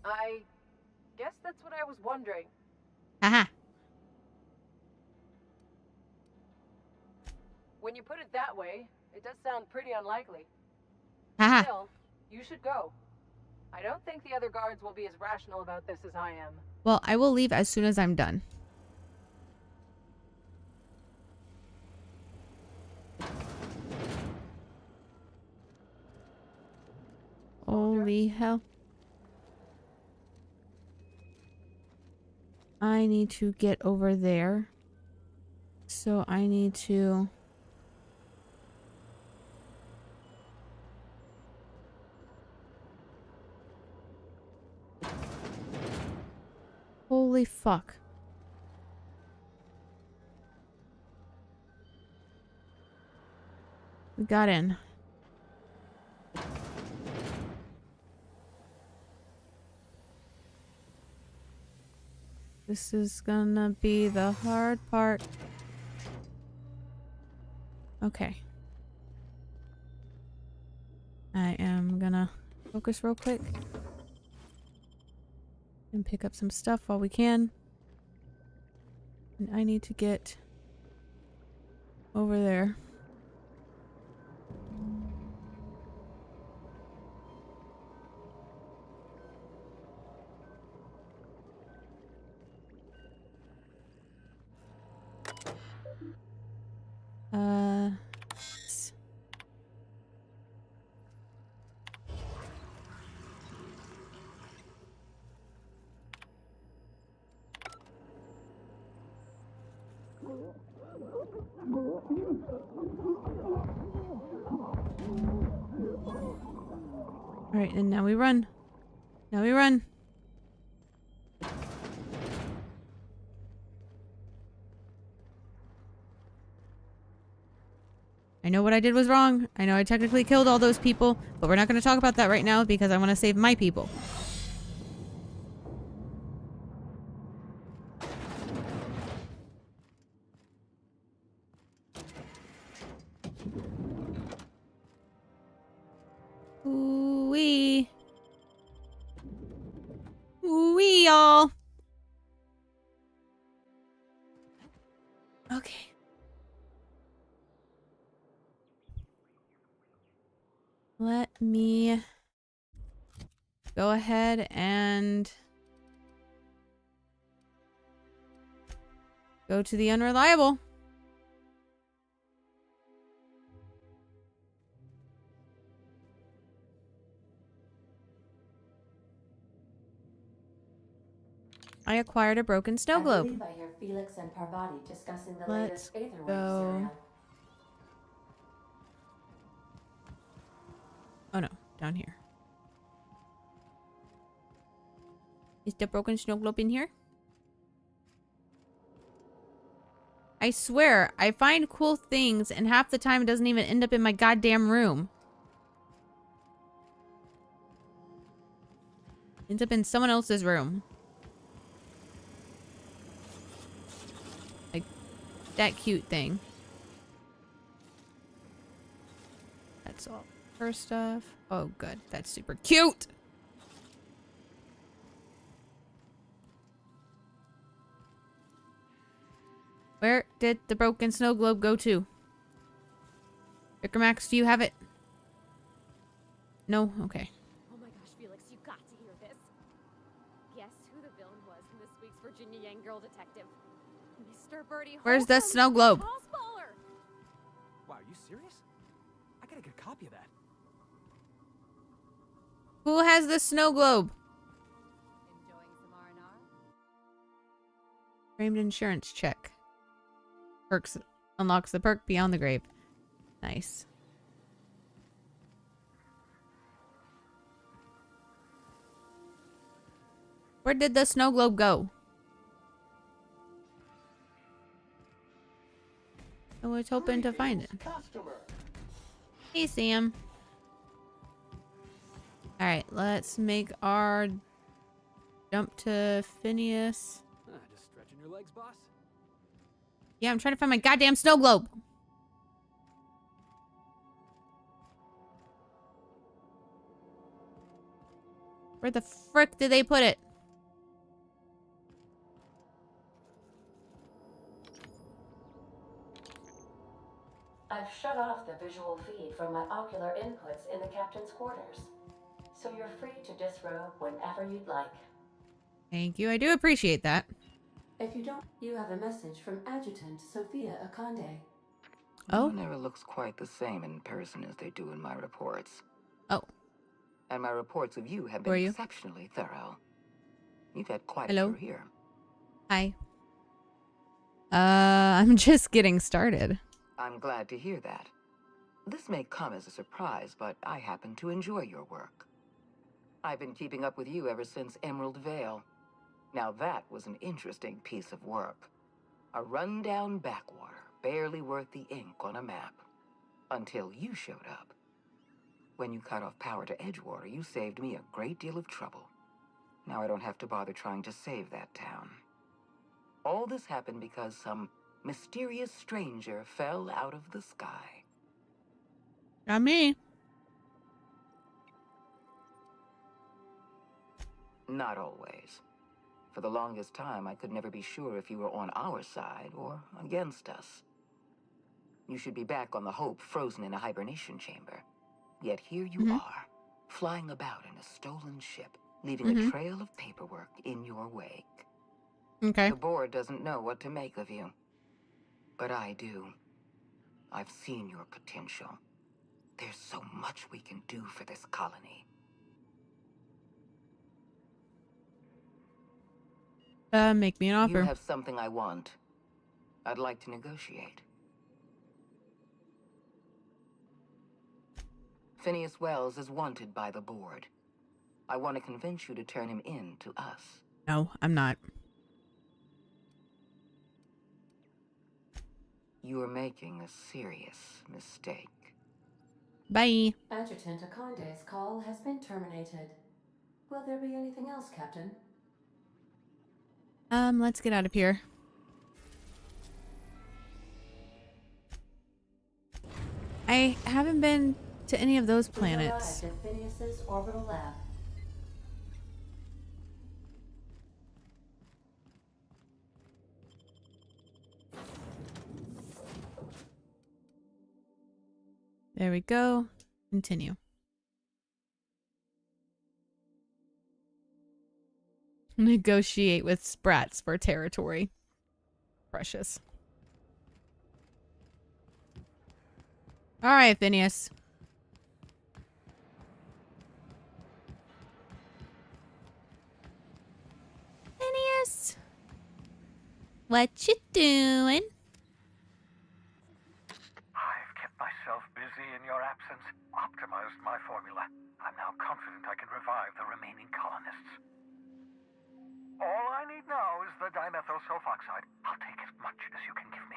I guess that's what I was wondering. Haha. When you put it that way, it does sound pretty unlikely. Haha. Still, you should go. I don't think the other guards will be as rational about this as I am. Well, I will leave as soon as I'm done. Holy hell. I need to get over there. So I need to... Holy fuck. We got in. This is gonna be the hard part. Okay. I am gonna focus real quick and pick up some stuff while we can. And I need to get over there. S- All right, and now we run. Now we run. I know what I did was wrong. I know I technically killed all those people, but we're not going to talk about that right now because I want to save my people. Ooh-wee. Ooh-wee, y'all. Okay. Let me go ahead and go to the unreliable. I acquired a broken snow globe. I believe I hear Felix and Parvati discussing the Let's latest Aetherwave go. serial. Oh no, down here. Is the broken snow globe in here? I swear, I find cool things and half the time it doesn't even end up in my goddamn room. Ends up in someone else's room. Like that cute thing. That's all. First stuff. Oh, good. That's super cute. Where did the broken snow globe go to? Vicar Max, do you have it? No? Okay. Oh my gosh, Felix, you got to hear this. Guess who the villain was in this week's Virginia Young Girl Detective? Mr. Birdie Where's the Holcomb, snow globe? Tall Baller. Wow, are you serious? I gotta get a copy of that. Who has the snow globe? Enjoying some R&R? Framed insurance check. Perks unlocks the perk Beyond the Grave. Nice. Where did the snow globe go? I was hoping to find it. Hey, Sam. Alright, let's make our jump to Phineas. Just stretching your legs, boss? Yeah, I'm trying to find my goddamn snow globe. Where the frick did they put it? I've shut off the visual feed from my ocular inputs in the captain's quarters, so you're free to disrobe whenever you'd like. Thank you, I do appreciate that. If you don't, you have a message from Adjutant Sophia Akande. Oh? No one ever looks quite the same in person as they do in my reports. Oh. And my reports of you have Who are been you? exceptionally thorough. You've had quite Hello? a career. Hi. I'm just getting started. I'm glad to hear that. This may come as a surprise, but I happen to enjoy your work. I've been keeping up with you ever since Emerald Vale. Now that was an interesting piece of work. A rundown backwater, barely worth the ink on a map. Until you showed up. When you cut off power to Edgewater, you saved me a great deal of trouble. Now I don't have to bother trying to save that town. All this happened because some mysterious stranger fell out of the sky. Got me. Not always. For the longest time, I could never be sure if you were on our side or against us. You should be back on the Hope, frozen in a hibernation chamber. Yet here you are, flying about in a stolen ship, leaving a trail of paperwork in your wake. Okay. The board doesn't know what to make of you. But I do. I've seen your potential. There's so much we can do for this colony. Make me an offer. You have something I want. I'd like to negotiate. Phineas Wells is wanted by the board. I want to convince you to turn him in to us. No, I'm not. You are making a serious mistake. Bye. Adjutant Akonde's call has been terminated. Will there be anything else, Captain? Let's get out of here. I haven't been to any of those planets. We've arrived at Phineas's orbital lab. There we go. Continue. Negotiate with Sprats for territory. Precious. All right, Phineas. Phineas, what you doing? I've kept myself busy in your absence, optimized my formula. I'm now confident I can revive the remaining colonists. All I need now is the dimethyl sulfoxide. I'll take as much as you can give me.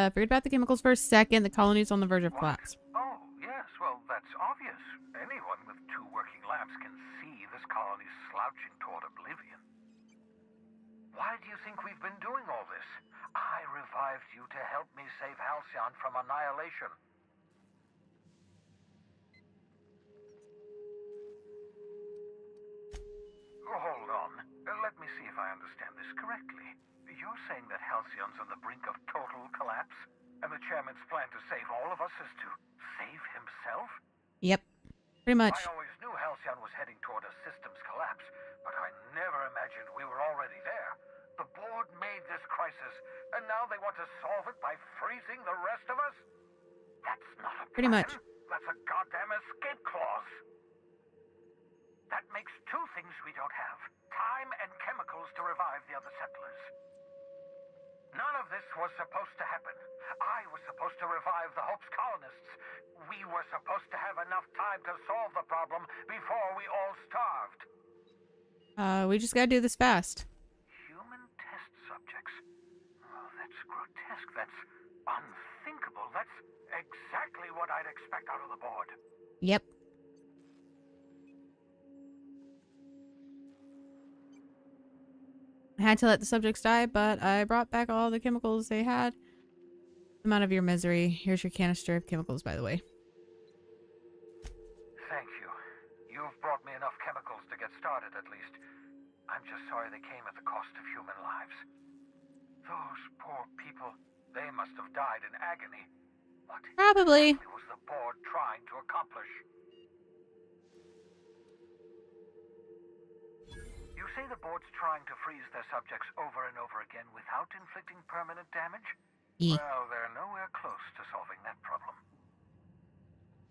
Forget about the chemicals for a second. The colony's on the verge of collapse. Oh, yes, well, that's obvious. Anyone with 2 working labs can see this colony's slouching toward oblivion. Why do you think we've been doing all this? I revived you to help me save Halcyon from annihilation. Hold on. Let me see if I understand this correctly. You're saying that Halcyon's on the brink of total collapse? And the chairman's plan to save all of us is to save himself? Yep. Pretty much. I always knew Halcyon was heading toward a systems collapse, but I never imagined we were already there. The board made this crisis, and now they want to solve it by freezing the rest of us? That's not a plan. Pretty much. That's a goddamn escape clause. That makes 2 things we don't have. Time and chemicals to revive the other settlers. None of this was supposed to happen. I was supposed to revive the Hope's colonists. We were supposed to have enough time to solve the problem before we all starved. We just gotta do this fast. Human test subjects? Oh, that's grotesque. That's unthinkable. That's exactly what I'd expect out of the board. Yep. I had to let the subjects die, but I brought back all the chemicals they had. I'm out of your misery. Here's your canister of chemicals, by the way. Thank you. You've brought me enough chemicals to get started, at least. I'm just sorry they came at the cost of human lives. Those poor people, they must have died in agony. What Probably. exactly was the board trying to accomplish? You say the board's trying to freeze their subjects over and over again without inflicting permanent damage? Yeah. Well, they're nowhere close to solving that problem.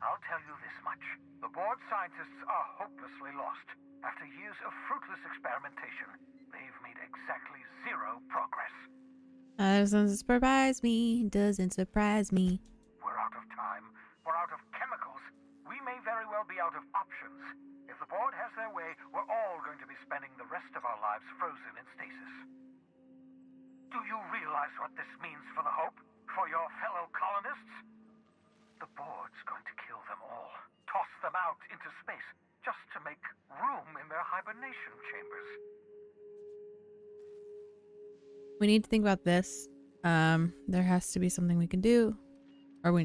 I'll tell you this much. The board scientists are hopelessly lost. After years of fruitless experimentation, they've made exactly 0 progress. Doesn't surprise me. Doesn't surprise me. We're out of time. out of options. If the board has their way, we're all going to be spending the rest of our lives frozen in stasis. Do you realize what this means for the Hope? For your fellow colonists? The board's going to kill them all. Toss them out into space, just to make room in their hibernation chambers. We need to think about this. There has to be something we can do.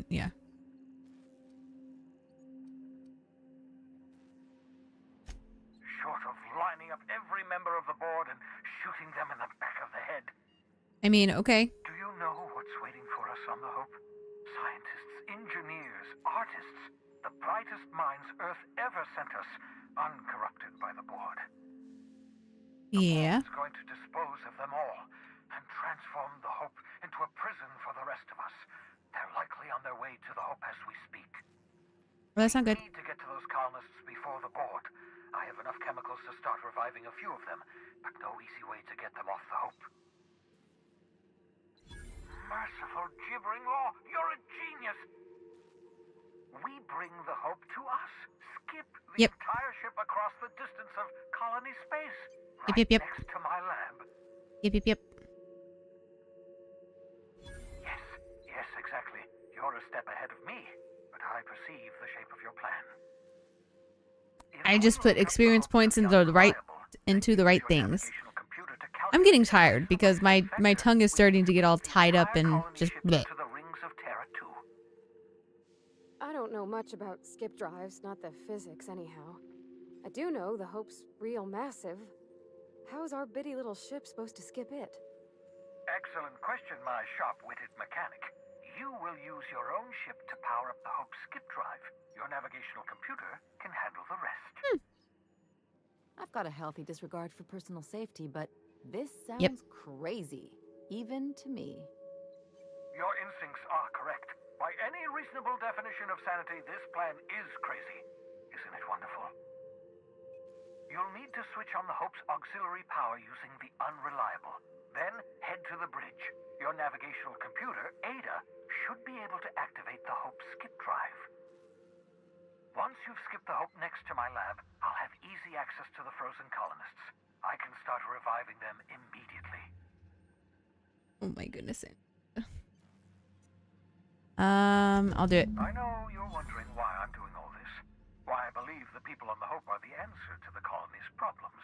Yeah. Short of lining up every member of the board and shooting them in the back of the head. I mean, okay. Do you know what's waiting for us on the Hope? Scientists, engineers, artists, the brightest minds Earth ever sent us, uncorrupted by the board. Yeah. It's going to dispose of them all and transform the Hope into a prison for the rest of us. They're likely on their way to the Hope as we speak. Well, that's not good. We need to get to those colonists before the board. I have enough chemicals to start reviving a few of them, but no easy way to get them off the Hope. Merciful gibbering law, you're a genius! We bring the Hope to us. Skip the entire ship across the distance of colony space. Right Yep. next to my lab. Yep. Yes, exactly. You're a step ahead of me, but I perceive the shape of your plan. I just put experience points into the right things. I'm getting tired because my tongue is starting to get all tied up and just bleh. I don't know much about skip drives, not the physics anyhow. I do know the Hope's real massive. How's our bitty little ship supposed to skip it? Excellent question, my sharp-witted mechanic. You will use your own ship to power up the Hope skip drive. Your navigational computer can handle the rest. I've got a healthy disregard for personal safety, but this sounds crazy, even to me. Your instincts are correct. By any reasonable definition of sanity, this plan is crazy. Isn't it wonderful? You'll need to switch on the Hope's auxiliary power using the unreliable. Then head to the bridge. Your navigational computer, Ada, should be able to activate the Hope skip drive. Once you've skipped the Hope next to my lab, I'll have easy access to the frozen colonists. I can start reviving them immediately. Oh my goodness. I'll do it. I know you're wondering why I'm doing all this. Why I believe the people on the Hope are the answer to the colony's problems.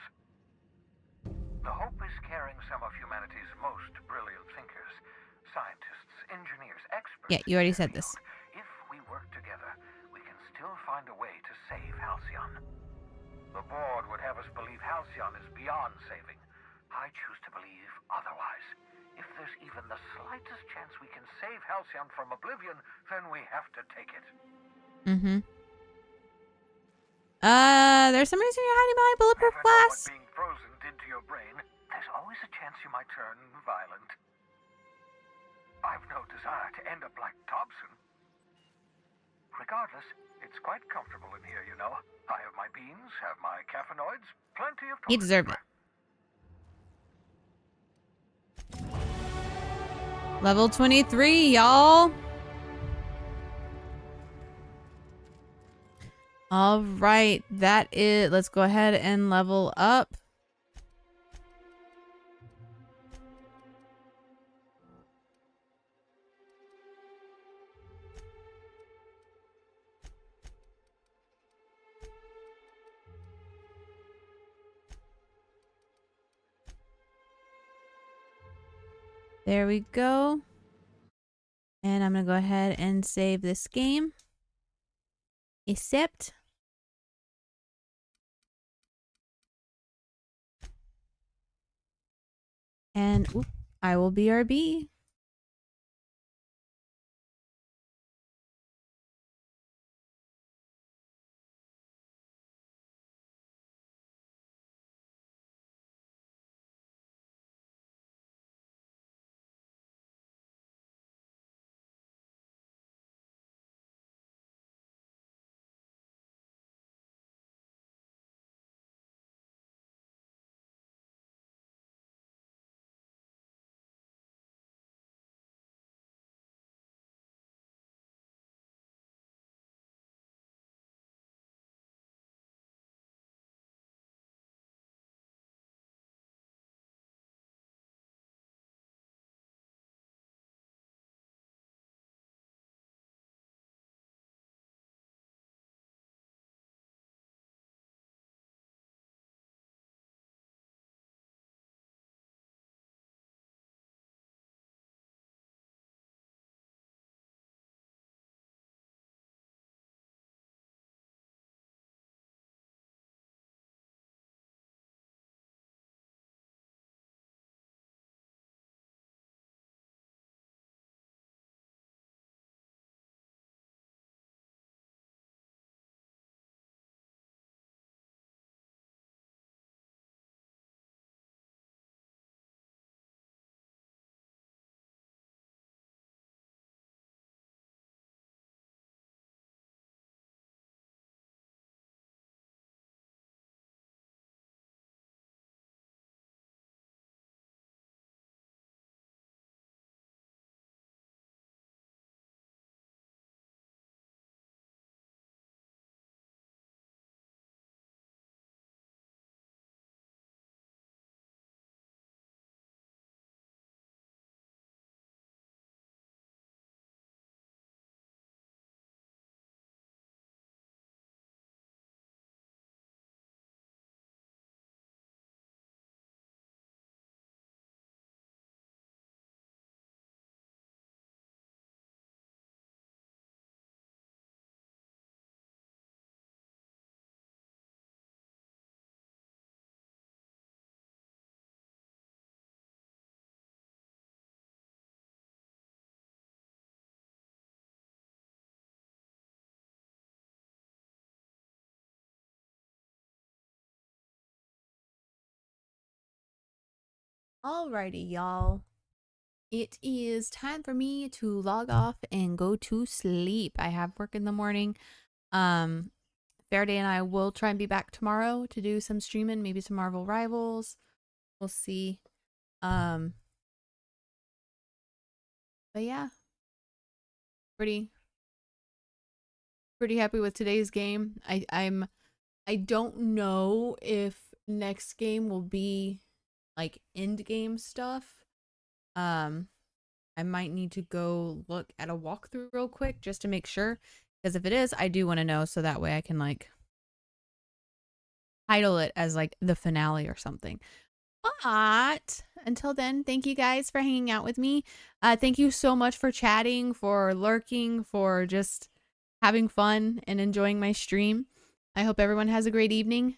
The Hope is carrying some of humanity's most brilliant thinkers, scientists, engineers, experts. Yeah, you already said this. If we work together, we can still find a way to save Halcyon. The board would have us believe Halcyon is beyond saving. I choose to believe otherwise. If there's even the slightest chance we can save Halcyon from oblivion, then we have to take it. There's some reason you're hiding behind bulletproof glass? What being frozen did to your brain, there's always a chance you might turn violent. I've no desire to end up like Thompson. Regardless, it's quite comfortable in here, you know. I have my beans, have my caffeinoids, plenty of He deserved it. Level 23, y'all. All right, that is. Let's go ahead and level up. There we go. And I'm going to go ahead and save this game. Accept. And I will BRB. Alrighty, y'all. It is time for me to log off and go to sleep. I have work in the morning. Faraday and I will try and be back tomorrow to do some streaming, maybe some Marvel Rivals. We'll see. But yeah. Pretty happy with today's game. I don't know if next game will be like end game stuff. I might need to go look at a walkthrough real quick just to make sure, because if it is, I do want to know so that way I can like title it as like the finale or something. But until then, thank you guys for hanging out with me. Thank you so much for chatting, for lurking, for just having fun and enjoying my stream. I hope everyone has a great evening.